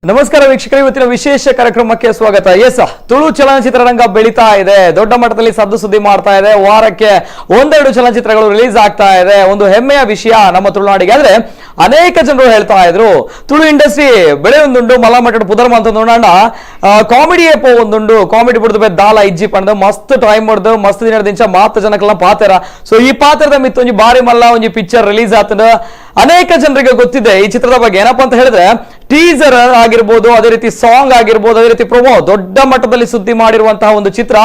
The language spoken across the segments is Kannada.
ನಮಸ್ಕಾರ ವೀಕ್ಷಕರೇ, ಇವತ್ತಿನ ವಿಶೇಷ ಕಾರ್ಯಕ್ರಮಕ್ಕೆ ಸ್ವಾಗತ. ಎಸ್, ತುಳು ಚಲನಚಿತ್ರರಂಗ ಬೆಳೀತಾ ಇದೆ, ದೊಡ್ಡ ಮಟ್ಟದಲ್ಲಿ ಸದ್ದು ಸುದ್ದಿ ಮಾಡ್ತಾ ಇದೆ. ವಾರಕ್ಕೆ ಒಂದೆರಡು ಚಲನಚಿತ್ರಗಳು ರಿಲೀಸ್ ಆಗ್ತಾ ಇದೆ. ಒಂದು ಹೆಮ್ಮೆಯ ವಿಷಯ ನಮ್ಮ ತುಳುನಾಡಿಗೆ. ಆದ್ರೆ ಅನೇಕ ಜನರು ಹೇಳ್ತಾ ಇದ್ರು, ತುಳು ಇಂಡಸ್ಟ್ರಿ ಬೆಳೆ ಒಂದುಂಡು ಮಲ್ಲ ಮಟ್ಟ ಪುದರ್ ಅಂತ ನೋಡೋಣ, ಕಾಮಿಡಿ ಏಪೋ ಒಂದುಂಡು, ಕಾಮಿಡಿ ಬಿಡ್ದು ದಾಲ ಇಜ್ಜಿ ಪಂಡ್ ಮಸ್ತ್ ಟೈಮ್ ಹೊಡೆದು ಮಸ್ತ್ ದಿನ ದಿಂಚ ಮಾತು ಜನಕ್ಕೆಲ್ಲ ಪಾತ್ರ. ಸೊ ಈ ಪಾತ್ರದ ಮಿತ್ತು ಒಂಜಿ ಬಾರಿ ಮಲ್ಲ ಒಂಜಿ ಪಿಕ್ಚರ್ ರಿಲೀಸ್ ಆಗ್ತದ. ಅನೇಕ ಜನರಿಗೆ ಗೊತ್ತಿದೆ ಈ ಚಿತ್ರದ ಬಗ್ಗೆ. ಏನಪ್ಪಾ ಅಂತ ಹೇಳಿದ್ರೆ, ಟೀಸರ್ ಆಗಿರ್ಬೋದು, ಅದೇ ರೀತಿ ಸಾಂಗ್ ಆಗಿರ್ಬೋದು, ಅದೇ ರೀತಿ ಪ್ರೊಮೋ ದೊಡ್ಡ ಮಟ್ಟದಲ್ಲಿ ಸುದ್ದಿ ಮಾಡಿರುವಂತಹ ಒಂದು ಚಿತ್ರ.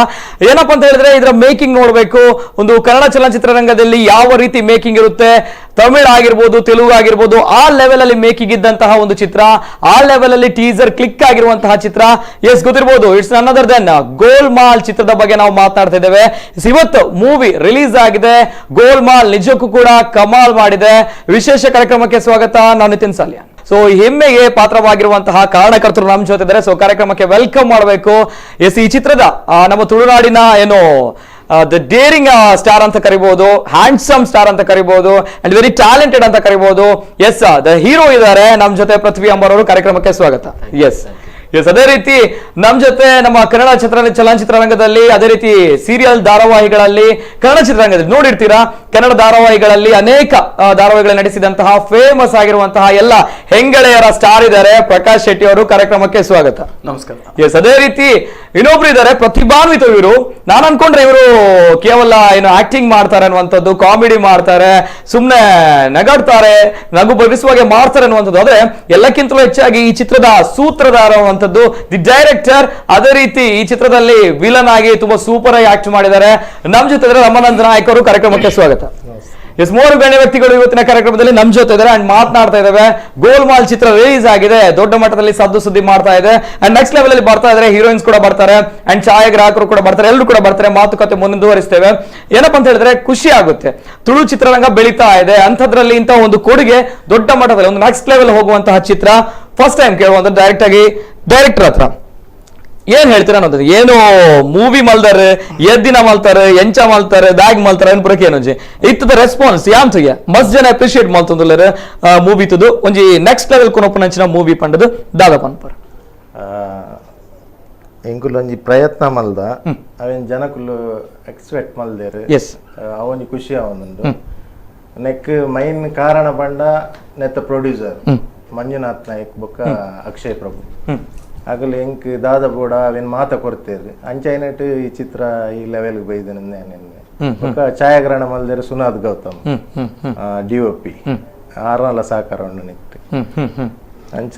ಏನಪ್ಪಾ ಅಂತ ಹೇಳಿದ್ರೆ, ಇದರ ಮೇಕಿಂಗ್ ನೋಡ್ಬೇಕು. ಒಂದು ಕನ್ನಡ ಚಲನಚಿತ್ರರಂಗದಲ್ಲಿ ಯಾವ ರೀತಿ ಮೇಕಿಂಗ್ ಇರುತ್ತೆ, ತಮಿಳ್ ಆಗಿರ್ಬೋದು, ತೆಲುಗು ಆಗಿರ್ಬೋದು, ಆ ಲೆವೆಲ್ ಅಲ್ಲಿ ಮೇಕಿಂಗ್ ಇದ್ದಂತಹ ಒಂದು ಚಿತ್ರ, ಆ ಲೆವೆಲ್ ಅಲ್ಲಿ ಟೀಸರ್ ಕ್ಲಿಕ್ ಆಗಿರುವಂತಹ ಚಿತ್ರ. ಎಸ್, ಗೊತ್ತಿರ್ಬೋದು, ಇಟ್ಸ್ ನನ್ ಅದರ್ ದೆನ್ ಗೋಲ್ಮಾಲ್ ಚಿತ್ರದ ಬಗ್ಗೆ ನಾವು ಮಾತನಾಡ್ತಾ ಇದ್ದೇವೆ. ಇವತ್ತು ಮೂವಿ ರಿಲೀಸ್ ಆಗಿದೆ. ಗೋಲ್ಮಾಲ್ ನಿಜಕ್ಕೂ ಕೂಡ ಕಮಾಲ್ ಮಾಡಿದೆ. ವಿಶೇಷ ಕಾರ್ಯಕ್ರಮಕ್ಕೆ ಸ್ವಾಗತ. ನಾನು ನಿತಿನ್ ಸಾಲ್ಯಾನ್. ಸೊ ಹೆಮ್ಮೆಗೆ ಪಾತ್ರವಾಗಿರುವಂತಹ ಕಾರಣಕರ್ತರು ನಮ್ಮ ಜೊತೆ ಇದ್ದಾರೆ. ಸೊ ಕಾರ್ಯಕ್ರಮಕ್ಕೆ ವೆಲ್ಕಮ್ ಮಾಡಬೇಕು. ಎಸ್, ಈ ಚಿತ್ರದ ನಮ್ಮ ತುಳುನಾಡಿನ ಏನು ದ ಡೇರಿಂಗ್ ಸ್ಟಾರ್ ಅಂತ ಕರಿಬಹುದು, ಹ್ಯಾಂಡ್ಸಮ್ ಸ್ಟಾರ್ ಅಂತ ಕರಿಬಹುದು, ಅಂಡ್ ವೆರಿ ಟ್ಯಾಲೆಂಟೆಡ್ ಅಂತ ಕರಿಬಹುದು. ಎಸ್, ದ ಹೀರೋ ಇದ್ದಾರೆ ನಮ್ಮ ಜೊತೆ. ಪೃಥ್ವಿ ಅವರು ಕಾರ್ಯಕ್ರಮಕ್ಕೆ ಸ್ವಾಗತ. ಎಸ್ ಎಸ್, ಅದೇ ರೀತಿ ನಮ್ಮ ಜೊತೆ ನಮ್ಮ ಕನ್ನಡ ಚಲನಚಿತ್ರರಂಗದಲ್ಲಿ, ಅದೇ ರೀತಿ ಸೀರಿಯಲ್ ಧಾರಾವಾಹಿಗಳಲ್ಲಿ, ಕನ್ನಡ ಚಿತ್ರರಂಗದಲ್ಲಿ ನೋಡಿರ್ತೀರಾ, ಕನ್ನಡ ಧಾರಾವಾಹಿಗಳಲ್ಲಿ ಅನೇಕ ಧಾರಾವಾಹಿಗಳು ನಡೆಸಿದಂತಹ ಫೇಮಸ್ ಆಗಿರುವಂತಹ ಎಲ್ಲ ಹೆಂಗಳೆಯರ ಸ್ಟಾರ್ ಇದ್ದಾರೆ, ಪ್ರಕಾಶ್ ಶೆಟ್ಟಿ ಅವರು. ಕಾರ್ಯಕ್ರಮಕ್ಕೆ ಸ್ವಾಗತ. ನಮಸ್ಕಾರ. ಎಸ್, ಅದೇ ರೀತಿ ಇನ್ನೊಬ್ರು ಇದ್ದಾರೆ, ಪ್ರತಿಭಾನ್ವಿತ ಇವರು. ನಾನು ಅನ್ಕೊಂಡ್ರೆ ಇವರು ಕೇವಲ ಏನು ಆಕ್ಟಿಂಗ್ ಮಾಡ್ತಾರೆ ಅನ್ನುವಂಥದ್ದು, ಕಾಮಿಡಿ ಮಾಡ್ತಾರೆ, ಸುಮ್ನೆ ನಗಾಡ್ತಾರೆ, ನಗು ಭರಿಸುವಾಗೆ ಮಾಡ್ತಾರೆ ಅನ್ನುವಂಥದ್ದು. ಆದ್ರೆ ಎಲ್ಲಕ್ಕಿಂತಲೂ ಹೆಚ್ಚಾಗಿ ಈ ಚಿತ್ರದ ಸೂತ್ರಧಾರ ದಿ ಡೈರೆಕ್ಟರ್, ಅದೇ ರೀತಿ ಈ ಚಿತ್ರದಲ್ಲಿ ವಿಲನ್ ಆಗಿ ತುಂಬಾ ಸೂಪರ್ ಆಗಿ ಆಕ್ಟ್ ಮಾಡಿದ್ದಾರೆ. ನಮ್ಮ ಜೊತೆ ಇದ್ದಾರೆ ರಮಾನಂದ ನಾಯಕ್ ಅವರು. ಕಾರ್ಯಕ್ರಮಕ್ಕೆ ಸ್ವಾಗತ. ಎಸ್, ಮೂರು ಗಣ್ಯ ವ್ಯಕ್ತಿಗಳು ಇವತ್ತಿನ ಕಾರ್ಯಕ್ರಮದಲ್ಲಿ ನಮ್ಮ ಜೊತೆ ಇದ್ದಾರೆ ಅಂಡ್ ಮಾತನಾಡ್ತಾ ಇದ್ದೇವೆ. ಗೋಲ್ಮಾಲ್ ಚಿತ್ರ ರಿಲೀಸ್ ಆಗಿದೆ, ದೊಡ್ಡ ಮಟ್ಟದಲ್ಲಿ ಸದ್ದು ಸುದ್ದಿ ಮಾಡ್ತಾ ಇದೆ. ಅಂಡ್ ನೆಕ್ಸ್ಟ್ ಲೆವೆಲ್ ಅಲ್ಲಿ ಬರ್ತಾ ಇದ್ದಾರೆ. ಹೀರೋಯಿನ್ಸ್ ಕೂಡ ಬರ್ತಾರೆ, ಅಂಡ್ ಛಾಯಾಗ್ರಾಹಕರು ಕೂಡ ಬರ್ತಾರೆ, ಎಲ್ಲರೂ ಕೂಡ ಬರ್ತಾರೆ. ಮಾತುಕತೆ ಮುಂದುವರಿಸ್ತೇವೆ. ಏನಪ್ಪಾ ಅಂತ ಹೇಳಿದ್ರೆ, ಖುಷಿ ಆಗುತ್ತೆ. ತುಳು ಚಿತ್ರರಂಗ ಬೆಳೀತಾ ಇದೆ, ಅಂಥದ್ರಲ್ಲಿ ಇಂತಹ ಒಂದು ಕೊಡುಗೆ ದೊಡ್ಡ ಮಟ್ಟದಲ್ಲಿ ಒಂದು ನೆಕ್ಸ್ಟ್ ಲೆವೆಲ್ ಹೋಗುವಂತಹ ಚಿತ್ರ. ಫಸ್ಟ್ ಟೈಮ್ ಕೇಳುವಂತ ಡೈರೆಕ್ಟ್ ಆಗಿ ಡೈರೆಕ್ಟರ್ ಹತ್ರ ಏನ್ ಹೇಳ್ತೀರಾ ಅನ್ನೋದು. ಏನು ಮೂವಿ ಮಲ್ದಾರೆ, ಎದ್ದಿನ ಮಲ್ತಾರೆ, ಎಂಚ ಮಲ್ತಾರೆ, ಬ್ಯಾಗ್ ಮಲ್ತಾರೆ ಅನ್ಪುರಕ್ಕೆ ಏನೊಂಜಿ ಇತ್ತದ ರೆಸ್ಪಾನ್ಸ್ ಯಾಂತಿಗೆ ಮಸ್ತ್ ಜನ ಅಪ್ರಿಶಿಯೇಟ್ ಮಲ್ತಂದುಲ್ಲರ ಮೂವಿ ತುದು ಒಂಜಿ ನೆಕ್ಸ್ಟ್ ಲೆವೆಲ್ ಕೊನೊಪ್ಪನಂಚಿನ ಮೂವಿ ಪಂಡದು ದಾದಪ್ಪ ಅನ್ಪರ ಎಂಕುಲು ಒಂಜಿ ಪ್ರಯತ್ನ ಮಲ್ದ ಅವೇನ್ ಜನಕುಲು ಎಕ್ಸ್ಪೆಕ್ಟ್ ಮಲ್ದೇರು. ಎಸ್, ಅವೊಂಜಿ ಖುಷಿ ಅವೊಂದುಂಡು. ನೆಕ್ ಮೈನ್ ಕಾರಣ ಪಂಡ ನೆತ್ತ ಪ್ರೊಡ್ಯೂಸರ್ ಮಂಜುನಾಥ್ ನಾಯಕ್ ಬೊಕ್ಕ ಅಕ್ಷಯ್ ಪ್ರಭು ಆಗಲು ಎಂಕ್ ದಾದ ಬೋಡ ಅವೇನ್ ಮಾತ ಕೊಡ್ತೇರಿ ಅಂಚೈನಟ್ ಈ ಚಿತ್ರ ಈ ಲೆವೆಲ್ ಬೈದನೆ. ಬೊಕ್ಕ ಛಾಯಾಗ್ರಹಣ ಮಲ್ದೇರು ಸುನಾದ್ ಗೌತಮ್, DOP ಆರ್ನಲ ಸಹಕಾರ ಉಂಡು ನಿಕ್ತು. ಅಂಚ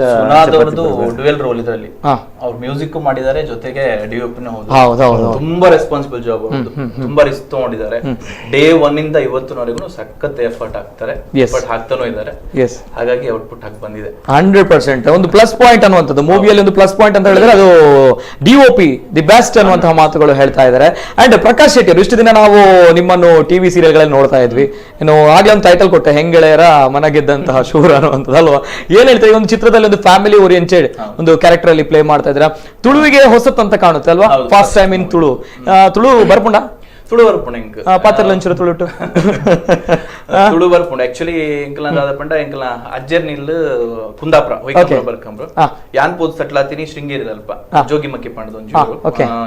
ಡ್ಯುಯಲ್ ರೋಲ್ ಇದರಲ್ಲಿ ಅವ್ರು ಮ್ಯೂಸಿಕ್ ಮಾಡಿದ್ದಾರೆ, ಜೊತೆಗೆ DOP ಹೌದು. ತುಂಬಾ ರೆಸ್ಪಾನ್ಸಿಬಲ್ ಜಾಬ್, ತುಂಬಾ ರಿಸ್ಕ್ ತಗೊಂಡಿದ್ದಾರೆ. ಡೇ 1 ಇಂದ ಇವತ್ತಿನವರೆಗೂ ಸಖತ್ ಎಫರ್ಟ್ ಹಾಕ್ತಾರೆ, ಎಫರ್ಟ್ ಹಾಕ್ತಾನೂ ಇದ್ದಾರೆ. ಹಾಗಾಗಿ ಔಟ್ಪುಟ್ ಹಾಕಿ ಬಂದಿದೆ 100%. ಒಂದು ಪ್ಲಸ್ ಪಾಯಿಂಟ್ ಅನ್ನುವಂಥದ್ದು ಮೂವಿಯಲ್ಲಿ, ಒಂದು ಪ್ಲಸ್ ಪಾಯಿಂಟ್ ಅಂತ ಹೇಳಿದ್ರೆ ಅದು DOP ದಿ ಬೆಸ್ಟ್ ಅನ್ನುವಂತಹ ಮಾತುಗಳು ಹೇಳ್ತಾ ಇದ್ದಾರೆ. ಅಂಡ್ ಪ್ರಕಾಶ್ ಶೆಟ್ಟಿ ಅವರು, ಇಷ್ಟು ದಿನ ನಾವು ನಿಮ್ಮನ್ನು ಟಿವಿ ಸೀರಿಯಲ್ಗಳಲ್ಲಿ ನೋಡ್ತಾ ಇದ್ವಿ. ಇನ್ನು ಆಗ್ಲೇ ಒಂದು ಟೈಟಲ್ ಕೊಟ್ಟೆ, ಹೆಂಗೆಳೆಯರ ಮನಗೆದ್ದಂತಹ ಶೂರ ಅನ್ನುವಂಥದ್ದು ಅಲ್ವಾ. ಏನ್ ಹೇಳ್ತಾರೆ, ಒಂದು ಚಿತ್ರದಲ್ಲಿ ಒಂದು ಫ್ಯಾಮಿಲಿ ಓರಿಯೆಂಟೆಡ್ ಒಂದು ಕ್ಯಾರೆಕ್ಟರ್ ಅಲ್ಲಿ ಪ್ಲೇ ಮಾಡ್ತಾ ಇದ್ರ. ತುಳುವಿಗೆ ಹೊಸತಂತ ಕಾಣುತ್ತೆ ಅಲ್ವಾ, first time in Tulu. Tulu ಬರ್ಪುಂಡ ತುಳು ಬರ್ಪುಂಡು ಎಂಕ್ ಪಾತ್ರ ಲಂಚರು ತುಳುಟು ತುಳು ಬರ್ಪುಂಡು. ಆಕ್ಚುಲಿ ಎಂಕಲ ದಾದಪಂಡ ಎಂಕಲ ಅಜ್ಜರ್ ನಿಲ್ ಕುಂದಾಪುರ ಹೊಯ್ಕಂಬ್ರ ಬರ್ಕಂಬ್ರು ಯಾನ್ ಪೋದ್ ಸಟ್ಲಾತಿನಿ ಶೃಂಗೇರಿ ಅಲ್ಪ ಜೋಗಿ ಮಕ್ಕಿ ಪಂಡದ ಒಂಚೂರು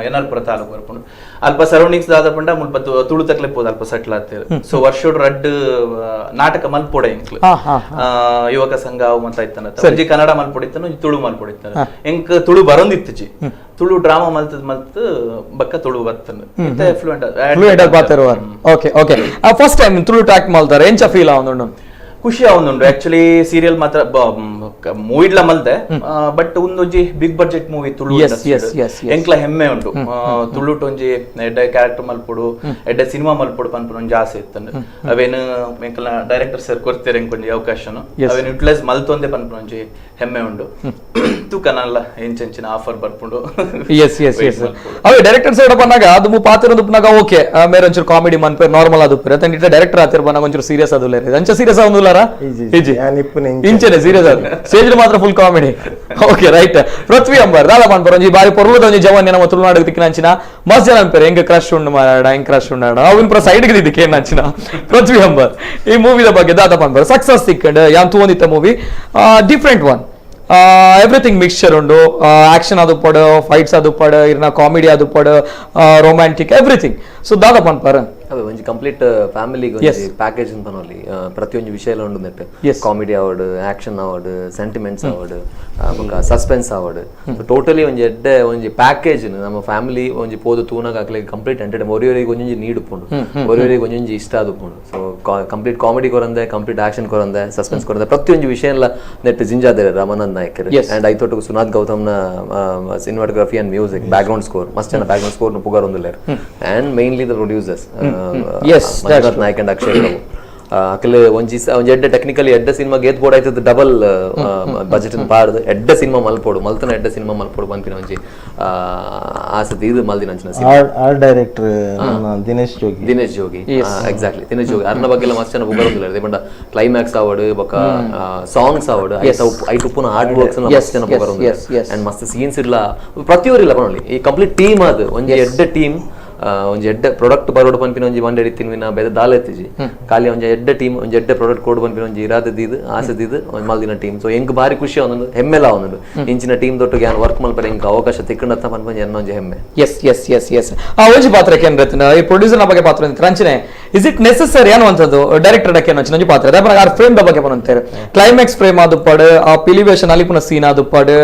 ಎನರ್ಪುರ ತಾಲೂಕು ಬರ್ಪುಂಡು. ಅಲ್ಪ ಸರೌಂಡಿಂಗ್ಸ್ ದಾದಪಂಡ ಮುಲ್ಪ ತುಳು ತಕ್ಲೆ ಪೋದ್ ಅಲ್ಪ ಸಟ್ಲಾತಿರ್. ಸೊ ವರ್ಷೋಡ್ ರಡ್ ನಾಟಕ ಮಲ್ಪೊಡ ಎಂಕ್ಲು ಯುವಕ ಸಂಘ ಅವು ಮತ್ತ ಇತ್ತನ ಒಂಜಿ ಕನ್ನಡ ಮಲ್ಪೊಡಿತ್ತನು, ತುಳು ಮಲ್ಪೊಡಿತ್ತನ. ಎಂಕ್ ತುಳು ಬರೊಂದಿತ್ತಜಿ, ತುಳು ಡ್ರಾಮಾ ಮಲ್ತ ಬಕ್ಕ ತುಳು ಬರ್ತನ ಫಸ್ಟ್ ಟೈಮ್ ತುಳು ಟ್ಯಾಕ್ ಮಾಡ್ತಾರೆ. ಎಂಚ ಫೀಲ್ ಅವನು ಖುಷಿ ಅವನುಂಡು. ಆಕ್ಚುಲಿ ಸೀರಿಯಲ್ ಮಾತ್ರ ಮೂವಿಡ್ಲ ಮಲ್ದೆ, ಬಟ್ ಒಂದೊಂಜಿ ಬಿಗ್ ಬಡ್ಜೆಟ್ ಮೂವಿ ತುಳು ಎಂಕ್ಲ ಹೆಮ್ಮೆ ಉಂಟು. ತುಳುಟ್ ಒಂಜಿ ಎಡ್ಡೆ ಕ್ಯಾರೆಕ್ಟರ್ ಮಲ್ಪೊಡು, ಎಡ್ಡೆ ಸಿನಿಮಾ ಮಲ್ಪೊಡು ಪನ್ಪುನ ಒಂಜಿ ಆಸೆ ಇತ್ತಂಡು. ಅವೇನು ಎಂಕಲ್ನ ಡೈರೆಕ್ಟರ್ ಸರ್ ಕೊಡ್ತೇರೆ ಎಂಕೊಂಜಿ ಅವಕಾಶನು ಅವೇನು ಯುಟಿಲೈಸ್ ಮಲ್ತೊಂದೆ ಪನ್ಪುನ ಒಂಜಿ ಹೆಮ್ಮೆ ಉಂಡು. ತೂಕನಲ್ಲ ಎಂಚೆಂಚಿನ ಆಫರ್ ಬರ್ಪುಂಡು. ಅವೇ ಡೈರೆಕ್ಟರ್ ಸೈಡ್ ಬಂದಾಗ ಅದು ಪಾತ್ರ ದುಪ್ನಾಗ ಓಕೆ ಮೇರೆ ಒಂಚೂರು ಕಾಮಿಡಿ ಮನ್ಪೇರ್ ನಾರ್ಮಲ್ ಅದು ತಂದಿಟ್ಟ ಡೈರೆಕ್ಟರ್ ಆತಿರ್ ಬಂದಾಗ ಒಂಚೂರು ಸೀರಿಯಸ್ ಅದು ಅಂಚ ಸೀರಿಯಸ್ ಅವನುಲಾರ ಇಂಚನೆ ಸೀರಿಯಸ್ ಅದು ಸ್ಟೇಜ್ ಮಾತ್ರ full comedy. Okay right. Prithvi Ambar ದಾದ ಮಾಡ್ಬಾರ ಒಂಜಿ ಬಾರಿ ಪೊರ್ಲದ ಒಂಜಿ ಜವಾನ್ಯ ನಮ್ಮ ತುಳುನಾಡು ದಿಕ್ಕಿನಂಚಿನ ಮಸ್ತ್ ಜನ ಅನ್ಪೇರು ಹೆಂಗೆ ಕ್ರಶ್ ಉಂಡು ಮಾರಾಡ, ಹೆಂಗ್ ಕ್ರಶ್ ಉಂಡಾಡ ಅವನ್ ಪುರ ಸೈಡ್ ದಿದ್ದಕ್ಕೆ ಏನಂಚಿನ ಪೃಥ್ವಿ ಅಂಬರ್ ಈ ಮೂವಿದ ಬಗ್ಗೆ ದಾದ ಮಾಡ್ಬಾರ ಸಕ್ಸಸ್ ಸಿಕ್ಕಂಡ್ ಯಾನ್ ತೂಂದಿತ್ತ movie different one. Everything mixture ಉಂಡು ಆಕ್ಷನ್ ಅದು ಪಡು ಫೈಟ್ಸ್ ಅದು ಪಡು ಇರ್ನ ಕಾಮಿಡಿ ಅದು ಪಡು ರೊಮ್ಯಾಂಟಿಕ್ ಎವ್ರಿಥಿಂಗ್ ಸೊ ದಾದ ಪನ್ಪಾರ ಅದೇ ಒಂಜಿ ಕಂಪ್ಲೀಟ್ ಫ್ಯಾಮಿಲಿಗೆ ಒಂಜಿ ಪ್ಯಾಕೇಜ್ ಅಂತ ಪನೊಲಿ ಪ್ರತಿಯೊಂದು ವಿಷಯ ಉಂಡು ನೆಟ್ ಕಾಮಿಡಿ ಆವಡ್ ಆಕ್ಷನ್ ಆವಡ್ ಸೆಂಟಿಮೆಂಟ್ಸ್ ಆವಡ್ ಬೊಕ ಸಸ್ಪೆನ್ಸ್ ಆವಡ್ ಟೋಟಲಿ ಒಂಜಿ ಎಡ್ಡೆ ಒಂಜಿ ಪ್ಯಾಕೇಜ್ ನಮ್ಮ ಫ್ಯಾಮಿಲಿ ಒಂಜಿ ಪೋದು ತೂನಗ ಹಾಕ್ಲಿಕ್ಕೆ ಕಂಪ್ಲೀಟ್ ಎಂಟರ್ಟೈನ್ ಒರಿಯವರಿಗೆ ಒಂಜೊಂಜಿ ನೀಡ್ ಉಪ್ಪುಂಡು ಒರಿಯವರಿಗೆ ಒಂಜೊಂಜಿ ಇಷ್ಟ ಅದು ಉಪ್ಪುಂಡು ಸೊ ಕಂಪ್ಲೀಟ್ ಕಾಮಿಡಿ ಕೊರಂದೆ ಕಂಪ್ಲೀಟ್ ಆಕ್ಷನ್ ಕೊರಂದೆ ಸಸ್ಪೆನ್ಸ್ ಕೊರಂದೆ ಪ್ರತಿಯೊಂದು ವಿಷಯ ಎಲ್ಲ ನೆಟ್ ಜಿಂಜಾದರೆ ರಾಮಾನಂದ್ ನಾಯಕರು ಅಂಡ್ ಐತೊಟ್ಟು ಸುನಾಥ್ ಗೌತಮ್ನ cinematography and music background score ಮಸ್ತ್ ಜನ ಬ್ಯಾಕ್ಗ್ರೌಂಡ್ ಸ್ಕೋರ್ ಪುಗಾರ್ ಒಂದಿಲ್ಲಾರು and mainly the producers Manjunath Nayak and Akshay Prabhu ಅಕಲ್ ಒಂಜಿ ಎಡ್ಡೆ ಟೆಕ್ನಿಕಲಿ ಎಡ್ಡೆ ಸಿನಿಮಾ ಗೇತ್ ಬೋರ್ಡ್ ಆಯ್ತದ ಡಬಲ್ ಬಜೆಟ್ ಪಾಡ್ದು ಎಡ್ಡೆ ಸಿನಿಮಾ ಮಲ್ಪೋಡು ಮಲ್ತನ ಎಡ್ಡೆ ಸಿನಿಮಾ ಮಲ್ಪೋಡು ಬಂಪಿನ ಒಂಜಿ ಆಸತಿ ಇದು ಮಲ್ದಿನ ಅಂಚಿನ ಆರ್ಟ್ ಡೈರೆಕ್ಟರ್ ದಿನೇಶ್ ಜೋಗಿ ಎಕ್ಸಾಕ್ಟ್ಲಿ ದಿನೇಶ್ ಜೋಗಿ ಅರ್ನ ಬಗ್ಗೆ ಮಸ್ತ್ ಜನ ಬುಗರೊಂದಿಲ್ಲ ದೇಪಂಡ ಕ್ಲೈಮ್ಯಾಕ್ಸ್ ಆವಡ್ ಬೊಕ ಸಾಂಗ್ಸ್ ಆವಡ್ ಐಟ್ ಉಪ್ಪುನ ಆರ್ಟ್ ವರ್ಕ್ಸ್ ಮಸ್ತ್ ಜನ ಬುಗರೊಂದಿಲ್ಲ ಅಂಡ್ ಮಸ್ತ್ ಸೀನ್ಸ್ ಇಲ್ಲ ಪ್ರತಿಯೊರಿಲ್ಲ ಪನೊಲಿ ಈ ಕಂಪ್ಲೀಟ್ ಟೀಮ್ ಅದು ಒಂಜಿ ಎಡ್ಡೆ ಟೀಮ್ ಒಂಜಿ ಎಡ್ಡೆ ಪ್ರಾಡಕ್ಟ್ ಬರೋಡು ಪನ್ಪಿನ ಒಂಜಿ ಬಂಡೆ ತಿನ್ವಿನ ಬೇರೆ ದಾಲ್ ಎತ್ತಿಜಿ ಖಾಲಿ ಒಂಜಿ ಎಡ್ಡೆ ಟೀಮ್ ಒಂಜಿ ಎಡ್ಡೆ ಪ್ರಾಡಕ್ಟ್ ಕೋಡ್ ಪನ್ಪಿನ ಒಂಜಿ ಇರಾದದ್ದು ಆಸದಿದ್ದು ಒಂಜಿ ಮಲ್ದಿನ ಟೀಮ್ ಸೊ ಎಂಕ್ ಬಾರಿ ಖುಷಿ ಅವನೊಂದು ಹೆಮ್ಮೆಲ ಅವನೊಂದು ಇಂಚಿನ ಟೀಮ್ ದೊಟ್ಟಿಗೆ ಯಾನ್ ವರ್ಕ್ ಮಲ್ಪರೆ ಎಂಕ್ ಅವಕಾಶ ತಿಕ್ಕಂಡತ್ತ ಪನ್ಪಂಜಿ ಅನ್ನೊಂಜಿ ಹೆಮ್ಮೆ ಎಸ್ ಒಂಜಿ ಪಾತ್ರ ಕೇಂದ್ರತಿನ ಈ ಪ್ರೊಡ್ಯೂಸರ್ ಬಗ್ಗೆ ಪಾತ್ರ ರಂಚನೆ ಇಸ್ ಇಟ್ ನೆಸೆಸರಿ ಅನ್ನುವಂಥದ್ದು ಡೈರೆಕ್ಟರ್ ಡಕ್ಕೆ ಒಂಜಿ ಪಾತ್ರ ಅದೇ ಆ ಫ್ರೇಮ್ ಬಗ್ಗೆ ಪನಂತಾರೆ ಕ್ಲೈಮ್ಯಾಕ್ಸ್ ಫ್ರೇಮ್ ಅದು ಪಡ್ ಆ ಪಿಲಿವೇಶನ್ ಅಲ್ಲಿ ಪುನಃ ಸೀನ್ ಅದು ಪಡ್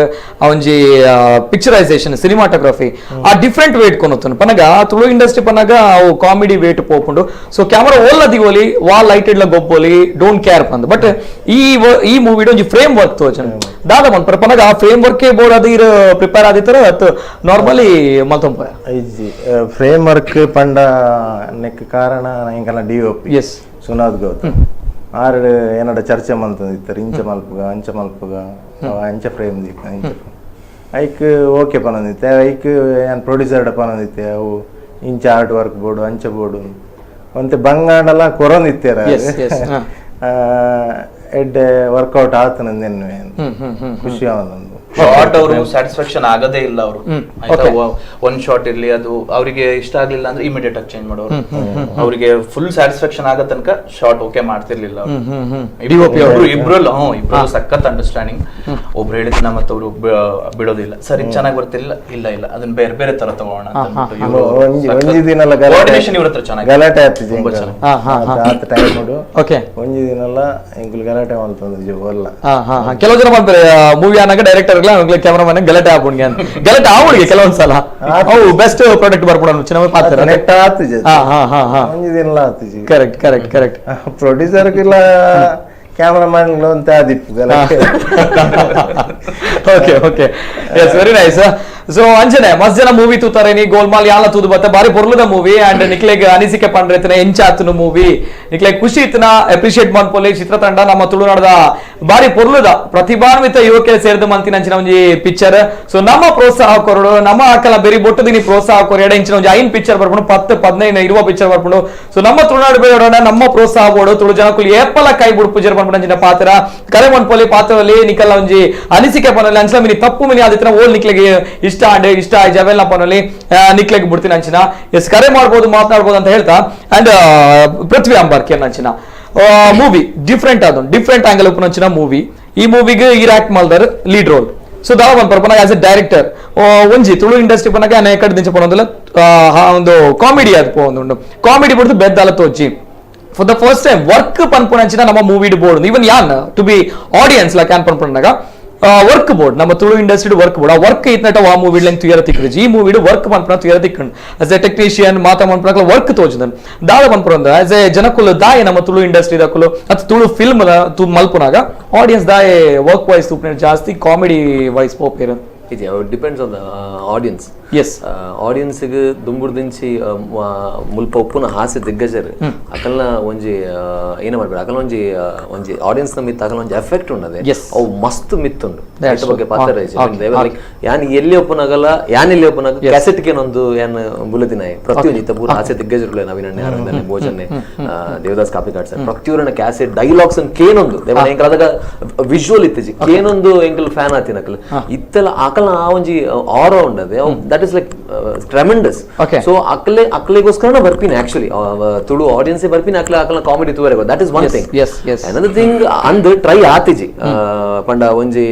ಒಂಜಿ ಪಿಕ್ಚರೈಸೇಷನ್ ಸಿನಿಮಾಟೋಗ್ರಫಿ ಆ ಡಿಫ್ರೆಂಟ್ ವೇಟ್ ಕೊನೊತ್ತನು ಪನಗ ತುಳು ಇಂಡಸ್ಟ್ರಿ ಪನಗ ಅವು ಕಾಮಿಡಿ ವೇಟ್ ಪೋಪುಂಡು ಸೊ ಕ್ಯಾಮರಾ ಓಲ್ಲ ದಿಗೋಲಿ ವಾಲ್ ಲೈಟ್ ಇಡ್ಲ ಗೊಬ್ಬೋಲಿ ಡೋಂಟ್ ಕೇರ್ ಪಂದ್ ಬಟ್ ಈ ಮೂವಿ ಒಂಜಿ ಫ್ರೇಮ್ ವರ್ಕ್ ತೋಜನ ದಾದ ಮನ್ಪರ ಪನಗ ಆ ಫ್ರೇಮ್ ವರ್ಕ್ ಬೋರ್ಡ್ ಅದು ಇರ ಪ್ರಿಪೇರ್ ಆದಿತ್ತರ ಅತ್ ನಾರ್ಮಲಿ ಮಲ್ತೊಂಪ ಐಜಿ ಫ್ರೇಮ್ ವರ್ಕ್ ಪಂಡ ನೆಕ್ ಕಾರಣ ಎಂಕಲ ಡಿಒಪಿ ಎಸ್ ಸುನಾಥ್ ಗೌತಮ್ ಆರು ಏನಡ ಚರ್ಚೆ ಮಲ್ತಂದಿತ್ತಾರೆ ಇಂಚ ಮಲ್ಪುಗ ಅಂಚ ಮಲ್ಪುಗ ಅಂಚ ಫ್ರೇಮ್ ದಿಕ್ಕ ಅಂಚ ಐಕ್ ಓಕೆ ಪನಂದಿತ್ತೆ ಐಕ್ ಏನ್ ಪ್ರೊಡ್ಯೂಸರ್ ಪನಂದಿತ್ತೆ ಅವು ಇಂಚ ಆರ್ಟ್ ವರ್ಕ್ ಬೋರ್ಡು ಅಂಚ ಬೋರ್ಡು ಒಂತೆ ಬಂಗಾಡಲ ಕೊರೊಂದಿತ್ತೀರ ಎಡ್ಡೆ ವರ್ಕೌಟ್ ಆತನಂದೇನು ಖುಷಿ ಅವನೊಂದು ಶಾರ್ಟ್ ಅವರು ಸ್ಯಾಟಿಸ್ಫ್ಯಾಕ್ಷನ್ ಆಗದೇ ಇಲ್ಲ ಅವರು ಒಂದ್ ಶಾರ್ಟ್ ಇರ್ಲಿ ಅದು ಅವರಿಗೆ ಇಷ್ಟ ಆಗ್ಲಿಲ್ಲ ಅಂದ್ರೆ ಇಮಿಡಿಯೇಟ್ ಆಗಿ ಚೇಂಜ್ ಮಾಡೋರು ಅವರಿಗೆ ಫುಲ್ ಸ್ಯಾಟಿಸ್ಫ್ಯಾಕ್ಷನ್ ಆಗೋ ತನಕ ಶಾರ್ಟ್ ಓಕೆ ಮಾಡ್ತಿರ್ಲಿಲ್ಲ ಇಬ್ರು ಸಖತ್ ಅಂಡರ್ಸ್ಟ್ಯಾಂಡಿಂಗ್ ಒಬ್ರು ಹೇಳಿದ್ನ ಮತ್ತೊಬ್ರು ಬಿಡೋದಿಲ್ಲ ಸರಿ ಚೆನ್ನಾಗಿ ಬರ್ತಿಲ್ಲ ಇಲ್ಲ ಅದನ್ನ ಬೇರೆ ಬೇರೆ ತರ ತಗೋಣ ಒಂಜಿ ದಿನಲ್ಲ ಕೋಆರ್ಡಿನೇಷನ್ ಇವ್ರ ಹತ್ರ ಚೆನ್ನಾಗಿ ಗಲಾಟೆ ಆಗ್ತಿದೆ ಟೈಮ್ ನೋಡು ಒಂಜಿ ದಿನಲ್ಲ ಎಂಕುಲು ಗಲಾಟೆ ಮಾಡ್ತಂದ್ರೆ ಒಲ್ಲ ಕೆಲವು ಜನ ಮಾಡ್ತಾರೆ ಮೂವಿ ಆನಾಗ ಡೈರೆಕ್ಟರ್ ಕ್ಯಾಮರಾಮನ್ ಗಲಾಟೆ ಆಗ್ಬಿಡ್ಗೆ ಗಲಾಟೆ ಆಗ್ಬಿಡ್ಗೆ ಕೆಲವೊಂದ್ಸಲ ಅವು ಬೆಸ್ಟ್ ಪ್ರಾಡಕ್ಟ್ ಬರ್ಬಿಡೋಣ ಚೆನ್ನಾಗಿ ಪಾತ್ರ ನೆಟ್ ಆತಿಜಿ ಒಂಜಿ ದಿನಲ್ಲ ಆತಿಜಿ ಕರೆಕ್ಟ್ ಪ್ರೊಡ್ಯೂಸರ್ ಇಲ್ಲ ಕ್ಯಾಮರಾಮನ್ ಅಂತ ಆದಿಪ್ಪು ಗಲಾಟೆ okay yes very nice so ಅಂಜನೆ ಮಸ್ತ್ ಜನ ಮೂವಿ ತೂತಾರೆ ನೀ ಗೋಲ್ಮಾಲ್ ಯಾಲ ತೂದು ಬತ್ತ ಬಾರಿ ಪೊರ್ಲುದ ಮೂವಿ ಅಂಡ್ ನಿಕ್ಲೆಗ್ ಅನಿಸಿಕೆ ಪಂಡ್ರೆತನ ಎಂಚಾತನ ಮೂವಿ ನಿಕ್ಲೆಗ್ ಖುಷಿ ಇತ್ತನ ಅಪ್ರಿಶಿಯೇಟ್ ಮಾಡ್ಪೊಲಿ ಚಿತ್ರತಂಡ ನಮ್ಮ ತುಳುನಾಡದ ಬಾರಿ ಪೊರ್ಲುದ ಪ್ರತಿಭಾನ್ವಿತ ಯುವಕರು ಸೇರಿದ ಮಂತಿನ ಅಂಚಿನ ಒಂಜಿ ಪಿಕ್ಚರ್ ಸೊ ನಮ್ಮ ಪ್ರೋತ್ಸಾಹ ಕೊರಡು ನಮ್ಮ ಆಕಲ ಬೇರೆ ಬೊಟ್ಟು ದಿನಿ ಪ್ರೋತ್ಸಾಹ ಕೊರ ಎಡ ಇಂಚಿನ ಒಂಜಿ 5 ಪಿಕ್ಚರ್ ಬರ್ಪುಂಡು 10-15 20 ಪಿಕ್ಚರ್ ಬರ್ಪುಂಡು ಸೊ ನಮ್ಮ ತುಳುನಾಡು ಬೇಡ ನಮ್ಮ ಪ್ರೋತ್ಸಾಹ ಬೋಡು ತುಳು ಜನಕ್ಕೂ ಏಪಲ ಕೈ ಬುಡು ಪೂಜರ್ ಬರ್ಪುಂಡು ಅಂಚಿನ ಪಾತ್ರ ಕರೆ ಮನ್ಪೊಲಿ ಪಾತ್ರದಲ್ಲಿ ನಿಕಲ್ಲ ಒಂಜಿ ಅನಿಸಿಕೆ ಪನಲಿ ಅಂಚಲ ಮಿನಿ ತಪ್ಪು ಮಿನಿ ಆದಿತ್ರ ಓಲ್ ನಿಕ್ಲೆಗೆ ಇಷ್ಟ ಜಾವೆಲ್ ಪನಲಿ ನಿಕ್ಲೆಗ್ ಬಿಡ್ತೀನಿ ಅಂಚಿನ ಎಸ್ ಕರೆ ಮಾಡ್ಬೋದು ಮಾತನಾಡ್ಬೋದು ಅಂತ ಹೇಳ್ತಾ ಅಂಡ್ ಪೃಥ್ವಿ ಅಂಬಾರ್ಕಿ ಅಂಚಿನ ಮೂವಿ ಡಿಫ್ರೆಂಟ್ ಡಿಫ್ರೆಂಟ್ ಆಂಗಲ್ ಉಪನಂಚಿನ ಮೂವಿ ಈ ಮೂವಿಗೆ ಈರಾಕ್ಟ್ ಮಲ್ದರ್ ಲೀಡ್ ರೋಲ್ ಸೊ ದಾವ ಬಂದ್ ಪರ್ಪನ ಆಸ್ ಎ ಡೈರೆಕ್ಟರ್ ಒಂಜಿ ತುಳು ಇಂಡಸ್ಟ್ರಿ ಪನಗ ಎಕಡೆ ದಿಂಚ ಪನೊಂದಿಲ್ಲ ಒಂದು ಕಾಮಿಡಿ ಅದು ಪೋಂದು ಕಾಮಿಡಿ ಬಿಡ್ದು ಬೆದ್ದಾಲ ತೋಚಿ for the first time work ಪನ್ಪುನಂಚಿನ ನಮ್ಮ ಮೂವಿ ಬೋರ್ಡ್ ಇವನ್ ಯಾನ್ ಟು ಬಿ ಆಡಿಯನ್ಸ್ ಲೈಕ್ ಯಾನ್ ಪನ್ಪುನಾಗ ವರ್ಕ್ ಬೋರ್ಡ್ ನಮ್ಮ ತುಳು ಇಂಡಸ್ಟ್ರಿ ವರ್ಕ್ ಬೋರ್ಡ್ ಆ ವರ್ಕ್ ಇತ್ನಟ ಆ ಮೂವಿ ತುಯರ ತಿಕ್ಕಡಿಜಿ ಈ ಮೂವಿ ವರ್ಕ್ ಪನ್ಪುನ ತುಯರ ತಿಕ್ಕಂಡು ಆಸ್ ಎ ಟೆಕ್ನಿಷಿಯನ್ ಮಾತಾ ಮನ್ಪುನಕಲ ವರ್ಕ್ ತೋಜದನ್ ದಾದ ಪನ್ಪುರಂದ ಆಸ್ ಎ ಜನಕುಲು ದಾಯ ನಮ್ಮ ತುಳು ಇಂಡಸ್ಟ್ರಿ ದಕುಲು ಅತ್ ತುಳು ಫಿಲ್ಮ್ ಮಲ್ಪುನಾಗ ಆಡಿಯನ್ಸ್ ದಾಯ ವರ್ಕ್ ವೈಸ್ ತೂಪಿನ ಜಾಸ್ತಿ ಕಾಮಿಡಿ ವೈಸ್ ಪೋಪೇರು ಇದೆ depends on the audience yes ಆಡಿಯನ್ಸ್ಗೆ ದುಂಬುರ್ದಿಂಚಿ ಮುಲ್ಪ ಉಪ್ಪುನ ಹಾಸ್ಯ ದಿಗ್ಗಜರ್ ಅಕಲ್ನ ಒಂಜಿ ಏನ ಮಾಡ್ಬೇಡ ಅಕಲ್ ಒಂಜಿ ಆಡಿಯನ್ಸ್ ನ ಮಿತ್ ಅಕಲ್ ಒಂಜಿ ಎಫೆಕ್ಟ್ ಉಂಡದೆ ಅವು ಮಸ್ತ್ ಮಿತ್ ಉಂಡು ಐತ ಬಗ್ಗೆ ಪಾತ್ರ ಯಾನ್ ಎಲ್ಲಿ ಒಪ್ಪುನಾಗಲ್ಲ ಯಾನ್ ಎಲ್ಲಿ ಒಪ್ಪುನಾಗ ಕ್ಯಾಸೆಟ್ ಗೆ ಒಂದು ಯಾನ್ ಬುಲದಿನ ಪ್ರತಿಯೊಂದು ಇತ್ತ ಪೂರ ಹಾಸ್ಯ ದಿಗ್ಗಜರುಲೆ ನವೀನಣ್ಣೆ ಅರವಿಂದನೆ ಭೋಜನೆ ದೇವದಾಸ್ ಕಾಪಿಕಾಡ್ ಸರ್ ಪ್ರತಿಯೊಂದು ಕ್ಯಾಸೆಟ್ ಡೈಲಾಗ್ಸ್ ಅನ್ ಕೇನೊಂದು ದೇವನ ಎಂಕಲ್ ಅದಾಗ ವಿಜುವಲ್ ಇತ್ತಿಜಿ ಕೇನೊಂದು ಎಂಕಲ್ ಫ್ಯಾನ್ ಆತಿನಕಲ್ ಇತ್ತಲ ಅಕಲ್ನ ಆ ಒಂಜಿ ಆರ ಉಂಡದೆ that is like tremendous. Okay. So ಅಕ್ಲೆಗೋಸ್ಕರ ಬರ್ತೀನಿ ಆಕ್ಚುಲಿ ತುಳು ಆಡಿಯನ್ಸ್ ಬರ್ತೀನಿ ಅಕ್ಲ ಕಾಮಿಡಿ ತೂವರೆಗೋ that is one thing. Another thing and try ಆತಿಜಿ ಪಂಡ ಒಂಜಿ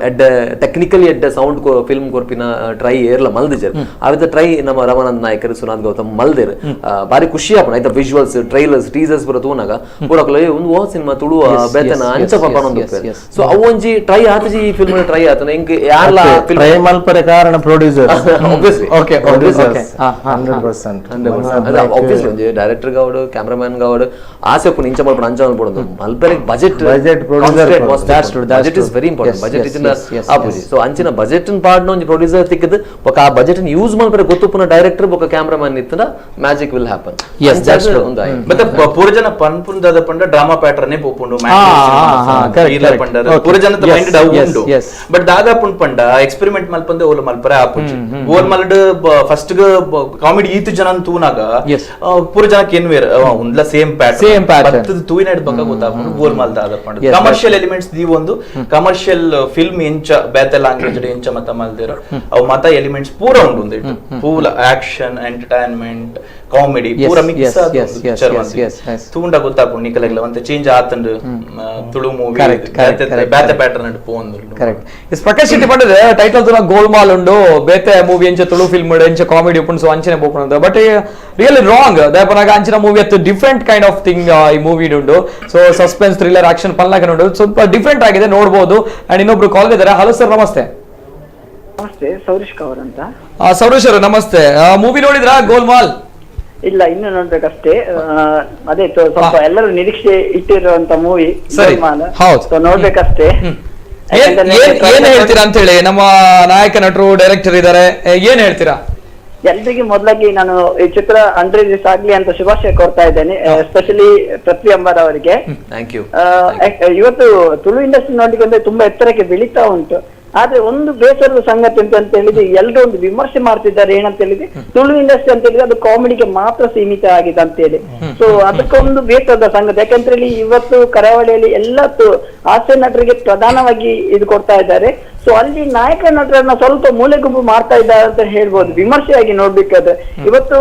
ಎಡ್ಡ ಟೆಕ್ನಿಕಲಿ ಎಡ್ಡ ಸೌಂಡ್ ಫಿಲ್ಮ್ ಕೊರ್ಪಿನ ಟ್ರೈ ಏರ್ಲ ಮಲ್ದಿಜರ್ ಅವಿತ ಟ್ರೈ ನಮ್ಮ ರಮಾನಂದ್ ನಾಯಕರು ಸುನಾಥ್ ಗೌತಮ್ ಮಲ್ದಿರ್ ಬಾರಿ ಖುಷಿ ಆಪಣ ಐತ ವಿಜುವಲ್ಸ್ ಟ್ರೈಲರ್ಸ್ ಟೀಸರ್ಸ್ ಬರ ತೂನಾಗ ಪೂರಕ್ಲ ಒಂದು ಓ ಸಿನಿಮಾ ತುಳು ಬೇತನ ಅಂಚ ಪಪ್ಪನೊಂದು. ಸೊ ಅವು ಒಂಜಿ ಟ್ರೈ ಆತಿಜಿ ಈ ಫಿಲ್ಮ್ ಟ್ರೈ ಆತನ ಇಂಕ್ ಯಾರ್ಲ ಟ್ರೈ ಮಲ್ಪರೆ ಕಾರಣ ಪ್ರೊಡ್ಯೂಸರ್ obviously. Okay. 100%. obviously ಒಂಜಿ ಡೈರೆಕ್ಟರ್ ಗಾವಡು ಕ್ಯಾಮರಾಮನ್ ಗಾವಡು ಆಸೆ ಪುನ ಇಂಚ ಮಲ್ಪನ ಅಂಚ ಮಲ್ಪೊಂದು ಮಲ್ಪರೆ budget producer budget is very important. Budget ಇಜಿನ ಆಪುಜಿ. ಸೊ ಅಂಚಿನ ಬಜೆಟ್ ಪಾಡ್ನ ಒಂಜಿ ಪ್ರೊಡ್ಯೂಸರ್ ತಿಕ್ಕದು ಬೊಕ ಆ ಬಜೆಟ್ ಯೂಸ್ ಮಲ್ಪರೆ ಗೊತ್ತುಪುನ ಡೈರೆಕ್ಟರ್ ಬೊಕ ಕ್ಯಾಮರಾಮನ್ ಇತ್ತನ ಮ್ಯಾಜಿಕ್ ವಿಲ್ ಹ್ಯಾಪನ್. ಮತ್ತೆ ಪೂರಜನ ಪನ್ಪುಂದದ ಪಂಡ ಡ್ರಾಮಾ ಪ್ಯಾಟರ್ನ್ ಪೋಪುಂಡು ಪೂರಜನದ ಮೈಂಡ್ ಡೌ ಉಂಡು. ಬಟ್ ದಾದಾಪುಂಡ್ ಪಂಡ ಎಕ್ಸ್ಪೆರಿಮೆಂಟ್ ಮಲ್ಪಂದೆ ಓಲ ಮಲ್ಪರೆ ಆಪುಜಿ ಗೋಲ್ಮಲ್ಡ್ ಫಸ್ಟ್ ಕಾಮಿಡಿ ಈತು ಜನ ತೂನಾಗ ಪೂರ ಜನಕ್ಕೆ ಏನ್ ವೇರ್ ಒಂದ್ಲ ಸೇಮ್ ಪ್ಯಾಟರ್ನ್ ತೂವಿನ ಬಕ್ಕ ಗೊತ್ತಾಗ್ಕೊಂಡು ಗೋಲ್ಮಾಲ್ ದಾದಾಪಂಡ ಕಮರ್ಷಿಯಲ್ ಎಲಿಮೆಂಟ್ಸ್ ದಿ ಒಂದು ಕಮರ್ಷಿಯಲ್ ಫಿಲ್ಮ್ ಎಂಚ ಬೇತೆ ಲ್ಯಾಂಗ್ವೇಜ್ ಎಂಚ ಮತ ಮಲ್ದಿರ ಅವು ಮತ ಎಲಿಮೆಂಟ್ಸ್ ಪೂರ ಉಂಡು ಒಂದಿಟ್ಟು ಪೂಲ ಆಕ್ಷನ್ ಎಂಟರ್ಟೈನ್ಮೆಂಟ್ ಕಾಮಿಡಿ ಪೂರ ಮಿಕ್ಸ್ ತೂಂಡ ಗೊತ್ತಾಗ್ಕೊಂಡು ನಿಕಲೆಗ್ಲ ಒಂತೆ ಚೇಂಜ್ ಆತಂಡು ತುಳು ಮೂವಿ ಬೇತೆ ಪ್ಯಾಟರ್ನ್ ಅಡ್ ಪೋಂದು. ಕರೆಕ್ಟ್ ಇಸ್ ಪ್ರಕಾಶ್ ಶೆಟ್ಟಿ ಪಂಡದ ಟೈಟಲ್ ತುನ ಗೋಲ್ಮಾಲ್ ಉಂಡು ಬೇತೆ ಮೂವಿ ಎಂಚ ತುಳು ಫಿಲ್ಮ್ ಎಂಚ ಕಾಮಿಡಿ ಉಪ್ಪುಂಡು ಸೊ ಅಂಚನೆ ಬೋಪುಂಡು ಬಟ್ ರಿಯಲಿ ರಾಂಗ್ ದಯಪನಾಗ ಅಂಚಿನ ಮೂವಿ ಅತ್ತು ಡಿಫ್ರೆಂಟ್ ಕೈಂಡ್ ಆಫ್ ಥಿಂಗ್ ಈ ಮೂವಿ ಉಂಡು. ಸೊ ಸಸ್ಪೆನ್ಸ್ ಥ್ರಿಲ್ಲರ್ ಆಕ್ಷನ್ ಪಲ್ಲಾಗ ಉಂಡು ಸ್ವಲ್ಪ ಡಿಫ್ರೆಂಟ್ ಆಗಿದೆ ನೋಡಬಹುದು. ಅಂಡ್ ಇನ್ನೊಬ್ರು ಕಾಲ್ ಇದ್ದಾರೆ. ಹಲೋ ಸರ್ ನಮಸ್ತೆ. ನಮಸ್ತೆ, ಸೌರೀಶ್ ಕವರ್ ಅಂತ. ಸೌರೇಶ್ ಅವರು ನಮಸ್ತೆ. ಮೂವಿ ನೋಡಿದ್ರಾ ಗೋಲ್ಮಾಲ್? ಇಲ್ಲ, ಇನ್ನು ನೋಡ್ಬೇಕಷ್ಟೇ. ಅದೇ ಸ್ವಲ್ಪ ಎಲ್ಲರೂ ನಿರೀಕ್ಷೆ ಇಟ್ಟಿರುವಂತ ಮೂವಿ ಗೋಲ್ಮಾಲ್, ನೋಡ್ಬೇಕಷ್ಟೇ. ಏನ್ ಹೇಳ್ತೀರಾ ಅಂತ ಹೇಳಿ, ನಮ್ಮ ನಾಯಕ ನಟರು ಡೈರೆಕ್ಟರ್ ಇದಾರೆ, ಏನ್ ಹೇಳ್ತೀರಾ? ಎಲ್ರಿಗೆ ಮೊದಲಾಗಿ ನಾನು ಈ ಚಿತ್ರ 100 ದಿವಸ ಆಗ್ಲಿ ಅಂತ ಶುಭಾಶಯ ಕೋರ್ತಾ ಇದ್ದೇನೆ, ಎಸ್ಪೆಷಲಿ ಪೃಥ್ವಿ ಅಂಬರ್ ಅವರಿಗೆ. ಇವತ್ತು ತುಳು ಇಂಡಸ್ಟ್ರಿ ನೋಡ್ಲಿಕ್ಕೆ ಅಂದ್ರೆ ತುಂಬಾ ಎತ್ತರಕ್ಕೆ ಬೆಳೀತಾ ಉಂಟು. ಆದ್ರೆ ಒಂದು ಬೇಸರದ ಸಂಗತಿ ಅಂತ ಹೇಳಿದ್ರೆ ಎಲ್ಲರೂ ಒಂದು ವಿಮರ್ಶೆ ಮಾಡ್ತಿದ್ದಾರೆ. ಏನಂತ ಹೇಳಿದ್ರೆ ತುಳು ಇಂಡಸ್ಟ್ರಿ ಅಂತ ಹೇಳಿದ್ರೆ ಅದು ಕಾಮಿಡಿಗೆ ಮಾತ್ರ ಸೀಮಿತ ಆಗಿದೆ ಅಂತ ಹೇಳಿ. ಸೊ ಅದಕ್ಕೊಂದು ಬೇಸರದ ಸಂಗತಿ. ಯಾಕಂತ ಹೇಳಿ ಇವತ್ತು ಕರಾವಳಿಯಲ್ಲಿ ಎಲ್ಲ ಹಾಸ್ಯ ನಟರಿಗೆ ಪ್ರಧಾನವಾಗಿ ಇದು ಕೊಡ್ತಾ ಇದ್ದಾರೆ. ಸೊ ಅಲ್ಲಿ ನಾಯಕ ನಟರನ್ನ ಸ್ವಲ್ಪ ಮೂಲೆ ಗುಂಪು ಮಾಡ್ತಾ ಇದ್ದಾರೆ ಅಂತ ಹೇಳ್ಬೋದು, ವಿಮರ್ಶೆಯಾಗಿ ನೋಡ್ಬೇಕಾದ್ರೆ. ಇವತ್ತು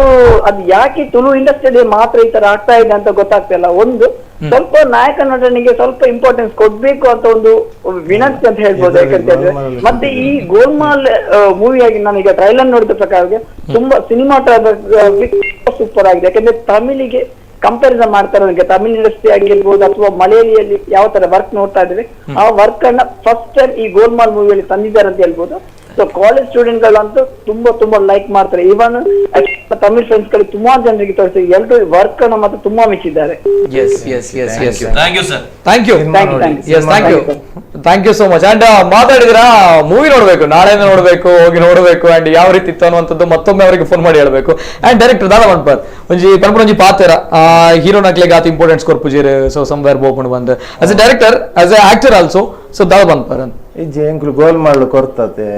ಅದು ಯಾಕೆ ತುಳು ಇಂಡಸ್ಟ್ರಿಯಲ್ಲಿ ಮಾತ್ರ ಈ ತರ ಆಗ್ತಾ ಇದೆ ಅಂತ ಗೊತ್ತಾಗ್ತಿಲ್ಲ. ಒಂದು ಸ್ವಲ್ಪ ನಾಯಕ ನಟನಿಗೆ ಸ್ವಲ್ಪ ಇಂಪಾರ್ಟೆನ್ಸ್ ಕೊಡ್ಬೇಕು ಅಂತ ಒಂದು ವಿನಂತಿ ಅಂತ ಹೇಳ್ಬೋದು. ಯಾಕಂತ ಹೇಳಿದ್ರೆ ಮತ್ತೆ ಈ ಗೋಲ್ಮಾಲ್ ಮೂವಿಯಾಗಿ ನಾನೀಗ ಟ್ರೈಲರ್ ನೋಡಿದ ಪ್ರಕಾರ ತುಂಬಾ ಸಿನಿಮಾಟೋಗ್ರಫಿ ಸೂಪರ್ ಆಗಿದೆ. ಯಾಕಂದ್ರೆ ತಮಿಳಿಗೆ ಕಂಪ್ಯಾರಿಸನ್ ಮಾಡ್ತಾರೆ. ನನಗೆ ತಮಿಳ್ ಇಂಡಸ್ಟ್ರಿ ಆಗಿರ್ಬೋದು ಅಥವಾ ಮಲಯಾಳಿಯಲ್ಲಿ ಯಾವ ತರ ವರ್ಕ್ ನೋಡ್ತಾ ಇದ್ದೇವೆ, ಆ ವರ್ಕ್ ಅನ್ನ ಫಸ್ಟ್ ಟೈಮ್ ಈ ಗೋಲ್ಮಾಲ್ ಮೂವಿಯಲ್ಲಿ ತಂದಿದ್ದಾರೆ ಅಂತ ಹೇಳ್ಬೋದು. ಸೊ ಕಾಲೇಜ್ ಸ್ಟೂಡೆಂಟ್ ಗಳಂತೂ ತುಂಬಾ ಲೈಕ್ ಮಾಡ್ತಾರೆ. ಇವನ್ ತಮಿಳ್ ಫ್ರೆಂಡ್ಸ್ ಗಳು ತುಂಬಾ ಜನರಿಗೆ ತೋರಿಸಿ ಎಲ್ಲರೂ ವರ್ಕ್ ಅನ್ನು ಮತ್ತೆ ತುಂಬಾ ಮೆಚ್ಚಿದ್ದಾರೆ. Thank you so much. And ಮಾತಾಡಿದ್ರ ಮೂವಿ ನೋಡ್ಬೇಕು, ನಾಳೆನೇ ನೋಡ್ಬೇಕು, ಹೋಗಿ ನೋಡ್ಬೇಕು. ಅಂಡ್ ಯಾವ ರೀತಿ ಇತ್ತು ಅನ್ನುವಂಥದ್ದು ಮತ್ತೊಮ್ಮೆ ಅವರಿಗೆ ಫೋನ್ ಮಾಡಿ ಹೇಳ್ಬೇಕು. ಅಂಡ್ ಡೈರೆಕ್ಟರ್ ದಾದ ಮನ್ಪರ್ ಒಂಜಿ ಪನ್ಪುರ ಒಂಜಿ ಪಾತ್ರ ಹೀರೋ ನಕ್ಲೆಗೆ ಆತ ಇಂಪಾರ್ಟೆನ್ಸ್ ಕೊರ್ಪುಜಿರ್. ಸೊ ಸಮ್ವೇರ್ ಬೋಪುಂಡು ಬಂದು as a director, as a actor also. So ದಾದ ಮನ್ಪರ್ ಇಜ್ಜಿ ಎಂಕ್ಲು ಗೋಲ್ಮಾಲ್ ಕೊರ್ತತೆ.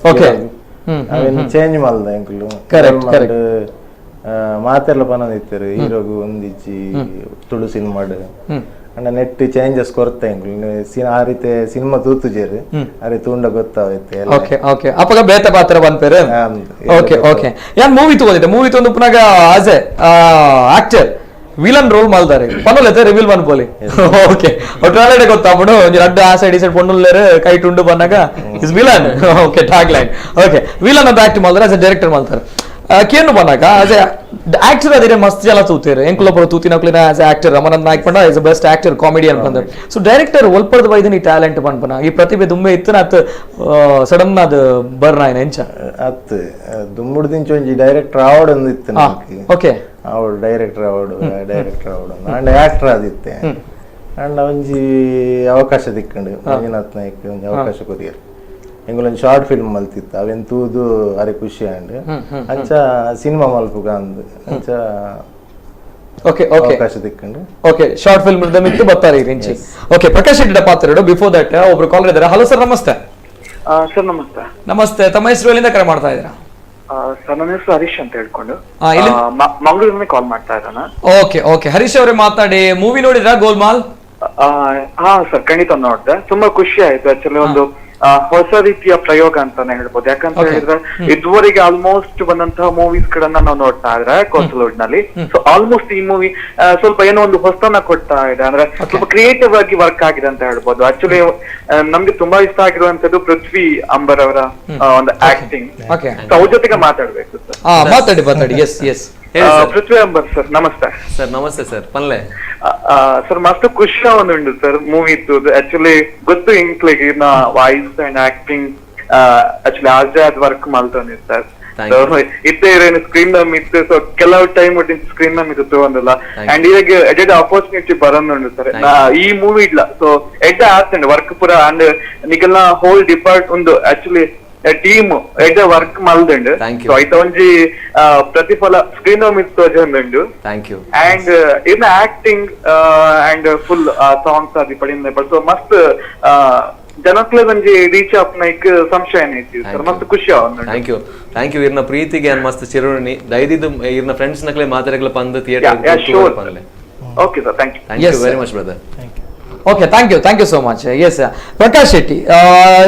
ಓಕೆ, ಅವೇನು ಚೇಂಜ್ ಮಲ್ದ ಎಂಕ್ಲು ಮಾತೆಲ್ಲ ಪನದಿತ್ತರು ಹೀರೋಗು ಒಂದಿಜ್ಜಿ ತುಳು ಸಿನಿಮಾಡ್ ಅಂಡ ನೆಟ್ ಚೇಂಜಸ್ ಕೊರ್ತೆ ಎಂಕ್ಲು ಆ ರೀತಿ ಸಿನಿಮಾ ತೂತುಜೇರು ಅರೆ ತೂಂಡ ಗೊತ್ತಾವೈತೆ. ಓಕೆ ಓಕೆ ಅಪ್ಪಗ ಬೇತ ಪಾತ್ರ ಬಂದ್ಪೇರು. ಓಕೆ ಓಕೆ ಯಾನ್ ಮೂವಿ ತಗೊಂಡಿದ್ದೆ. ಮೂವಿ ತಗೊಂಡು ಪುನಗ as a actor villain role ಮಾಡ್ತಾರೆ ಪನ್ನೋಲ್ಲೈತೆ ರಿವೀಲ್ ಮನ್ಪೋಲಿ. ಓಕೆ ಒಟ್ಟಾಳೆ ಗೊತ್ತಾಗ್ಬಿಡು ಒಂಜಿ ರಡ್ಡು ಆ ಸೈಡ್ ಈ ಸೈಡ್ ಪೊಣ್ಣುಲ್ಲೇರು ಕೈ ಟುಂಡು ಬಂದಾಗ is villain. Okay tag line. Okay villain ಅಂತ ಆಕ್ಟ್ ಮಾಡ್ತಾರೆ, ಆಸ್ ಎ ಡೈರೆಕ್ಟರ್ ಮಾಡ್ತಾರೆ. ಕೇನು ಬಂದಾಗ ಆಸ್ ಎ ಆಕ್ಟರ್ ಅದೇ ಮಸ್ತ್ ಜನ ತೂತೀರಿ ಎಂಕುಲೊಬ್ಬರು ತೂತಿನಕ್ಲಿನ ಆಸ್ ಎ ಆಕ್ಟರ್ ರಮನಂದ್ ನಾಯ್ಕ್ ಪಂಡ ಇಸ್ ಬೆಸ್ಟ್ ಆಕ್ಟರ್ ಕಾಮಿಡಿಯನ್ ಬಂದ. ಸೊ ಡೈರೆಕ್ಟರ್ ಒಲ್ಪದ ಬೈದನ್ ಈ ಟ್ಯಾಲೆಂಟ್ ಪನ್ಪನ ಈ ಪ್ರತಿಭೆ ದುಂಬೆ ಇತ್ತನ ಅತ್ ಸಡನ್ ಅದು ಬರ್ನ ಆಯ್ನ ಎಂಚ ಅತ್ ದುಂಬುಡ್ ದಿಂಚ ಒಂಜಿ ಡೈರೆಕ್ಟರ್ ಅವಾರ್ಡ್ ಒಂದು ಇತ್ತು ನಮಗೆ. Okay award director award and actor ಆದಿತ್ತೆ ಅಂಡ್ ಒಂಜಿ ಅವಕಾಶ ತಿಕ್ಕಂಡು ಮಂಜುನಾಥ್ ನಾಯ್ಕ್ ಒಂಜಿ ಅವಕಾಶ ಕೊರಿಯರ್ ಎಂಗಳೊಂದು ಶಾರ್ಟ್ ಫಿಲ್ಮ್ ಮಲ್ತಿತ್ತು ಅವೆನ್ ತೂದು ಅರೆ ಖುಷಿ ಅಂಡ್ ಅಂಚ ಸಿನಿಮಾ ಮಲ್ಪುಗ ಅಂದ್ ಅಂಚ ಅವಕಾಶ ತಿಕ್ಕಂಡು ಓಕೆ ಶಾರ್ಟ್ ಫಿಲ್ಮ್ ಮಿತ್ತು ಬರ್ತಾರೆ ಇಂಚಿ. ಓಕೆ ಪ್ರಕಾಶ್ ಶೆಟ್ಟಿ ಪಾತ್ರ ಬಿಫೋರ್ ದಟ್ ಒಬ್ರು ಕಾಲ್ ಇದ್ದಾರೆ. ಹಲೋ ಸರ್ ನಮಸ್ತೆ. ಸರ್ ನಮಸ್ತೆ. ನಮಸ್ತೆ, ತಮ್ಮ ಹೆಸರು ಎಲ್ಲಿಂದ ಕರೆ ಮಾಡ್ತಾ ಇದ್ದೀರಾ? ಸರ್ ನನ್ನ ಹೆಸರು ಹರೀಶ್ ಅಂತ ಹೇಳ್ಕೊಂಡು ಮಂಗಳೂರಿನ ಕಾಲ್ ಮಾಡ್ತಾ ಇದ್ದಾನ. ಓಕೆ ಓಕೆ ಹರೀಶ್ ಅವರೇ ಮಾತಾಡಿ. ಮೂವಿ ನೋಡಿದ್ರಾ ಗೋಲ್ಮಾಲ್? ಹಾ ಸರ್ ಖಂಡಿತ ನೋಡ್ದೆ, ತುಂಬಾ ಖುಷಿ ಆಯ್ತು. ಆಕ್ಚುಲಿ ಒಂದು ಹೊಸ ರೀತಿಯ ಪ್ರಯೋಗ ಅಂತಾನೆ ಹೇಳ್ಬೋದು. ಯಾಕಂತ ಹೇಳಿದ್ರೆ ಇದುವರೆಗೆ ಆಲ್ಮೋಸ್ಟ್ ಬಂದಂತಹ ಮೂವೀಸ್ ಗಳನ್ನ ನಾವು ನೋಡ್ತಾ ಇದ್ರೆ ಕೋಸ್ಟಲ್ ನಲ್ಲಿ, ಸೊ ಆಲ್ಮೋಸ್ಟ್ ಈ ಮೂವಿ ಸ್ವಲ್ಪ ಏನೋ ಒಂದು ಹೊಸತನ ಕೊಡ್ತಾ ಇದೆ, ಅಂದ್ರೆ ಸ್ವಲ್ಪ ಕ್ರಿಯೇಟಿವ್ ಆಗಿ ವರ್ಕ್ ಆಗಿದೆ ಅಂತ ಹೇಳ್ಬೋದು. ಆಕ್ಚುಲಿ ನಮ್ಗೆ ತುಂಬಾ ಇಷ್ಟ ಆಗಿರುವಂತದ್ದು ಪೃಥ್ವಿ ಅಂಬರ್ ಅವರ ಒಂದು ಆಕ್ಟಿಂಗ್. ಅವ್ರ ಜೊತೆಗೆ ಮಾತಾಡ್ಬೇಕು ಸರ್. ಮಾತಾಡಿ. S S Prithvi Ambar sir, ನಮಸ್ತೆ ಸರ್. ನಮಸ್ತೆ ಸರ್, ಪನ್ಲೆ ಸರ್. ಮಸ್ತ್ ಖುಷಿ ಆಗುಂಡು ಸರ್ ಮೂವಿ ಇತ್ತು. ಆಕ್ಚುಲಿ ಗೊತ್ತು ಇಂಕ್ಲಿಗೆ ನಾ voice and acting actually Azad work ಮಾಡ್ತಾನೆ ಸರ್. ಇದ್ದೇ ಇರೇನು ಸ್ಕ್ರೀನ್ ನ ಮಿತ್ತು, ಸೊ ಕೆಲವು ಟೈಮ್ ಒಟ್ಟಿನ ಸ್ಕ್ರೀನ್ ನ ಮಿತ್ತು ತಗೊಂಡಿಲ್ಲ. ಅಂಡ್ ಈಗ ಎಡ್ ಆಪರ್ಚುನಿಟಿ ಬರೋದು ಸರ್ ಈ ಮೂವಿ ಇಲ್ಲ. ಸೊ ಎಡ್ಡ ಆಗ್ತಂಡೆ ವರ್ಕ್ ಪೂರ ಅಂಡ್ ನಿಗಲ್ನ ಹೋಲ್ ಡಿಪಾರ್ಟ್ ಒಂದು ಆಕ್ಚುಲಿ ಟೀಮ್ ಎಡ್ಡ ವರ್ಕ್ ಮಲ್ದಂಡು. ಸೊ ಐತ ಒಂಜಿ ಪ್ರತಿಫಲ ಸ್ಕ್ರೀನ್ ಮಿತ್ತು ತೋಜಂಡು. ಅಂಡ್ ಇನ್ನ acting and full songs Adi ಪಡಿಂದ. So ಮಸ್ತ್ ಜನಕ್ಲೆ ಒಂಜಿ ರೀಚ್ ಆಪ್ ನೈಕ್ ಸಂಶಯ ಐತಿ ಸರ್. ಮಸ್ತ್ ಖುಷಿ ಆಗ. ಥ್ಯಾಂಕ್ ಯು ಇರ್ನ ಪ್ರೀತಿಗೆ ಮಸ್ತ್ ಚಿರುಣಿ ದೈದಿದ್ದು ಇರ್ನ ಫ್ರೆಂಡ್ಸ್ ನಕ್ಲೆ ಮಾತಾಡಕ್ಲೆ ಬಂದು ಥಿಯೇಟರ್ ಪನ್ಲೆ. Okay sir, thank you very much brother. Okay, thank you so much. Yes Prakash Shetty,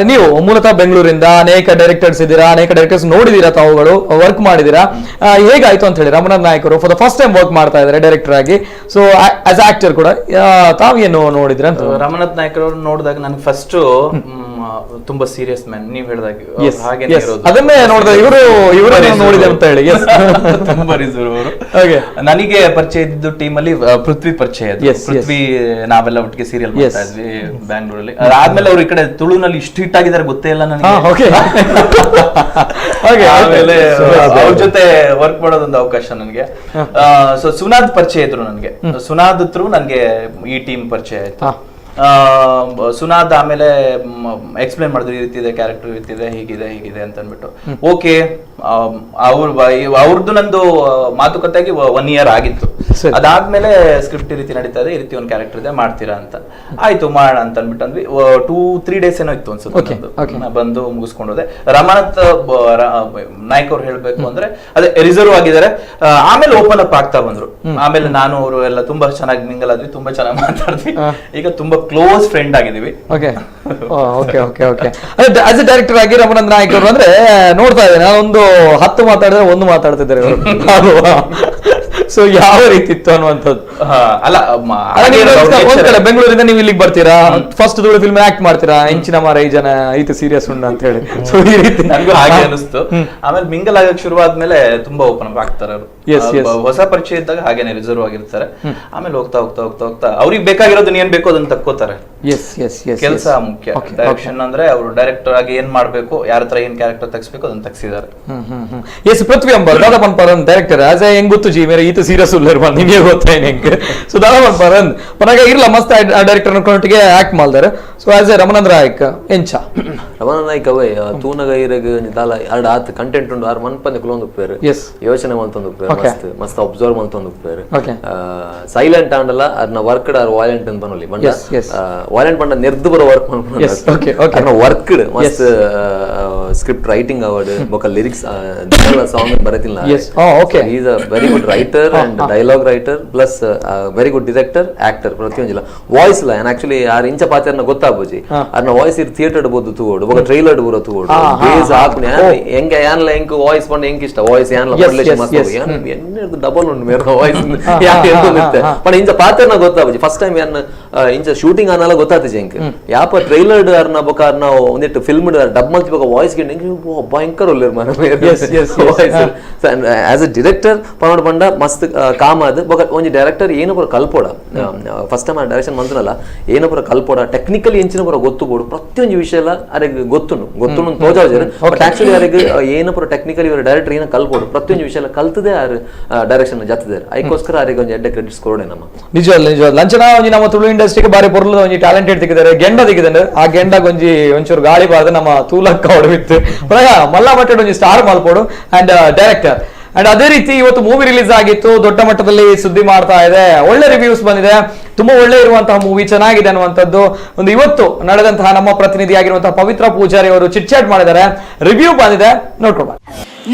ನೀವು ಮೂಲತಃ ಬೆಂಗಳೂರಿಂದ ಅನೇಕ ಡೈರೆಕ್ಟರ್ಸ್ ಇದ್ದೀರಾ, ಅನೇಕ ಡೈರೆಕ್ಟರ್ಸ್ ನೋಡಿದೀರಾ, ತಾವುಗಳು ವರ್ಕ್ ಮಾಡಿದೀರಾ. ಹೇಗಾಯ್ತು ಅಂತ ಹೇಳಿ ರಮಣನ್ ನಾಯಕರು for the first time work ಮಾಡ್ತಾ ಇದ್ದಾರೆ ಡೈರೆಕ್ಟರ್ ಆಗಿ. ಸೊ ಆಸ್ ಆಕ್ಟರ್ ಕೂಡ ತಾವೇನು ನೋಡಿದ್ರ ಅಂತ? ರಮಣತ್ ನಾಯಕರು ನೋಡಿದಾಗ ನನಗೆ ಫಸ್ಟ್ ತುಂಬಾ ಸೀರಿಯಸ್ ಮ್ಯಾನ್ ನೀವ್ ಹೇಳಿದಾಗ ಅದನ್ನೇ ನೋಡಿದ ಇವರು ನೋಡಿದೆ ಅಂತ ಹೇಳಿ. ತುಂಬಾ ರಿಸರ್ವ್ ಅವರು. ನನಗೆ ಪರಿಚಯ ಇದ್ದಿದ್ದು ಟೀಮ್ ಅಲ್ಲಿ ಪೃಥ್ವಿ ಪರಿಚಯ. ಪೃಥ್ವಿ ನಾವೆಲ್ಲ ಒಟ್ಟಿಗೆ ಸೀರಿಯಲ್ ಮಾಡ್ತಾ ಇದ್ವಿ ಬ್ಯಾಂಗ್ಳೂರಲ್ಲಿ. ಅದಾದ್ಮೇಲೆ ಅವ್ರು ಈ ಕಡೆ ತುಳುನಲ್ಲಿ ಇಷ್ಟು ಹಿಟ್ ಆಗಿದ್ದಾರೆ ಗೊತ್ತೇ ಇಲ್ಲ ನನಗೆ. ಆಮೇಲೆ ಅವ್ರ ಜೊತೆ ವರ್ಕ್ ಮಾಡೋದೊಂದು ಅವಕಾಶ ನನಗೆ. ಸೊ ಸುನಾದ್ ಪರಿಚಯ ಇದ್ರು ನನಗೆ. ಸುನಾದ್ ಥ್ರೂ ನನಗೆ ಈ ಟೀಮ್ ಪರಿಚಯ ಆಯ್ತು. ಸುನಾದ್ ಆಮೇಲೆ ಎಕ್ಸ್ಪ್ಲೇನ್ ಮಾಡಿದ್ರು, ಈ ರೀತಿ ಇದೆ ಕ್ಯಾರೆಕ್ಟರ್, ಈ ರೀತಿ ಇದೆ, ಹೀಗಿದೆ ಅಂತ ಅಂದ್ಬಿಟ್ಟು. ಓಕೆ, ಅವ್ರದ್ದು ನಂದು ಮಾತುಕತೆಗೆ 1 year ಆಗಿತ್ತು. ಅದಾದ್ಮೇಲೆ ಸ್ಕ್ರಿಪ್ಟ್ ಈ ರೀತಿ ನಡೀತಾ ಇದೆ, ಈ ರೀತಿ ಒಂದು ಕ್ಯಾರೆಕ್ಟರ್ ಇದೆ, ಮಾಡ್ತೀರಾ ಅಂತ. ಆಯ್ತು ಮಾಡೋಣ ಅಂತ ಅಂದ್ಬಿಟ್ಟು ಅಂದ್ವಿ. 2-3 days ಏನೋ ಇತ್ತು ಅನ್ಸುತ್ತೆ. ಬಂದು ಮುಗಿಸ್ಕೊಂಡೋದೆ. ರಮಣತ್ ನಾಯಕ್ ಅವ್ರು ಹೇಳ್ಬೇಕು ಅಂದ್ರೆ ಅದೇ ರಿಸರ್ವ್ ಆಗಿದ್ದಾರೆ. ಆಮೇಲೆ ಓಪನ್ ಅಪ್ ಆಗ್ತಾ ಬಂದ್ರು. ಆಮೇಲೆ ನಾನು ಅವರು ಎಲ್ಲ ತುಂಬಾ ಚೆನ್ನಾಗಿ ಮಿಂಗಲ್ ಆದ್ವಿ, ತುಂಬಾ ಚೆನ್ನಾಗಿ ಮಾತಾಡ್ವಿ. ಈಗ ತುಂಬಾ ಕ್ಲೋಸ್ ಫ್ರೆಂಡ್ ಆಗಿದೀವಿ. ಆಸ್ ಎ ಡೈರೆಕ್ಟರ್ ಆಗಿ ರಮಣನ್ ನಾಯಕ್ ಅವರು ಅಂದ್ರೆ ನೋಡ್ತಾ ಇದ್ದೇನೆ, ನಾನೊಂದು 10 ಮಾತಾಡಿದ್ರೆ 1 ಮಾತಾಡ್ತಿದ್ದಾರೆ ಸೊ ಯಾವ ರೀತಿ ಇತ್ತು ಅನ್ನುವಂಥದ್ದು. ಅಲ್ಲ, ಒಂದ್ ಕಡೆ ಬೆಂಗಳೂರಿಂದ ನೀವು ಇಲ್ಲಿಗೆ ಬರ್ತೀರಾ, ಫಸ್ಟ್ ತುಳು ಫಿಲ್ಮ್ ಆಕ್ಟ್ ಮಾಡ್ತೀರಾ, ಇಂಚಿನ ಮಾರ ಈ ಜನ ಐತೆ ಸೀರಿಯಸ್ ಉಂಡ ಅಂತ ಹೇಳಿ. ಸೊ ಈ ರೀತಿ ನನಗೂ ಹಾಗೆ ಅನಿಸ್ತು. ಆಮೇಲೆ ಮಿಂಗಲ್ ಆಗಕ್ಕೆ ಶುರುವಾದ್ಮೇಲೆ ತುಂಬಾ ಓಪನ್ ಅಪ್ ಆಗ್ತಾರೆ ಅವರು. ಹೊಸ ಪರಿಚಯ ಇದ್ದಾಗ ಹಾಗೇನೆ ರಿಸರ್ವ್ ಆಗಿರ್ತಾರೆ. ಆಮೇಲೆ ಹೋಗ್ತಾ ಹೋಗ್ತಾ ಹೋಗ್ತಾ ಹೋಗ್ತಾ ಅವ್ರಿಗೆ ಬೇಕಾಗಿರೋದನ್ನ ಏನ್ ಬೇಕೋ ಅದನ್ನ ತಕ್ಕೋತಾರೆ. ಕೆಲಸ ಮುಖ್ಯ. ಡೈರೆಕ್ಷನ್ ಅಂದ್ರೆ ಅವರು ಡೈರೆಕ್ಟರ್ ಆಗಿ ಏನ್ ಮಾಡ್ಬೇಕು, ಯಾರ ಹತ್ರ ಏನ್ ಕ್ಯಾರೆಕ್ಟರ್ ತಗ್ಸ್ಬೇಕು ಅದನ್ನ ತಗ್ಸಿದ್ದಾರೆ. ಎಸ್ ಪೃಥ್ವಿ ಅಂಬರ್ ದಾದಾಪನ್ ಪರನ್ ಡೈರೆಕ್ಟರ್ ಆಸ್ ಎ ಹೆಂಗ್ ಗೊತ್ತು ಜಿ ಮೇರೆ ಈತ ಸೀರಿಯಸ್ ಉಳ್ಳರ್ ಬಂದು ನಿಮಗೆ ಗೊತ್ತಾಯ್ತು ಹೆಂಗೆ. ಸೊ ದಾದಾಪನ್ ಪರನ್ ಪನಾಗ ಇರ್ಲ ಮಸ್ತ್ ಡೈರೆಕ್ಟರ್ ಅನ್ಕೊಂಟಿಗೆ ಆಕ್ಟ್ ಮಾಡ್ತಾರೆ. So as a Ramanan Nayak ಎಂಚ ರಮಣನ್ ನಾಯಕ್ ಅವೇ ತೂನಗ ಇರಗ ದಾಲ ಎರಡು ಆತ್ ಕಂಟೆಂಟ್ ಉಂಡು ಆರು ಮನ್ಪಂದೆ ಕುಲೊಂದು ಪೇರು ಯೋಚನೆ ಮಂತೊಂದು ಪೇರು ಮಸ್ತ್ ಅಬ್ಸರ್ವ್ ಮಂತೊಂದು ಪೇರು ಸೈಲೆಂಟ್ ಆಂಡಲ್ಲ ಅದನ್ನ ವರ್ಕ್ ಆರ್ ವಾಲೆಂಟ್ ಅಂತ ಬನ್ನಲಿ ಬಂಡ ವಾಲೆಂಟ್ ಬಂಡ ನಿರ್ದು ಬರೋ ವರ್ಕ್ ಮಾಡ್ಕೊಂಡು ವರ್ಕ್ ಮಸ್ತ್ ಸ್ಕ್ರಿಪ್ಟ್ ರೈಟಿಂಗ್ ಅವಾರ್ಡ್ ಬೊಕ ಲಿರಿಕ್ಸ್ ಸಾಂಗ್ ಬರತಿಲ್ಲ. Is a very good writer and dialogue writer plus very good director actor ಪ್ರತಿಯೊಂದಿಲ್ಲ ವಾಯ್ಸ್ ಇಲ್ಲ ಏನ್ ಆಕ್ಚುಲಿ ಯಾರು ಇಂಚ ಪಾತ್ರನ ಗೊತ್ತಾಗ್ಬೋಜಿ ಅದನ್ನ ವಾಯ್ಸ್ ಇರ್ ಥಿಯೇಟರ್ ಬೋದು ತೂಗೋಡು ಬೊಕ ಟ್ರೈಲರ್ ಬರೋ ತೂಗೋಡು ಬೇಸ್ ಹಾಕ್ನೆ ಹೆಂಗ ಯಾನ್ಲ ಹೆಂಗ್ ವಾಯ್ಸ್ ಬಂಡ ಹೆಂಗ್ ಇಷ್ಟ ವಾಯ್ಸ್ ಯಾನ್ಲ ಮಾಡ್ಲೇಶನ್ ಮಸ್ತ್ ಎನ್ನೆರ್ದು ಡಬಲ್ ಉಂಡು ಮೇರ ವಾಯ್ಸ್ ಯಾಕೆ ಎಂತ ಪಣ ಇಂಚ ಪಾತ್ರನ ಗೊತ್ತಾಗ್ಬೋಜಿ ಫಸ್ಟ್ ಟೈಮ್ ಯಾನ್ ಇಂಚ ಶೂಟಿಂಗ್ ಅನ್ನಲ್ಲ ಗೊತ್ತಾಗ್ತಿಜಿ ಹೆಂಗ್ ಯಾಪ ಟ್ರೈಲರ್ ಅರ್ನ ಬೊಕ ಅರ್ನ ಒಂದಿಟ್ಟು ಫಿಲ್ಮ್ ಡಬ್ ಮಲ್ತಿ ಬೊಕ ವಾಯ್ಸ್ ಗೆ ಭಯಂಕರ ಒಳ್ಳೆರ್ ಮಾರ ವಾಯ್ಸ್ ಆಸ್ ಎ ಡೈರೆಕ್ಟರ್ ಪನೋಡ್ ಬಂಡ ಮಸ್ತ್ ಕಾಮ್ ಆದ್ ಬೊಕ ಒಂಜಿ ಡೈರೆಕ್ಟರ್ ಏನು ಪೂರ ಕಲ್ಪೋಡ ಫಸ್ಟ್ ಟೈಮ್ ಆ ಡೈರೆಕ್ಷನ್ ಮಂತನಲ್ಲ ಏನು ಪೂರ ಕಲ್ಪೋಡ ಟೆಕ್ನಿಕಲಿ ಎಂಚಿನ ಪೂರ ಗೊತ್ತುಬೋಡು ಪ್ರತಿಯೊಂದು ವಿಷಯ ಎಲ್ಲ ಅರೆಗ್ ಗೊತ್ತುನು ತೋಜಾಜರ್ ಬಟ್ ಆಕ್ಚುಲಿ ಅರೆಗ್ ಏನು ಪೂರ ಟೆಕ್ನಿಕಲಿ ಇವರು ಡೈರೆಕ್ಟರ್ ಏನ ಕಲ್ಪೋಡು ಪ್ರತಿಯೊಂದು ವಿಷಯ ಎಲ್ಲ ಕಲ್ತದೆ ಆರು ಡೈರೆಕ್ಷನ್ ಜತ್ತಿದ್ದಾರೆ ಅದಕ್ಕೋಸ್ಕರ ಅರೆಗ್ ಒಂದು ಎಡ್ಡೆ ಕ್ರೆಡಿಟ್ಸ್ ಕೊಡೋಣ ನಮ್ಮ ನಿಜ ಲಂಚನ ಒಂಜಿ ನಮ್ಮ ತುಳು ಇಂಡಸ್ಟ್ರಿಗೆ ಬಾರಿ ಪೊರ್ಲು ಒಂಜಿ ಟ್ಯಾಲೆಂಟೆಡ್ ತೆಗಿದ್ದಾರೆ ಗೆಂಡ ತೆಗಿದಾರೆ ಆ ಗೆಂಡಗ್ ಒಂಜಿ ಒಂಚೂರು ಗಾಳಿ ಬಾರ್ದು ನಮ್ಮ ತೂಲಕ್ಕ ಹೊಡವಿತ್ತು ಮಲ್ಲ ಮಟ್ಟದ ಒಂಜಿ ಸ್ಟಾರ್ ಮಲ್ಪೋಡು ಅಂಡ್ ಡೈರೆಕ್ಟರ್ ಅಂಡ್ ಅದೇ ರೀತಿ ಇವತ್ತು ಮೂವಿ ರಿಲೀಸ್ ಆಗಿತ್ತು, ದೊಡ್ಡ ಮಟ್ಟದಲ್ಲಿ ಸುದ್ದಿ ಮಾಡ್ತಾ ಇದೆ, ಒಳ್ಳೆ ರಿವ್ಯೂಸ್ ಬಂದಿದೆ, ತುಂಬಾ ಒಳ್ಳೆ ಇರುವಂತಹ ಮೂವಿ ಚೆನ್ನಾಗಿದೆ ಅನ್ನುವಂಥದ್ದು ಒಂದು ಇವತ್ತು ನಡೆದಂತಹ ನಮ್ಮ ಪ್ರತಿನಿಧಿ ಆಗಿರುವಂತಹ ಪವಿತ್ರ ಪೂಜಾರಿ ಅವರು ಚಿಟ್ ಚಾಟ್ ಮಾಡಿದ್ದಾರೆ, ರಿವ್ಯೂ ಬಂದಿದೆ, ನೋಡ್ಕೊಂಡು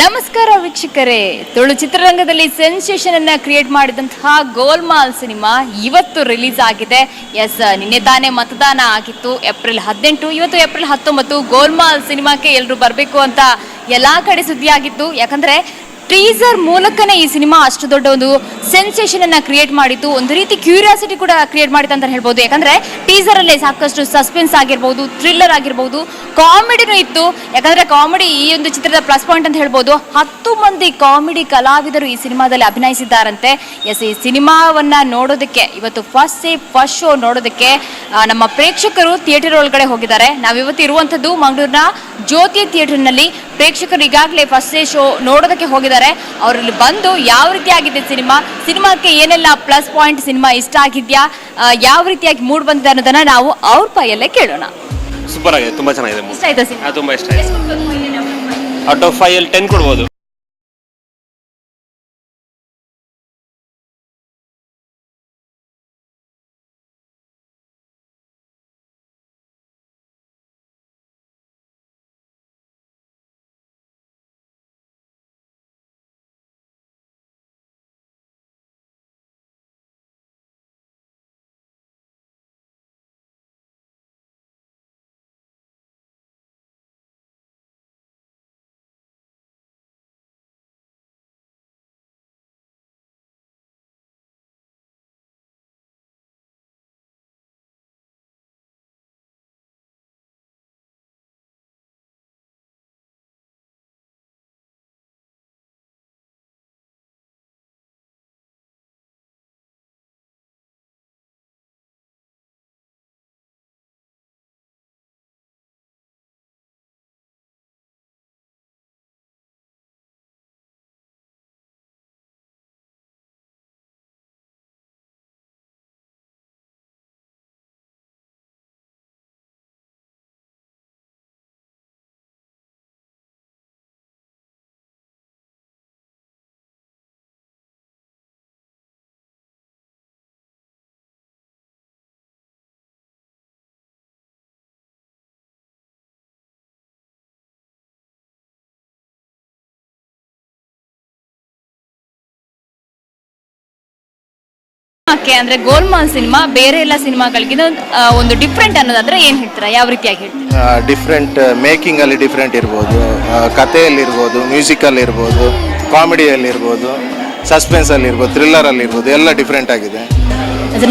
ನಮಸ್ಕಾರ ವೀಕ್ಷಕರೇ, ತುಳು ಚಿತ್ರರಂಗದಲ್ಲಿ ಸೆನ್ಸೇಷನ್ ಅನ್ನ ಕ್ರಿಯೇಟ್ ಮಾಡಿದಂತಹ ಗೋಲ್ಮಾಲ್ ಸಿನಿಮಾ ಇವತ್ತು ರಿಲೀಸ್ ಆಗಿದೆ. ಎಸ್, ನಿನ್ನೆ ತಾನೇ ಮತದಾನ ಆಗಿತ್ತು, ಏಪ್ರಿಲ್ 18. ಇವತ್ತು ಏಪ್ರಿಲ್ 19. ಗೋಲ್ಮಾಲ್ ಸಿನಿಮಾಕ್ಕೆ ಎಲ್ಲರೂ ಬರಬೇಕು ಅಂತ ಎಲ್ಲಾ ಕಡೆ ಸುದ್ದಿ ಆಗಿತ್ತು. ಯಾಕಂದ್ರೆ ಟೀಸರ್ ಮೂಲಕನೇ ಈ ಸಿನಿಮಾ ಅಷ್ಟು ದೊಡ್ಡ ಒಂದು ಸೆನ್ಸೇಷನ್ ಅನ್ನ ಕ್ರಿಯೇಟ್ ಮಾಡಿತ್ತು. ಒಂದು ರೀತಿ ಕ್ಯೂರಿಯಾಸಿಟಿ ಕೂಡ ಕ್ರಿಯೇಟ್ ಮಾಡಿತ್ತು ಅಂತ ಹೇಳ್ಬೋದು. ಯಾಕಂದ್ರೆ ಟೀಸರ್ ಅಲ್ಲೇ ಸಾಕಷ್ಟು ಸಸ್ಪೆನ್ಸ್ ಆಗಿರ್ಬೋದು, ಥ್ರಿಲ್ಲರ್ ಆಗಿರ್ಬೋದು, ಕಾಮಿಡಿನೂ ಇತ್ತು. ಯಾಕಂದ್ರೆ ಕಾಮಿಡಿ ಈ ಒಂದು ಚಿತ್ರದ ಪ್ಲಸ್ ಪಾಯಿಂಟ್ ಅಂತ ಹೇಳ್ಬೋದು. 10 ಮಂದಿ ಕಾಮಿಡಿ ಕಲಾವಿದರು ಈ ಸಿನಿಮಾದಲ್ಲಿ ಅಭಿನಯಿಸಿದ್ದಾರಂತೆ. ಎಸ್, ಈ ಸಿನಿಮಾವನ್ನ ನೋಡೋದಕ್ಕೆ ಇವತ್ತು ಫಸ್ಟ್ ಶೋ ನೋಡೋದಕ್ಕೆ ನಮ್ಮ ಪ್ರೇಕ್ಷಕರು ಥಿಯೇಟರ್ ಒಳಗಡೆ ಹೋಗಿದ್ದಾರೆ. ನಾವಿವತ್ತು ಇರುವಂತದ್ದು ಮಂಗಳೂರಿನ ಜ್ಯೋತಿ ಥಿಯೇಟರ್ನಲ್ಲಿ. ಪ್ರೇಕ್ಷಕರು ಈಗಾಗಲೇ ಫಸ್ಟ್ ಶೋ ನೋಡೋದಕ್ಕೆ ಹೋಗಿದ್ದಾರೆ. ಅವರಲ್ಲಿ ಬಂದು ಯಾವ ರೀತಿ ಆಗಿದೆ ಸಿನಿಮಾಕ್ಕೆ ಏನೆಲ್ಲ ಪ್ಲಸ್ ಪಾಯಿಂಟ್, ಸಿನಿಮಾ ಇಷ್ಟ ಆಗಿದ್ಯಾ, ಯಾವ ರೀತಿಯಾಗಿ ಮೂಡ್ ಬಂದಿದೆ ಅನ್ನೋದನ್ನ ನಾವು ಅವ್ರ ಪೈಯಲ್ಲೇ ಕೇಳೋಣ. ಸೂಪರ್ ಆಗಿದೆ, ತುಂಬಾ ಚೆನ್ನಾಗಿದೆ. ಇಷ್ಟ ಆಯ್ತಾ ಸಿನಿಮಾ? ತುಂಬಾ ಇಷ್ಟ ಆಯ್ತು. ಔಟ್ ಆಫ್ 5 10 ಕೊಡ್ಬೋದು. ಅಂದ್ರೆ ಗೋಲ್ಮಾಲ್ ಸಿನಿಮಾ ಬೇರೆ ಎಲ್ಲ ಸಿನಿಮಾಗಳಿಗಿಂತ ಒಂದು ಡಿಫ್ರೆಂಟ್ ಅನ್ನೋದಾದ್ರೆ ಏನ್ ಹೇಳ್ತೀರಾ? ಯಾವ ರೀತಿಯಾಗಿ ಹೇಳ್ತೀರಾ? ಡಿಫ್ರೆಂಟ್ ಮೇಕಿಂಗ್ ಅಲ್ಲಿ ಡಿಫ್ರೆಂಟ್ ಇರ್ಬೋದು, ಕಥೆಯಲ್ಲಿ ಇರ್ಬೋದು, ಮ್ಯೂಸಿಕಲ್ಲಿ ಇರ್ಬೋದು, ಕಾಮಿಡಿಯಲ್ಲಿ ಇರ್ಬೋದು, ಸಸ್ಪೆನ್ಸ್ ಅಲ್ಲಿ ಇರ್ಬೋದು, ಥ್ರಿಲ್ಲರ್ ಅಲ್ಲಿ ಇರ್ಬೋದು, ಎಲ್ಲ ಡಿಫ್ರೆಂಟ್ ಆಗಿದೆ.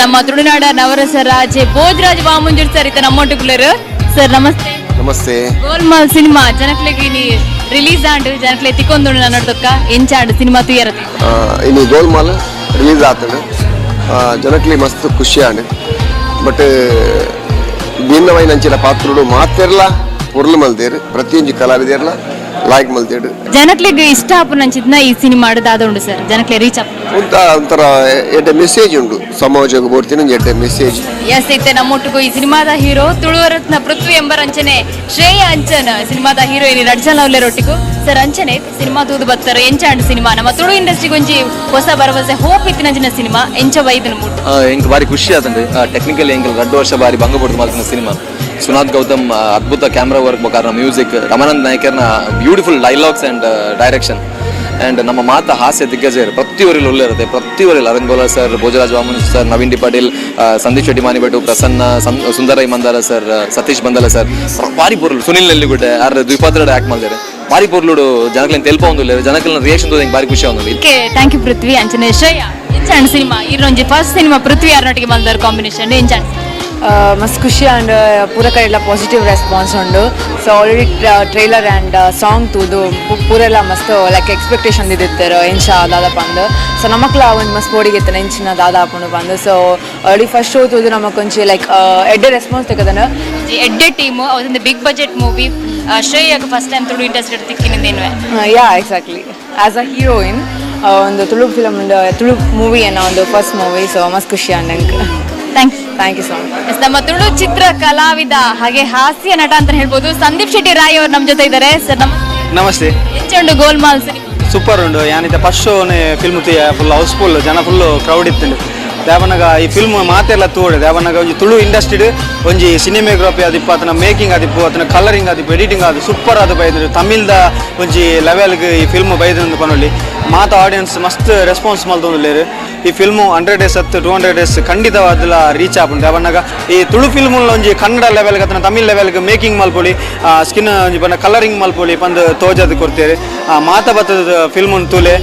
ನಮ್ಮ ತುಳುನಾಡ ನವರಸ ರಾಜೆ ಭೋಜರಾಜ್ ವಾಮಂಜೂರ್ ಸರ್ ಇತ್ತ ನಮ್ಮೊಟ್ಟಿಗುಲರು. ಸರ್ ನಮಸ್ತೆ. ನಮಸ್ತೆ. ಗೋಲ್ಮಾಲ್ ಸಿನಿಮಾ ಜನಕ್ಲೆಗೆ ರಿಲೀಸ್ ಆಂಡ್ ಜನಕ್ಲೆ ತಿಕ್ಕೊಂದು ನನ್ನಡಕ ಎಂಚಾಂಡ್ ಸಿನಿಮಾ ತುಯರತಿ ಇನ್ನು ಗೋಲ್ಮಾಲ್ ರಿಲೀಸ್ ಆತನು ಜನಕ್ಲಿ ಮಸ್ತ್ ಖುಷಿ ಆಂಡ್ ಬಟ್ ಭಿನ್ನವೈನಂಚಿನ ಪಾತ್ರಗಳು ಮಾತೆರ್ಲ ಪೊರ್ಲು ಮಲ್ದೇರು ಪ್ರತಿಯೊಂದು ಕಲಾವಿದರ್ಲ ಲೈಕ್ ಮಲ್ತೇಡು ಜನಕ್ಲೆಗೆ ಇಷ್ಟ ಆಪುನಂಚಿದ್ನ ಈ ಸಿನಿಮಾ ಆಡದಾದ ಉಂಡು ಸರ್. ಜನಕ್ಲೆ ರೀಚ್ ಆಪ್ ಒಂಥರ ಎಡ್ಡೆ ಮೆಸೇಜ್ ಉಂಡು ಸಮಾಜಕ್ಕೆ ಬೋಡ್ತೀನಿ ಎಡ್ಡೆ ಮೆಸೇಜ್. ಎಸ್ ಐತೆ ನಮ್ಮೊಟ್ಟಿಗೂ ಈ ಸಿನಿಮಾದ ಹೀರೋ ತುಳುವರತ್ನ ಪೃಥ್ವಿ ಎಂಬರಂಚನೆ ಶ್ರೇಯ ಅಂಚನ್ ಸಿನಿಮಾದ ಹೀರೋಯಿನ್ ರಡ್ಜಲವ್ಲೆರೊಟ್ಟಿಗೂ ಸರ್ ಅಂಚನೆ ಸಿನಿಮಾ ತೂದು ಬತ್ತರ ಎಂಚಾಂಡ್ ಸಿನಿಮಾ ನಮ್ಮ ತುಳು ಇಂಡಸ್ಟ್ರಿಗೆ ಒಂಜಿ ಹೊಸ ಭರವಸೆ ಹೋಪ್ ಇತ್ತಿನಂಚಿನ ಸಿನಿಮಾ ಎಂಚ ವೈದನ ಮೂಡ್ ಎಂಕ್ ಬಾರಿ ಖುಷಿ ಆತಂಡು. ಟೆಕ್ನಿಕಲಿ ಎಂಕ್ 2 ವರ್ಷ ಬಾರಿ ಭಂಗ ಪಡ್ದು ಮಾಡ್ತಿನ ಸಿನಿಮಾ. ಸುನಾದ್ ಗೌತಮ್ ಅದ್ಭುತ ಕ್ಯಾಮ್ರಾ ವರ್ಕ್ ಬೇಕಾದ್ರೆ ಮ್ಯೂಸಿಕ್, ರಮಾನಂದ್ ನಾಯ್ಕರ್ನ beautiful dialogues and direction and ನಮ್ಮ ಮಾತಾ ಹಾಸ್ಯ ದಿಗ್ಗಜರು ಪ್ರತಿಯೊರಿಲ್ಲಿ ಒಳ್ಳೆ ಇರುತ್ತೆ. ಪ್ರತಿಯೊರಿಲ್ಲಿ ಅರಂಗೋಲ sir, Bhojaraj Vaman sir, Naveen D Patil, Sandeep Shetty Manibettu, Prasanna, Sundarai Mandara sir, Satish Bandala sir, ಬಾರಿ ಪೊರ್ಲು ಸುನಿಲ್ ನೆಲ್ಲಿಗುಡ್ಡೆ ಯಾರು ದ್ವಿಪಾತ್ರ ಆ್ಯಕ್ಟ್ ಮಾಡಿದ್ದಾರೆ. ಬಾರಿ ಪೊರ್ಲುಡು ಜನಕ್ಲೆಂತ ತೆಲ್ಪ ಒಂದು ಜನಕ್ಲೆನ ರಿಯಾಕ್ಷನ್ ತೋದು ಬಾರಿ ಖುಷಿ ಆಗೋದು. ಥ್ಯಾಂಕ್ ಯು ಪೃಥ್ವಿ ಅಂಚನೆ ಶ್ರೇಯ ಎಂಚಾಂಡ್ ಸಿನಿಮಾ ಇರೊಂಜಿ ಫಸ್ಟ್ ಸಿನಿಮಾ ಪೃಥ್ವಿ ಯಾರೊಟ್ಟಿಗೆ ಬಂದಾರ ಕಾಂಬಿನೇಷನ್ ಎಂಚಾಂಡ್ ಮಸ್ತ್ ಖುಷಿ ಆ್ಯಂಡ್ ಪೂರ ಕಡೆ ಪಾಸಿಟಿವ್ ರೆಸ್ಪಾನ್ಸ್ ಉಂಡು. So already trailer and song ತೂದು ಪೂರೆಲ್ಲ ಮಸ್ತ್ ಲೈಕ್ ಎಕ್ಸ್ಪೆಕ್ಟೇಷನ್ ಇದ್ದಿರ್ತಾರೆ ಎಂಚ ದಾದಾಪ ಅಂದು. ಸೊ ನಮಕ್ಲ ಒಂದು ಮಸ್ತ್ ಬೋಡಿಗೆ ಎಂಚಿನ ದಾದಾಪುಂಡು ಬಂದು. ಸೊ ಆಲ್ರೆಡಿ ಫಸ್ಟ್ ಶೋ ತೂದು ನಮಗೆ ಕೊಂಚ ಲೈಕ್ ಎಡ್ಡೆ ರೆಸ್ಪಾನ್ಸ್ ತೆಗೆದನ ಎಡ್ಡೆ ಟೀಮು ಅದೊಂದು ಬಿಗ್ ಬಜೆಟ್ ಮೂವಿ. ಶ್ರೇಯಾಗ ಫಸ್ಟ್ ಟೈಮ್ ತುಳು ಇಂಡಸ್ಟ್ರಿ ತಿಕ್ಕಿನಿಂದೇನು? Yeah exactly as a heroine ಒಂದು ತುಳು ಫಿಲಮ್ ತುಳು ಮೂವಿ ಅನ್ನೋ ಒಂದು ಫಸ್ಟ್ ಮೂವಿ. ಸೊ ಮಸ್ತ್ ಖುಷಿ ಆ್ಯಂಡ್ ನಂಗೆ ಥ್ಯಾಂಕ್ ಯು ಸೊ ಮಚ್. ನಮ್ಮ ತುಳು ಚಿತ್ರ ಕಲಾವಿದ ಹಾಗೆ ಹಾಸ್ಯ ನಟ ಅಂತ ಹೇಳ್ಬೋದು ಸಂದೀಪ್ ಶೆಟ್ಟಿ ರಾಯ್ ಅವರು ನಮ್ಮ ಜೊತೆ ಇದ್ದಾರೆ. ಸರ್ ನಮಸ್ತೆ. ಎಂಚುಂಡು ಗೋಲ್ಮಾಲ್ ಸಿನಿಮಾ? ಸೂಪರ್ ಉಂಡು. ಯಾನಿತ ಫಸ್ಟ್ ಶೋನೆ ಫಿಲ್ಮ್ ಫುಲ್ ಹೌಸ್ಫುಲ್, ಜನ ಫುಲ್ ಕ್ರೌಡ್ ಇತ್ತು. ದೇವನಗ ಈ ಫಿಲ್ಮ್ ಮಾತೆಲ್ಲ ತೋಡೆ ದೇವನಗ ಒಂಜಿ ತುಳು ಇಂಡಸ್ಟ್ರಿ ಒಂಜಿ ಸಿನಿಮಾಗ್ರಫಿ ಆದಿಪ್ಪ ಅತನ ಮೇಕಿಂಗ್ ಆದಿಪ್ಪು ಅತನ ಕಲರಿಂಗ್ ಆದಿಪ್ಪು ಎಡಿಟಿಂಗ್ ಆದ ಸೂಪರ್ ಆದ ಬೈದ್ರು ತಮಿಳ್ದ ಒಂಜಿ ಲೆವೆಲ್ಗೆ ಈ ಫಿಲ್ಮ್ ಬೈದ್ರಂದು ಪನೊಲಿ ಮಾತ ಆಡಿಯನ್ಸ್ ಮಸ್ತ್ ರೆಸ್ಪಾನ್ಸ್ ಮಲ್ತೊಂದುಲ್ಲೇರು ಈ ಫಿಲ್ಮು 100 days 200 days ಖಂಡಿತವಾದಲ್ಲ ರೀಚ್ ಆಪುಂಡು ಅವನಾಗ ಈ ತುಳು ಫಿಲ್ಮ್ ಒಂಜಿ ಕನ್ನಡ ಲೆವೆಲ್ಗೆ ಅಥವಾ ತಮಿಳ್ ಲೆವೆಲ್ಗೆ ಮೇಕಿಂಗ್ ಮಲ್ಪೊಲಿ ಸ್ಕಿನ್ ಒಂಜಿ ಬಣ್ಣ ಕಲರಿಂಗ್ ಮಲ್ಪೊಲಿ ಬಂದು ತೋಜದ್ ಕೊಡ್ತೇವೆ ಮಾತ ಬತ್ತದ ಫಿಲ್ಮ್ ತೂಲೆ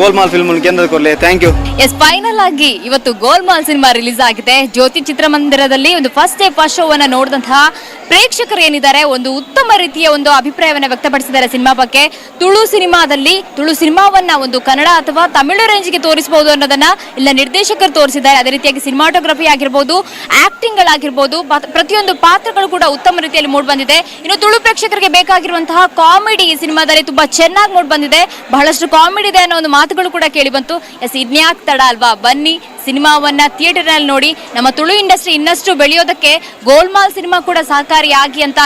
ಗೋಲ್ಮಾಲ್ ಫಿಲ್ಮ್ ಕೇಂದ್ರ ಕೊಡ್ಲೆ ಥ್ಯಾಂಕ್ ಯು. ಎಸ್, ಫೈನಲ್ ಆಗಿ ಇವತ್ತು ಗೋಲ್ಮಾಲ್ ಸಿನಿಮಾ ರಿಲೀಸ್ ಆಗಿದೆ. ಜ್ಯೋತಿ ಚಿತ್ರಮಂದಿರದಲ್ಲಿ ಒಂದು ಫಸ್ಟ್ ಡೇ ಫಸ್ಟ್ ಶೋ ಅನ್ನ ನೋಡಿದಂತಹ ಪ್ರೇಕ್ಷಕರು ಏನಿದ್ದಾರೆ ಒಂದು ಉತ್ತಮ ರೀತಿಯ ಒಂದು ಅಭಿಪ್ರಾಯವನ್ನ ವ್ಯಕ್ತಪಡಿಸಿದ್ದಾರೆ ಸಿನಿಮಾ ಬಗ್ಗೆ. ತುಳು ಸಿನಿಮಾವನ್ನ ಒಂದು ಕನ್ನಡ ಅಥವಾ ತಮಿಳು ರೇಂಜ್ಗೆ ತೋರಿಸಬಹುದು ಅನ್ನೋದನ್ನ ಇಲ್ಲ ನಿರ್ದೇಶಕರು ತೋರಿಸಿದ್ದಾರೆ. ಅದೇ ರೀತಿಯಾಗಿ ಸಿನಿಮಾಟೋಗ್ರಫಿ ಆಗಿರ್ಬೋದು, ಆಕ್ಟಿಂಗ್ ಗಳಾಗಿರ್ಬೋದು, ಪ್ರತಿಯೊಂದು ಪಾತ್ರಗಳು ಕೂಡ ಉತ್ತಮ ರೀತಿಯಲ್ಲಿ ಮೂಡ್ ಬಂದಿದೆ. ಇನ್ನು ತುಳು ಪ್ರೇಕ್ಷಕರಿಗೆ ಬೇಕಾಗಿರುವಂತಹ ಕಾಮಿಡಿ ಈ ಸಿನಿಮಾದಲ್ಲಿ ತುಂಬಾ ಚೆನ್ನಾಗಿ ಮೂಡ್ ಬಂದಿದೆ. ಬಹಳಷ್ಟು ಕಾಮಿಡಿ ಇದೆ ಅನ್ನೋ ಒಂದು ಮಾತುಗಳು ಕೂಡ ಕೇಳಿ ಬಂತು. ಎಸ್, ಇದ್ನ್ಯಾಕ್ ತಡ ಅಲ್ವಾ, ಬನ್ನಿ ಸಿನಿಮಾವನ್ನ ಥಿಯೇಟರ್ ನಲ್ಲಿ ನೋಡಿ. ನಮ್ಮ ತುಳು ಇಂಡಸ್ಟ್ರಿ ಇನ್ನಷ್ಟು ಬೆಳೆಯೋದಕ್ಕೆ ಗೋಲ್ಮಾಲ್ ಸಿನಿಮಾ ಕೂಡ ಸಹಕಾರಿಯಾಗಿ ಅಂತ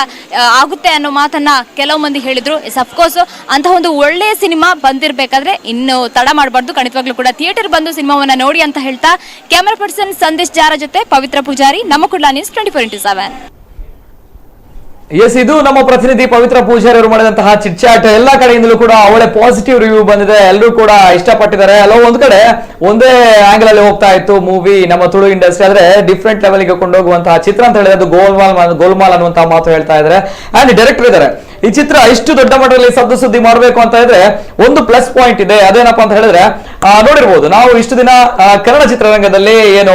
ಆಗುತ್ತೆ ಅನ್ನೋ ಮಾತನ್ನ ಕೆಲವು ಮಂದಿ ಹೇಳಿದ್ರು. ಎಸ್, ಅಫ್ಕೋರ್ಸ್ ಅಂತಹ ಒಂದು ಒಳ್ಳೆಯ ಸಿನಿಮಾ ಬಂದಿರಬೇಕಾದ್ರೆ ಇನ್ನು ತಡ ಮಾಡಬಾರ್ದು, ಖಂಡಿತವಾಗ್ಲೂ ಕೂಡ ಥಿಯೇಟರ್ ಬಂದು ಸಿನಿಮಾವನ್ನ ನೋಡಿ ಅಂತ ಹೇಳ್ತಾ ಕ್ಯಾಮರಾ ಪರ್ಸನ್ ಸಂದೇಶ್ ಜಾರ ಜೊತೆ ಪವಿತ್ರ ಪೂಜಾರಿ, ನಮ್ಮ ಕುಡ್ಲ ನ್ಯೂಸ್ 24/7. ಎಸ್, ಇದು ನಮ್ಮ ಪ್ರತಿನಿಧಿ ಪವಿತ್ರ ಪೂಜಾರಿ ಅವರು ಮಾಡಿದಂತಹ ಚಿಟ್ಚಾಟ್. ಎಲ್ಲಾ ಕಡೆಯಿಂದಲೂ ಕೂಡ ಒಳ್ಳೆ ಪಾಸಿಟಿವ್ ರಿವ್ಯೂ ಬಂದಿದೆ, ಎಲ್ಲರೂ ಕೂಡ ಇಷ್ಟಪಟ್ಟಿದ್ದಾರೆ. ಅಲ್ಲ, ಒಂದ್ ಕಡೆ ಒಂದೇ ಆಂಗಲ್ ಅಲ್ಲಿ ಹೋಗ್ತಾ ಇತ್ತು ಮೂವಿ ನಮ್ಮ ತುಳು ಇಂಡಸ್ಟ್ರಿ, ಆದ್ರೆ ಡಿಫ್ರೆಂಟ್ ಲೆವೆಲ್ ಗೆ ಕೊಂಡೋಗುವಂತಹ ಚಿತ್ರ ಅಂತ ಹೇಳಿದ್ರೆ ಅದು ಗೋಲ್ಮಾಲ್ ಅನ್ನುವಂತಹ ಮಾತು ಹೇಳ್ತಾ ಇದ್ದಾರೆ. ಅಂಡ್ ಡೈರೆಕ್ಟರ್ ಇದ್ದಾರೆ. ಈ ಚಿತ್ರ ಇಷ್ಟು ದೊಡ್ಡ ಮಟ್ಟದಲ್ಲಿ ಸದ್ದು ಸುದ್ದಿ ಮಾಡಬೇಕು ಅಂತ ಇದ್ರೆ ಒಂದು ಪ್ಲಸ್ ಪಾಯಿಂಟ್ ಇದೆ. ಅದೇನಪ್ಪಾ ಅಂತ ಹೇಳಿದ್ರೆ ನೋಡಿರ್ಬೋದು, ನಾವು ಇಷ್ಟು ದಿನ ಕನ್ನಡ ಚಿತ್ರರಂಗದಲ್ಲಿ ಏನು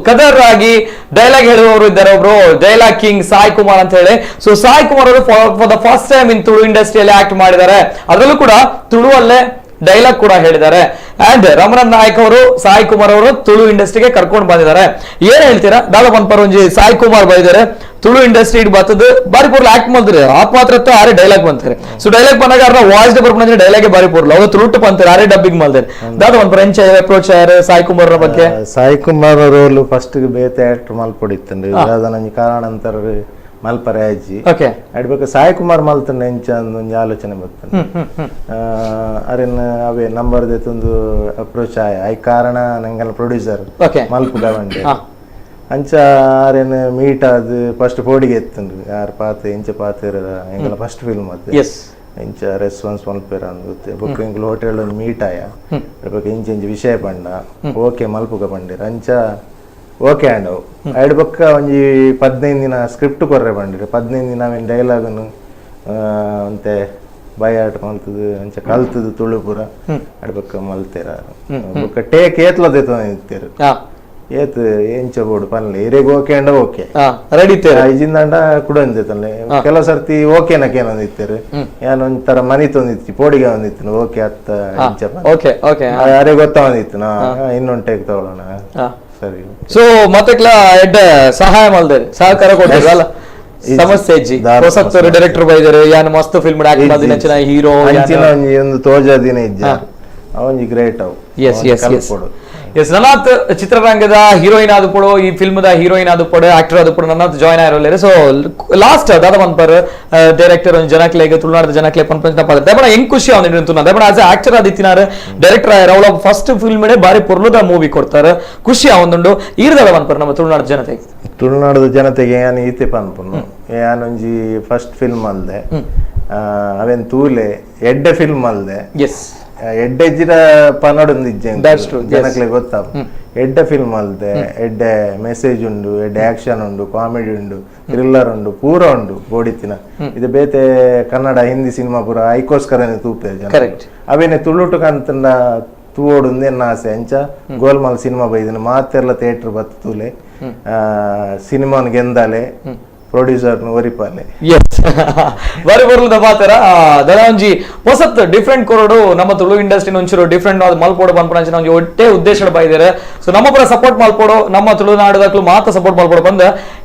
ಕದರ್ ಆಗಿ ಡೈಲಾಗ್ ಹೇಳುವವರು ಇದ್ದಾರೆ, ಒಬ್ರು ಡೈಲಾಗ್ ಕಿಂಗ್ ಸಾಯಿ ಕುಮಾರ್ ಅಂತ ಹೇಳಿ. ಸೊ ಸಾಯಿ ಕುಮಾರ್ ಅವರು for the first time in Tulu ಇಂಡಸ್ಟ್ರಿಯಲ್ಲಿ ಆಕ್ಟ್ ಮಾಡಿದ್ದಾರೆ. ಅದರಲ್ಲೂ ಕೂಡ ತುಳುವಲ್ಲೇ ಡೈಲಾಗ್ ಕೂಡ ಹೇಳಿದ್ದಾರೆ. ಅಂಡ್ ರಮಣನ್ ನಾಯಕ್ ಅವರು ಸಾಯಿ ಕುಮಾರ್ ಅವರು ತುಳು ಇಂಡಸ್ಟ್ರಿಗೆ ಕರ್ಕೊಂಡು ಬಂದಿದ್ದಾರೆ. ಏನ್ ಹೇಳ್ತೀರಾ ದಾದ ಪಂಪರಂಜಿ ಸಾಯಿ ಕುಮಾರ್ ಬಂದಿದ್ದಾರೆ ತುಳು ಇಂಡಸ್ಟ್ರಿ ಬರ್ತದ ಬಾರಿ ಪೂರ್ಲ ಆಕ್ಟ್ ಮಾಡ್ತಾರೆ, ಆಪ್ ಮಾತ್ರ ಆರೆ ಡೈಲಾಗ್ ಬಂತಾರೆ. ಸೊ ಡೈಲಾಗ್ ಬಂದಾಗ ವಾಯ್ಸ್ ಬರ್ಕೊಂಡ್ರೆ ಡೈಲಾಗ್ ಬಾರಿ ಪೂರ್ಲ ಅವ ತುಳುಟ್ಟು ಬಂತಾರೆ, ಆರೆ ಡಬ್ಬಿಂಗ್ ಮಾಡ್ತಾರೆ. ದಾದ ಪಂಪರ ಎಂಚ ಅಪ್ರೋಚ್ ಸಾಯಿ ಕುಮಾರ್ ಬಗ್ಗೆ. ಸಾಯಿ ಕುಮಾರ್ ರೋಲ್ ಫಸ್ಟ್ ಬೇತೆ ಆಕ್ಟರ್ ಮಲ್ಪೊಡಿತ್ತಂಡು ಅದನ್ನ ಕಾರಣಾಂತರ ಮಲ್ಪರೆ ಅಜ್ಜಿ ಅಡ್ಬೇಕು ಸಾಯಿ ಕುಮಾರ್ ಮಲ್ತಂಡ ಎಂಚ ಒಂದು ಆಲೋಚನೆ ಬರ್ತಂಡು. ಅರೆನ್ ಅವೇ ನಂಬರ್ ದೇತೊಂದು ಅಪ್ರೋಚ್ ಆಯ ಐ ಕಾರಣ ನಂಗೆಲ್ಲ ಪ್ರೊಡ್ಯೂಸರ್ ಮಲ್ಪು ಗವಂಡೆ ಅಂಚ ಆರೇನು ಮೀಟ್ ಅದು ಫಸ್ಟ್ ಪೋಡಿಗೆ ಎತ್ತಂಡು ಯಾರು ಪಾತ ಎಂಚ ಪಾತ್ರ ಎಂಗೆಲ್ಲ ಫಸ್ಟ್ ಫಿಲ್ಮ್ ಅದು ಇಂಚ ರೆಸ್ಪಾನ್ಸ್ ಮಲ್ಪೇರ ಅಂದ್ ಬೊಕ್ಕ ಎಂಗ್ಲು ಹೋಟೆಲ್ ಒಂದು ಮೀಟ್ ಆಯ ಅಡ್ಬೇಕು ಇಂಚ ಇಂಚ ವಿಷಯ ಪಂಡ ಓಕೆ ಮಲ್ಪುಗ ಪಂಡಿರ ಅಂಚ ಓಕೆ ಅಂಡ್ ಅವು ಐಡ್ ಬೊಕ್ಕ ಒಂಜಿ 15 ದಿನ ಸ್ಕ್ರಿಪ್ಟ್ ಕೊರ್ರೆ ಬಂದಿರಿ. 15 ದಿನ ಅವೇನು ಡೈಲಾಗನ್ನು ಅಂತೆ ಬಯಾಟ್ ಮಲ್ತದು ಅಂಚೆ ಕಲ್ತದು ತುಳು ಪೂರ ಅಡ್ಬಕ್ಕ ಮಲ್ತೇರ ಬೊಕ್ಕ ಟೇಕ್ ಏತ್ಲದೇತ ನಿಂತೇರು ಏತ್ ಎಂಚ ಬೋಡು ಪನ್ಲೆ ಇರೇಗ ಓಕೆ ಅಂಡ ಓಕೆ ರೆಡಿ ಇಜಿಂದ ಕೂಡ ಅಂದಿತ್ತಲ್ಲ ಕೆಲವು ಸರ್ತಿ ಓಕೆ ನಕೇನ ಅಂದಿತ್ತೇರು ಏನ್ ಒಂಥರ ಮನಿ ತೊಂದಿತ್ತು ಪೋಡಿಗೆ ಒಂದಿತ್ತು ಓಕೆ ಅತ್ತ ಇಂಚ ಅರೆ ಗೊತ್ತಾವಂದಿತ್ತು ನಾ ಇನ್ನೊಂದು ಟೇಕ್ ತಗೊಳ್ಳೋಣ ಸರಿ. ಸೊ ಮತ್ತೆ ಎಡ್ಡ ಸಹಾಯ ಮಾಡ್ತಾರೆ, ಸಹಕಾರ ಕೊಡ್ತಾರೆ ಅಲ್ಲ ಸಮಸ್ಯೆ ಇಜ್ಜಿ ಹೊಸತ್ತರು ಡೈರೆಕ್ಟರ್ ಬೈದಾರೆ ಯಾನು ಮಸ್ತ್ ಫಿಲ್ಮ್ ಆಕ್ಟ್ ಮಾಡಿನ ಚೆನ್ನಾಗಿ ಹೀರೋ ಒಂದು ತೋಜ ದಿನ ಇಜ್ಜ ಅವನಿಗೆ ಗ್ರೇಟ್ ಅವು. ಎಸ್ ಎಸ್ ಎಸ್ ಎಸ್ ನನ್ನಾತ್ ಚಿತ್ರರಂಗದ ಹೀರೋಯಿನ್ ಆದ ಪಡು ಈ ಫಿಲ್ಮ್ ದ ಹೀರೋಯಿನ್ ಆದ ಪಡು ಆಕ್ಟರ್ ಆದ ಪಡು ನನ್ನಾತ್ ಜಾಯ್ನ್ ಆಗಿರೋಲ್ಲ. ಸೊ ಲಾಸ್ಟ್ ದಾದ ಪನ್ಪರ್ ಡೈರೆಕ್ಟರ್ ಒಂದು ಜನಕ್ಲೆಗೆ ತುಳುನಾಡದ ಜನಕ್ಲೆ ಪನ್ಪಂಚ ಪಾತ್ರ ದೆಬಣ ಹೆಂಗ್ ಖುಷಿ ಅವನಿಗೆ ತುನ ದೆಬಣ ಆಸ್ ಆಕ್ಟರ್ ಆದಿತ್ತಿನಾರ ಡೈರೆಕ್ಟರ್ ಆಯ್ರ ಅವಳ ಫಸ್ಟ್ ಫಿಲ್ಮ್ ಡೆ ಬಾರಿ ಪೊರ್ಲುದ ಮೂವಿ ಕೊಡ್ತಾರೆ, ಖುಷಿ ಅವನೊಂದು ಈರ್ದದ ಪನ್ಪರ್ ನಮ್ಮ ತುಳುನಾಡ ಜನತೆಗೆ ಏನು ಈತೆ ಪನ್ಪುನು ಏನೊಂಜಿ ಫಸ್ಟ್ ಫಿಲ್ಮ್ ಅಲ್ದೆ ಅವೇನ್ ತೂಲೆ ಎಡ್ಡೆ ಫಿಲ್ಮ್ ಅಲ್ದೆ ಎಡ್ಡೆಜ್ಜಿನ ಪನ್ನೊಡೊಂದು ಇಜ್ಜೆ ಜನಕ್ಲೆ ಗೊತ್ತಾವ ಎಡ್ಡೆ ಫಿಲ್ಮ್ ಅಲ್ದೆ ಎಡ್ಡೆ ಮೆಸೇಜ್ ಉಂಡು ಎಡ್ಡೆ ಆಕ್ಷನ್ ಉಂಡು ಕಾಮಿಡಿ ಉಂಡು ಥ್ರಿಲ್ಲರ್ ಉಂಡು ಪೂರ ಉಂಡು ಬೋಡಿತ್ತಿನ ಇದು ಬೇತೆ ಕನ್ನಡ ಹಿಂದಿ ಸಿನಿಮಾ ಪೂರ ಐಕೋಸ್ಕರನೇ ತೂಪೇರು ಜನ ಅವೇನೆ ತುಳುಟು ಕಂತಂಡ ತೂವೋಡು ಎನ್ನ ಆಸೆ ಅಂಚ ಗೋಲ್ಮಾಲ್ ಸಿನಿಮಾ ಬೈದಿನ ಮಾತೆರ್ಲ ಥಿಯೇಟರ್ ಬತ್ತು ತೂಲೆ ಸಿನಿಮಾನ್ ಗೆಂದಾಲೆ ಪ್ರೊಡ್ಯೂಸರ್ ಒರಿಪಾಲೆ ಬಾರಿ ಬರ್ಲದ ಪಾತ್ರ ದಳಂಜಿ ಹೊಸತ್ ಡಿಫ್ರೆಂಟ್ ಕೊರಡು ನಮ್ಮ ತುಳು ಇಂಡಸ್ಟ್ರಿ ಒಂಚೂರು ಡಿಫ್ರೆಂಟ್ ಮಲ್ಪೋಡು ಬಂದ್ಪಂಚ ನಾವು ಒಟ್ಟೆ ಉದ್ದೇಶ ಬೈದಾರೆ. ಸೊ ನಮ್ಮ ಪರ ಸಪೋರ್ಟ್ ಮಲ್ಪೋಡು ನಮ್ಮ ತುಳುನಾಡದಕ್ಕೂ ಮಾತ್ರ ಸಪೋರ್ಟ್ ಮಲ್ಪೋಡು ಬಂದ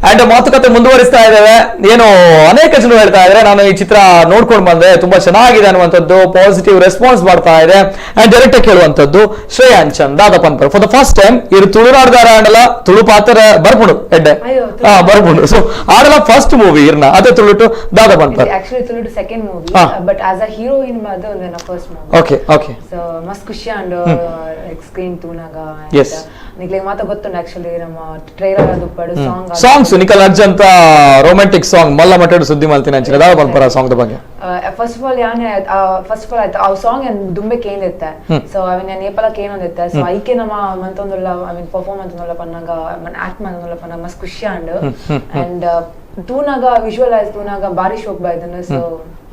ಅಂಡ್ ಮಾತುಕತೆ ಮುಂದುವರಿಸ್ತಾ ಇದ್ದೇವೆ. ಏನು ಅನೇಕ ಜನ ಹೇಳ್ತಾ ಇದ್ರೆ ನಾನು ಈ ಚಿತ್ರ ನೋಡ್ಕೊಂಡು ಬಂದೆ, ತುಂಬಾ ಚೆನ್ನಾಗಿದೆ ಅನ್ನುವಂಥದ್ದು ಪಾಸಿಟಿವ್ ರೆಸ್ಪಾನ್ಸ್ ಮಾಡ್ತಾ ಇದೆ. ಅಂಡ್ ಡೈರೆಕ್ಟ್ ಕೇಳುವಂತದ್ದು ಶ್ರೇಯಾಂಚನ್ ದಾದಪನ್ಪರ್ ಫಾರ್ ದ ಫಸ್ಟ್ ಟೈಮ್ ಇವರು ತುಳುನಾಡದಾರ ಆಡಲ್ಲ ತುಳು ಪಾತ್ರ ಬರ್ಪುಡು ಎಡ್ಡೆ ಬರ್ಪುಡು. ಸೊ ಆಡಲ್ಲ ಫಸ್ಟ್ ಮೂವಿ ಇರ್ನ ಅದೇ ತುಳುಟು ದಾದ bumper actually Tulu second movie but as a heroine ಅದು ನನ್ನ first movie okay okay so ಮಸ್ತ್ ಖುಷಿ ಅಂಡ್ ಲೈಕ್ ಸ್ಕ್ರೀನ್ ತೂನಾಗ ಎಸ್ ನಿಕ್ಲೆ ಮಾತ ಗೊತ್ತುಂಡು ಆಕ್ಚುಲಿ ನಮ್ಮ ಟ್ರೈಲರ್ ಅದು ಪಡು ಸಾಂಗ್ಸ್ ನಿಕಲ್ ಅರ್ಜಂತ ರೊಮ್ಯಾಂಟಿಕ್ ಸಾಂಗ್ ಮಲ್ಲ ಮಟ್ಟಡು ಸುದ್ದಿ ಮಾಡ್ತೀನಿ ಅಂಚಿನ ದಾದ ಬಂಪರ ಸಾಂಗ್ ಬಗ್ಗೆ ಫಸ್ಟ್ ಆಫ್ ಆಲ್ ಯಾನೆ ಫಸ್ಟ್ ಆಫ್ ಆಲ್ ಆಯ್ತು ಆ ಸಾಂಗ್ ಏನ್ ದುಂಬೆ ಕೇಂದಿತ್ತೆ ಸೊ ಅವಿನ ನೇಪಾಳ ಕೇನೊಂದಿತ್ತೆ ಸೊ ಐಕೆ ನಮ್ಮ ಮಂತೊಂದುಲ್ಲ I mean perform ಮಂತೊಂದುಲ್ಲ Pannaga act ಮಂತೊಂದುಲ್ಲ ಪನ್ನಗ ಮಸ್ತ್ ಖುಷಿ ಅಂಡ್ ಅಂಡ್ ತೂನಾಗ ವಿಜುವಲೈಸ್ ತೂನಾಗ ಬಾರಿ ಶೋಕ್ ಬಾಯ್ದನು ಸೊ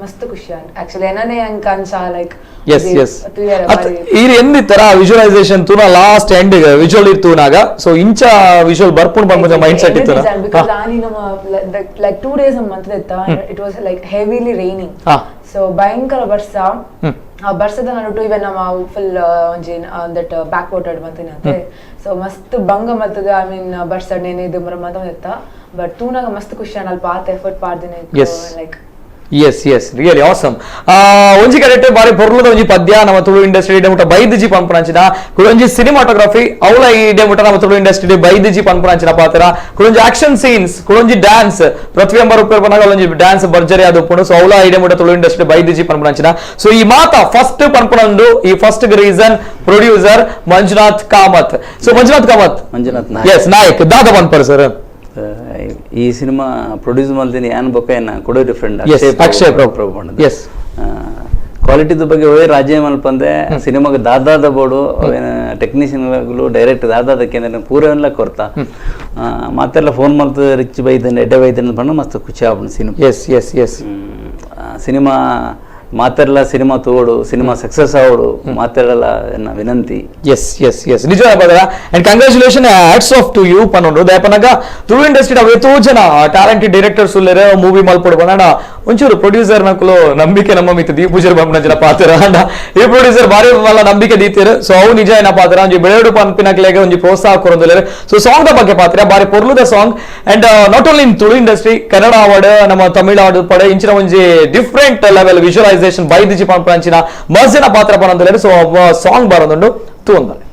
ಮಸ್ತ್ ಖುಷಿ ಅಂಡ್ ಆಕ್ಚುಲಿ ಏನನೇ ಅಂಕ ಅನ್ಸ ಲೈಕ್ ಎಸ್ ಎಸ್ ಈರ್ ಎಂದಿತ್ತರ ವಿಜುವಲೈಸೇಷನ್ ತೂನ ಲಾಸ್ಟ್ ಎಂಡ್ ವಿಜುವಲ್ ಇರ್ತೂನಾಗ ಸೊ ಇಂಚ ವಿಜುವಲ್ ಬರ್ಪುಂಡ್ ಬಂದ ಮೈಂಡ್ ಸೆಟ್ ಇತ್ತು ಬಿಕಾಸ್ ಆನಿ ನಮ್ಮ ಲೈಕ್ 2 days ಮಂತ್ ಇತ್ತ it was like heavily raining so ಭಯಂಕರ ವರ್ಷ ಆ ವರ್ಷದ ನಡುಟು ಇವನ್ ನಮ್ಮ ಫುಲ್ ಒಂಜಿ ದಟ್ ಬ್ಯಾಕ್ ವಾಟರ್ಡ್ ಬಂತೀನಿ ಅಂತೆ ಸೊ ಮಸ್ತ್ ಭಂಗ ಮತ್ತದ ಐ ಮೀನ್ ಬರ್ಸಡ್ ಏನಿದು ಮತ ಇತ್ತ ಬಟ್ ತೂನಾಗ ಮಸ್ತ್ ಖುಷಿ ಅಣ್ಣ ಪಾತ್ ಎಫರ್ಟ್ ಪಾಡ್ದಿನ like yes yes really awesome ಒಂಜಿ ಕರೆಕ್ಟ್ ಬಾರಿ ಪೊರ್ಲುದ ಒಂಜಿ ಪದ್ಯ ನಮ್ಮ ತುಳು ಇಂಡಸ್ಟ್ರಿ ಇಡೆ ಬೈದಿಜಿ ಪನ್ಪುನಂಚಿನ ಕುಡೊಂಜಿ ಸಿನಿಮಾಟೋಗ್ರಫಿ ಅವಳ ಇಡೆ ಮುಟ ನಮ್ಮ ತುಳು ಇಂಡಸ್ಟ್ರಿ ಬೈದಿಜಿ ಪನ್ಪುನಂಚಿನ ಪಾತ್ರ ಕುಡೊಂಜಿ ಆಕ್ಷನ್ ಸೀನ್ಸ್ ಕುಡೊಂಜಿ ಡ್ಯಾನ್ಸ್ ಪೃಥ್ವಿ ಎಂಬ ರೂಪಾಯಿ ಪನ್ನಾಗ ಒಂಜಿ ಡ್ಯಾನ್ಸ್ ಭರ್ಜರಿ ಅದು ಉಪ್ಪುಂಡು ಸೊ ಅವಳ ಇಡೆ ಮುಟ ತುಳು ಇಂಡಸ್ಟ್ರಿ ಬೈದಿಜಿ ಪನ್ಪುನಂಚಿನ ಸೊ ಈ ಮಾತ ಫಸ್ಟ್ ಪನ್ಪುನಂದು ಈ first reason producer Manjunath Kamath so Manjunath S Nayak ದಾದ ಪನ್ಪರ್ ಸರ್ ಈ ಸಿನಿಮಾ ಪ್ರೊಡ್ಯೂಸ್ ಮಾಡ್ತೀನಿ ಏನ್ ಬೇಕು ಏನ ಕೊಡೋ ಡಿಫ್ರೆಂಟ್ ಅಕ್ಷಯ್ ಪ್ರಭು ಎಸ್ ಕ್ವಾಲಿಟಿದ ಬಗ್ಗೆ ಹೋಗಿ ರಾಜ್ಯ ಮಲ್ಪಂದೆ ಸಿನಿಮಾಗೆ ದಾದಾದ ಬೋರ್ಡು ಟೆಕ್ನಿಷಿಯನ್ಗಳು ಡೈರೆಕ್ಟ್ ದಾದಾದಕ್ಕೆ ಪೂರ ಎಲ್ಲ ಕೊರ್ತಾ ಮತ್ತೆಲ್ಲ ಫೋನ್ ಮಾಡ್ತು ರಿಚ್ ಬೈತೇನೆ ಎಡ್ಡೆ ಬೈತೇನೆ ಪಂಡ ಮಸ್ತ್ ಖುಷಿ ಆಗ್ಬಿಡು cinema yes yes yes cinema ಮಾತೆಲ್ಲ ಸಿನಿಮಾ ತೋಡು ಸಿನಿಮಾ ಸಕ್ಸಸ್ ಆವಡು ಮಾತೆಲ್ಲ ವಿನಂತಿ ಎಸ್ ಎಸ್ ಎಸ್ ನಿಜ ಬದಲ and congratulation hats off to you ಪನ್ನೊಂಡು ದಯಪನಾಗ ತುಳು ಇಂಡಸ್ಟ್ರಿ ಅವು ಎಷ್ಟೋ ಜನ ಟ್ಯಾಲೆಂಟೆಡ್ ಡೈರೆಕ್ಟರ್ಸ್ ಉಳ್ಳೇರೆ ಮೂವಿ ಮಲ್ಪಡು ಬಂದ ಒಂಚೂರು ಪ್ರೊಡ್ಯೂಸರ್ ನಕಲು ನಂಬಿಕೆ ನಮ್ಮ ಮಿತ್ತು ದೀಪ್ ಪೂಜಾರಿ ಬಂಪನ ಜನ ಪಾತ್ರ ಈ ಪ್ರೊಡ್ಯೂಸರ್ ಬಾರಿ ಮಲ್ಲ ನಂಬಿಕೆ ದೀತಿರು ಸೊ ಅವು ನಿಜ ಏನ ಪಾತ್ರ ಒಂಜಿ ಬೆಳೆಡು ಪನ್ಪಿನಕ್ಲೆಗೆ ಒಂಜಿ ಪ್ರೋತ್ಸಾಹ ಕೊರೊಂದುಲ್ಲೇರು ಸೊ ಸಾಂಗ್ ದ ಬಗ್ಗೆ ಪಾತ್ರ ಬಾರಿ ಪೊರ್ಲುದ song and not only in Tulu industry Kannada award ನಮ್ಮ ತಮಿಳ್ ಅವಾರ್ಡ್ ಪಡೆ ಇಂಚಿನ ಒಂಜಿ ಡಿಫ್ರೆಂಟ್ ಲೆವೆಲ್ ವಿಜುವಲೈಸೇಷನ್ ಬೈದಿಜಿ ಪಂಪಂಚಿನ ಮರ್ಜಿನ ಪಾತ್ರ ಪನೊಂದುಲ್ಲೇರು ಸೊ ಸಾಂಗ್ ಬರೋದುಂಡು ತೂಂದಲೆ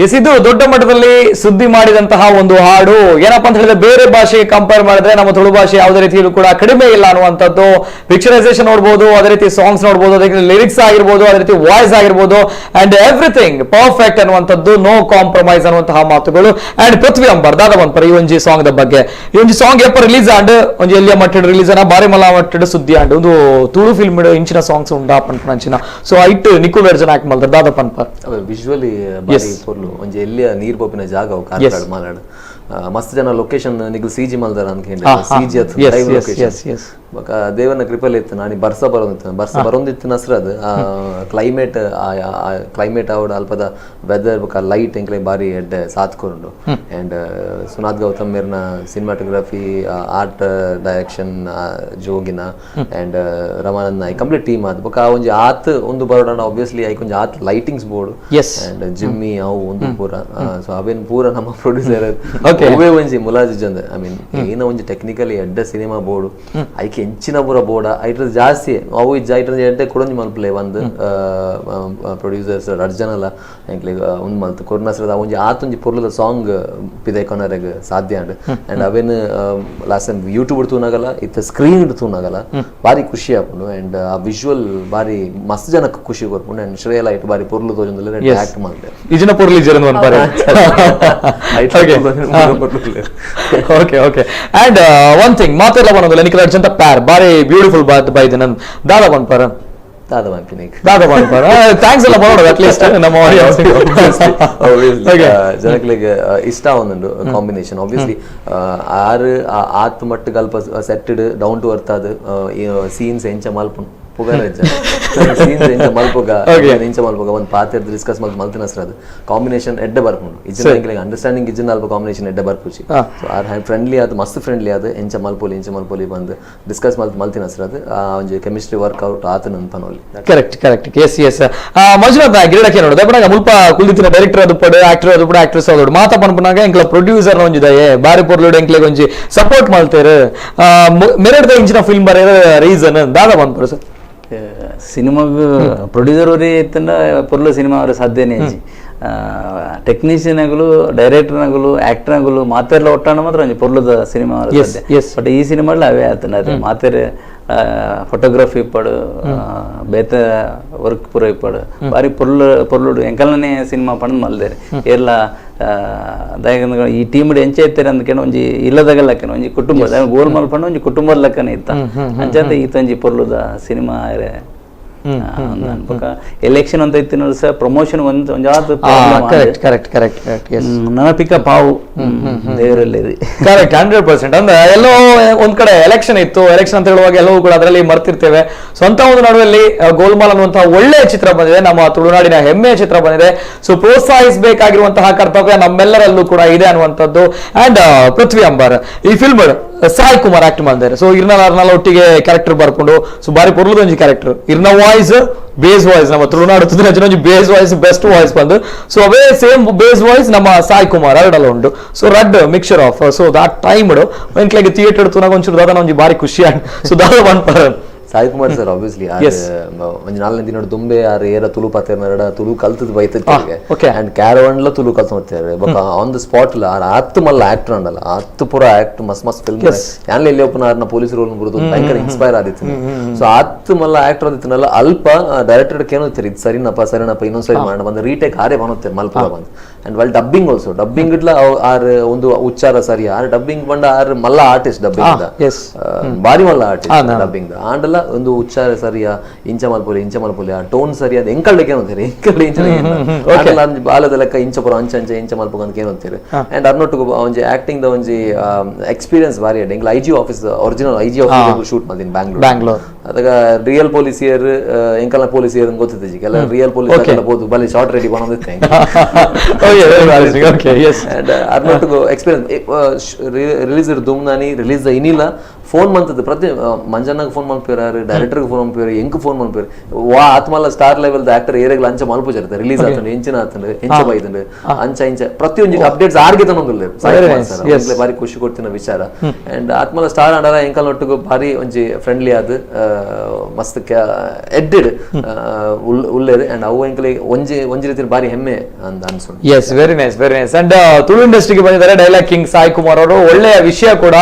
ಇದು ದೊಡ್ಡ ಮಟ್ಟದಲ್ಲಿ ಸುದ್ದಿ ಮಾಡಿದಂತಹ ಒಂದು ಹಾಡು. ಏನಪ್ಪಾ ಅಂತ ಹೇಳಿದ್ರೆ ಬೇರೆ ಭಾಷೆಗೆ ಕಂಪೇರ್ ಮಾಡಿದ್ರೆ ನಮ್ಮ ತುಳು ಭಾಷೆ ಯಾವುದೇ ರೀತಿಯಲ್ಲೂ ಕೂಡ ಕಡಿಮೆ ಇಲ್ಲ ಅನ್ನುವಂಥದ್ದು. ಪಿಕ್ಚರೈಸೇಷನ್ ನೋಡ್ಬೋದು, ಅದೇ ರೀತಿ ಸಾಂಗ್ಸ್ ನೋಡ್ಬೋದು, ಅದೇ ರೀತಿ ಲಿರಿಕ್ಸ್ ಆಗಿರ್ಬೋದು, ಅದೇ ರೀತಿ ವಾಯ್ಸ್ ಆಗಿರ್ಬೋದು, ಅಂಡ್ ಎವ್ರಿಥಿಂಗ್ ಪರ್ಫೆಕ್ಟ್ ಅನ್ನುವಂಥದ್ದು, ನೋ ಕಾಂಪ್ರಮೈಸ್ ಅನ್ನುವಂತಹ ಮಾತುಗಳು. ಅಂಡ್ ಪೃಥ್ವಿ ಅಂಬರ್ ದಾದ ಬಂದ್ಪರ ಈ ಒಂಜಿ ಸಾಂಗ್ ದ ಬಗ್ಗೆ ಈ ಒಂಜಿ ಸಾಂಗ್ ಎಪ್ಪ ರಿಲೀಸ್ ಆಂಡ್ ಒಂಜಿ ಎಲ್ಲಿಯ ಮಟ್ಟದ ರಿಲೀಸ್ ಅನ್ನ ಬಾರಿ ಮಲ್ಲ ಮಟ್ಟದ ಸುದ್ದಿ ಆಂಡ್ ಒಂದು ತುಳು ಫಿಲ್ಮ್ ಇಂಚಿನ ಸಾಂಗ್ಸ್ ಉಂಡಾ ಪಂಚಿನ ಸೊ ಐಟ್ ನಿಖುಲ್ ವರ್ಜನ್ ಆಕ್ಟ್ ಮಲ್ದ ದಾದ ಪನ್ಪರ್ ವಿಜುವಲಿ ಬಾರಿ ಪೊರ್ಲು ಒಂಜಿ ಎಲ್ಲಿಯ ನೀರ್ ಪೋಪಿನ ಜಾಗ ಅವು ಕಾರ್ಕಳ ಮಾಲಾಡ್ ಮಸ್ತ್ ಜನ ಲೊಕೇಶನ್ ನಿಗಲ್ ಸಿಜಿ ಮಲ್ದಾರ ಅಂತ ಸಿಜಿ ಅತ್ ಲೈವ್ ಲೊಕೇಶನ್ ಬಕ ದೇವನ ಕೃಪೆಲ್ ಇತ್ತು ನಾನು ಬರ್ಸ ಬರೋಂದಿತ್ತು ನಸ್ರದ್ ಕ್ಲೈಮೇಟ್ ಕ್ಲೈಮೇಟ್ ಅವಡ ಅಲ್ಪದ ವೆದರ್ ಬಕ ಲೈಟ್ ಎಂಕ್ಲೆ ಬಾರಿ ಎಡ್ಡೆ ಸಾತ್ಕೊಂಡು ಅಂಡ್ ಸುನಾದ್ ಗೌತಮ್ ಮೇರ್ನ ಸಿನಿಮಾಟೋಗ್ರಫಿ ಆರ್ಟ್ ಡೈರೆಕ್ಷನ್ ಜೋಗಿನ and Ramanand Nayak complete team ಆದ್ ಬಕ ಒಂಜಿ ಆತ್ ಒಂದು ಬರೋಡ ಆಬ್ವಿಯಸ್ಲಿ ಐಕ್ ಒಂಜಿ ಆತ್ ಲೈಟಿಂಗ್ಸ್ ಬೋರ್ಡ್ ಅಂಡ್ ಜಿಮ್ಮಿ ಅವು ಒಂದು ಪೂರ ಸೊ ಅವೇನ್ ಪೂರ ನಮ್ಮ ಪ್ರೊಡ್ಯೂಸರ್ ಒಬ್ಬೇ ಒಂಜಿ ಮುಲಾಜ್ ಜಂದ ಐ ಮೀನ್ ಏನ ಒಂಜಿ ಟೆಕ್ನಿಕಲಿ ಎಡ್ಡೆ ಸಿನಿಮಾ ಬೋರ್ಡ್ ಐಕೆ ಎಂಚಿನ ಪೂರ ಬೋರ್ಡ ಐಟ್ರದ್ ಜಾಸ್ತಿ ಅವು ಐಟ್ರದ್ ಎಡ್ಡೆ ಕೊಡೊಂಜಿ ಮಲ್ಪಲೆ ಒಂದು ಪ್ರೊಡ್ಯೂಸರ್ಸ್ ಅರ್ಜನಲ ಎಂಕ್ಲೆ ಒಂದು ಮಲ್ತ್ ಕೊರ್ನಸ್ರದ ಒಂಜಿ ಆತೊಂಜಿ ಪೊರ್ಲದ ಸಾಂಗ್ ಪಿದೆ ಕೊನರೆಗ್ ಸಾಧ್ಯ ಅಂಡ್ ಅಂಡ್ ಅವೇನ್ ಲಾಸ್ಟ್ ಟೈಮ್ ಯೂಟ್ಯೂಬ್ ತೂನಾಗಲ್ಲ ಇತ್ತ ಸ್ಕ್ರೀನ್ ತೂನಾಗಲ್ಲ ಬಾರಿ ಖುಷಿ ಆಪುಂಡು ಅಂಡ್ ಆ ವಿಜುವಲ್ ಬಾರಿ ಮಸ್ತ್ ಜನಕ್ಕೆ ಖುಷಿ ಕೊರ್ಪುಂಡು ಅಂಡ್ ಶ್ರೇಯ ಲೈಟ್ ಬಾರಿ ಪೊರ್ಲು ತೋಜೊಂದುಲ್ಲೆ ಆಕ್ಟ್ ಮಾಡ್ದೆ ಇಜಿನ ಪೊರ್ಲಿ ಜರನ್ ಒನ್ಪಾರೆ okay okay and one thing ಮಾತೆಲ್ಲ ಬನ್ನೋದಿಲ್ಲ ನಿಖಿಲ್ ಅರ್ಜೆಂಟ್ ಪ್ಯಾರ್ ಬಾರಿ ಬ್ಯೂಟಿಫುಲ್ ಬೈ ದಿನ ದಾದ ಬನ್ಪಾರ ಥ್ಯಾಂಕ್ಸ್ ಎಲ್ಲ ಮಾಡೋದು ಅಟ್ಲೀಸ್ಟ್ ನಮ್ಮ ಜನಗಳಿಗೆ ಇಷ್ಟ ಒಂದುಂಡು ಕಾಂಬಿನೇಷನ್ ಆಬ್ವಿಯಸ್ಲಿ ಆರು ಆತ್ ಮಟ್ಟಿಗೆ ಅಲ್ಪ ಸೆಟ್ಟೆಡ್ ಡೌನ್ ಟು ಅರ್ತ್ ಅದು ಸೀನ್ಸ್ ಎಂಚ ಮಲ್ಪುಂಡು ಮಲ್ಪುಗ ಒಂದು ಪಾತ್ರ ಡಿಸ್ಕಸ್ ಮಲ್ತಿನ ಅದು ಕಾಂಬಿನೇಷನ್ ಎಡ್ಡೆ ಬರ್ಪುಂಡು ಇಜ್ಜಿನ ಅಂಡರ್ಸ್ಟ್ಯಾಂಡಿಂಗ್ ಇಜ್ಜಿನ ಅಲ್ಪ ಕಾಂಬಿನೇಷನ್ ಎಡ್ಡೆ ಬರ್ಪುಚಿ ಸೊ ಆರ್ ಫ್ರೆಂಡ್ಲಿ ಅದು ಮಸ್ತ್ ಫ್ರೆಂಡ್ಲಿ ಅದು ಎಂಚ ಮಲ್ಪೊಲಿ ಬಂದು ಡಿಸ್ಕಸ್ ಮಲ್ತಿನ ಅದು ಒಂಜಿ ಕೆಮಿಸ್ಟ್ರಿ ವರ್ಕ್ಔಟ್ ಆತನ ಅನ್ಪನೋಲಿ ಕರೆಕ್ಟ್ ಎಸ್ ಎಸ್ ಮಂಜುನಾಥ್ ಗಿರಡಕ್ಕೆ ನೋಡೋದು ಬಟ್ ಮುಲ್ಪ ಕುಲ್ದಿತ್ತಿನ ಡೈರೆಕ್ಟರ್ ಅದು ಪಡೆ ಆಕ್ಟರ್ ಅದು ಪಡೆ ಆಕ್ಟ್ರೆಸ್ ಅದು ಮಾತಾ ಪನ್ಪನಾಗ ಎಂಕ್ಲ ಪ್ರೊಡ್ಯೂಸರ್ ಒಂಜಿದಾಯೆ ಬಾರಿ ಪೊರ್ಲುಡು ಎಂಕ್ಲೆಗ್ ಒಂಜಿ ಸಪೋರ್ಟ್ ಮಲ್ತೇರು ಮೆರೆಡ್ದ ಇಂಚಿನ ಫಿಲ್ಮ್ ಬರೆಯೋ ರೀಸನ್ ದಾದ ಪನ್ಪರು ಸರ್ ಸಿನಿಮಾಗ ಪ್ರೊಡ್ಯೂಸರ್ ಅವರೇ ಇತ್ತಂಡ ಪೊರ್ಲು ಸಿನಿಮಾ ಅವರ ಸಾಧ್ಯನೇ ಇಜ್ಜಿ ಟೆಕ್ನಿಷಿಯನ್ಗಳು ಡೈರೆಕ್ಟರ್ನಗಳು ಆಕ್ಟರ್ನಗಳು ಮಾತೆಲ್ಲ ಒಟ್ಟಾಣ ಮಾತ್ರ ಒಂಜಿ ಪೊರ್ಲುದ ಸಿನಿಮಾ ಅವರ ಸಾಧ್ಯ ಬಟ್ ಈ ಸಿನಿಮಾಡ್ಲ ಅವೇ ಆತನ ಅದೇ ಮಾತೆರೆ ಫೋಟೋಗ್ರಫಿ ಇಪ್ಪಡು ಬೇತ ವರ್ಕ್ ಪೂರ ಇಪ್ಪಡು ಬಾರಿ ಪೊರ್ಲುಡು ಎಂಕಲ್ನೇ ಸಿನಿಮಾ ಪಂಡ್ ಮಲ್ದೇರಿ ಎಲ್ಲ ದಯಗಂದ ಈ ಟೀಮ್ ಎಂಚ ಇರ್ತಾರೆ ಅಂದ್ಕೊಂಡು ಒಂಜಿ ಇಲ್ಲದಾಗಲ್ಲಕ್ಕನ ಒಂಜಿ ಕುಟುಂಬ ಗೋಲ್ಮಾಲ್ ಪಂಡ ಒಂಜಿ ಕುಟುಂಬದ ಲೆಕ್ಕನ ಇತ್ತ ಅಂಚಂತ ಈತಂಜಿ ಪೊರ್ಲುದ ಸಿನಿಮಾ ಎಲೆಕ್ಷನ್ ಅಂತ ಇತ್ತು ಸಹ ಪ್ರಮೋಷನ್ ನನಪಿಕ ಪಾವು ದೇವರಲ್ಲಿ ಕರೆಕ್ಟ್ 100% ಅಂದ್ರೆ ಎಲ್ಲೋ ಒಂದ್ ಕಡೆ ಎಲೆಕ್ಷನ್ ಇತ್ತು ಎಲೆಕ್ಷನ್ ಅಂತ ಹೇಳುವಾಗ ಎಲ್ಲವೂ ಕೂಡ ಅದರಲ್ಲಿ ಮರ್ತಿರ್ತೇವೆ. ಸ್ವಂತ ಒಂದು ನಡುವೆಯಲ್ಲಿ ಗೋಲ್ಮಾಲ್ ಅನ್ನುವಂತಹ ಒಳ್ಳೆಯ ಚಿತ್ರ ಬಂದಿದೆ, ನಮ್ಮ ತುಳುನಾಡಿನ ಹೆಮ್ಮೆಯ ಚಿತ್ರ ಬಂದಿದೆ. ಸೊ ಪ್ರೋತ್ಸಾಹಿಸಬೇಕಾಗಿರುವಂತಹ ಕರ್ತವ್ಯ ನಮ್ಮೆಲ್ಲರಲ್ಲೂ ಕೂಡ ಇದೆ ಅನ್ನುವಂಥದ್ದು. ಅಂಡ್ ಪೃಥ್ವಿ ಅಂಬರ್ ಈ ಫಿಲ್ಮ್ ಸಾಯಿ ಕುಮಾರ್ ಆಕ್ಟ್ ಮಾಡಿದ್ದಾರೆ. ಸೊ ಇರ್ನಲ್ಲ ಒಟ್ಟಿಗೆ ಕ್ಯಾರೆಕ್ಟರ್ ಬರ್ಕೊಂಡು ಸೊ ಬಾರಿ ಪೊರ್ಲುದೊಂಜಿ ಕ್ಯಾರೆಕ್ಟರ್ ಇರ್ನ ವಾಯ್ಸ್ ಬೇಸ್ ವಾಯ್ಸ್ ನಮ್ಮ ತುಳುನಾಡು ತುದಿನ ಬೇಸ್ ವಾಯ್ಸ್ ಬೆಸ್ಟ್ ವಾಯ್ಸ್ ಬಂದು ಸೊ ಅವೇ ಸೇಮ್ ಬೇಸ್ ವಾಯ್ಸ್ ನಮ್ಮ ಸಾಯಿ ಕುಮಾರ್ ಎರಡಲ್ಲ ಉಂಟು. ಸೊ ರಡ್ mixture of so that time ಎಂಕ್ಲೆಗೆ ಥಿಯೇಟರ್ ತುನಾಗ ಒಂಚೂರು ದಾದ ಒಂಜಿ ಬಾರಿ ಖುಷಿ ಆಂಡ್ ಸೊ ದಾದ ಪನ್ಪರ ಸಾಯಿ ಕುಮಾರ್ ಸರ್ ಆಬ್ವಿಯಸ್ಲಿ ಒಂಜಿ 4 ದಿನ ದುಂಬೆ ಆರು ಏರ ತುಳು ಪಾತ್ರ ತುಳು ಕಲ್ತದ್ ಬೈತಕ್ಕೆ ಅಂಡ್ ಕ್ಯಾರವನ್ಲ ತುಳು ಕಲ್ತು ಮಾಡ್ತಾರೆ ಬಟ್ ಆನ್ ದ ಸ್ಪಾಟ್ ಹತ್ತು ಮಲ್ಲ ಆಕ್ಟರ್ ಅಂಡಲ್ಲ ಹತ್ತು ಪೂರ ಆಕ್ಟ್ ಮಸ್ತ್ ಫಿಲ್ಮ್ ಯಾನ್ಲ ಎಲ್ಲಿ ಒಪ್ಪನ ಆರ್ನ ಪೊಲೀಸ್ ರೋಲ್ ಬರುದು ಭಯಂಕರ ಇನ್ಸ್ಪೈರ್ ಆದಿತ್ತು. ಸೊ ಹತ್ತು ಮಲ್ಲ ಆಕ್ಟರ್ ಆದಿತ್ತನಲ್ಲ ಅಲ್ಪ ಡೈರೆಕ್ಟರ್ ಏನೋತ್ತಾರೆ ಇದು ಸರಿನಪ್ಪ ಇನ್ನೊಂದ್ ಸರಿ ಮಾಡೋಣ ಬಂದು ರೀಟೇಕ್ ಹಾರೇ ಬಂದೋತ್ತಾರೆ ಮಲ್ಪ ಬಂದು and well dubbing also dubbing ಇಡ್ಲ ಆರ್ ಒಂದು ಉಚ್ಚಾರ ಸರಿ ಆರ್ ಡಬ್ಬಿಂಗ್ ಬಂಡ ಆರ್ ಮಲ್ಲ ಆರ್ಟಿಸ್ಟ್ ಡಬ್ಬಿಂಗ್ ಬಾರಿ ಮಲ್ಲ ಆರ್ಟಿಸ್ಟ್ ಡಬ್ಬಿಂಗ್ ಆಂಡಲ್ಲ ಒಂದು ಉಚ್ಚಾರ ಸರಿಯಾ ಇಂಚ ಮಲ್ಪೊಲಿ ಆ ಟೋನ್ ಸರಿ ಅದು ಎಂಕಲ್ಡಕ್ಕೆ ಏನಂತೀರಿ ಬಾಲದ ಲೆಕ್ಕ ಇಂಚ ಪುರ ಇಂಚ ಮಲ್ಪಗ ಅಂತ ಏನಂತೀರಿ ಅಂಡ್ ಅರ್ನೊಟ್ಟಿಗೆ ಒಂಜಿ ಆಕ್ಟಿಂಗ್ ದ ಒಂಜಿ ಎಕ್ಸ್ಪೀರಿಯನ್ಸ್ ಬಾರಿ ಅಡ್ಡ ಎಂಗ್ಲ IG office original IG office shoot ಮಾಡ್ತೀನಿ ಬ್ಯಾಂಗ್ಳೂರ್ ಅದಾಗ ರಿಯಲ್ ಪೊಲೀಸಿಯರ್ ಎಂಕಲ್ನ ಪೊಲೀಸಿಯರ್ ಗೊತ್ತಿದ್ದ ಕೆಲ ರಿಯಲ್ ಪೊಲೀಸ್ ಬೋದು ಬಲಿ ಶಾರ್ಟ್ ರೆಡಿ ಮಾಡೋದಿತ್ತೆ ಅರ್ನೊಟ್ಟಿಗೆ ಎಕ್ಸ್ಪೀರಿಯನ್ಸ್ ರಿಲೀಸ್ ದುಮ್ನಾನಿ ರಿಲೀಸ್ ಇನಿಲ್ಲ ಫೋನ್ ಮಂತದ್ದು ಪ್ರತಿ ಮಂಜನ್ನಾಗ ಫೋನ್ ಮಾಡ್ತೀರ ಪನ್ಪೇರು ಡೈರೆಕ್ಟರ್ಗೆ ಫೋನ್ ಪನ್ಪೇರು ಎಂಕ್ ಫೋನ್ ಪನ್ಪೇರು ವಾ ಆತ್ಮಲ್ಲ ಸ್ಟಾರ್ ಲೆವೆಲ್ ಆಕ್ಟರ್ ಏರಿಯಾಗಳು ಅಂಚ ಮಲ್ಪುಜಾರ ರಿಲೀಸ್ ಆತಂಡು ಎಂಚಿನ ಆತಂಡು ಎಂಚ ಬೈತಂಡು ಅಂಚ ಇಂಚ ಪ್ರತಿಯೊಂದು ಅಪ್ಡೇಟ್ಸ್ ಆರ್ಗೆ ತನೊಂದುಲ್ಲೆ ಬಾರಿ ಖುಷಿ ಕೊಡ್ತಿನ ವಿಚಾರ ಅಂಡ್ ಆತ್ಮಲ್ಲ ಸ್ಟಾರ್ ಆಂಡಲ ಎಂಕಲ್ ಒಟ್ಟಿಗೂ ಬಾರಿ ಒಂಜಿ ಫ್ರೆಂಡ್ಲಿ ಆದ್ ಮಸ್ತ್ ಎಡ್ಡೆಡ್ ಉಳ್ಳೇದು ಅಂಡ್ ಅವು ಎಂಕಲಿ ಒಂಜಿ ರೀತಿ ಬಾರಿ ಹೆಮ್ಮೆ ಅಂತ ಅನ್ಸುಂಡು. Yes very nice very nice. And Tulu ಇಂಡಸ್ಟ್ರಿಗೆ ಬಂದಿದ್ದಾರೆ ಡೈಲಾಗ್ ಕಿಂಗ್ ಸಾಯಿ ಕುಮಾರ್ ಅವರು. ಒಳ್ಳೆಯ ವಿಷಯ ಕೂಡ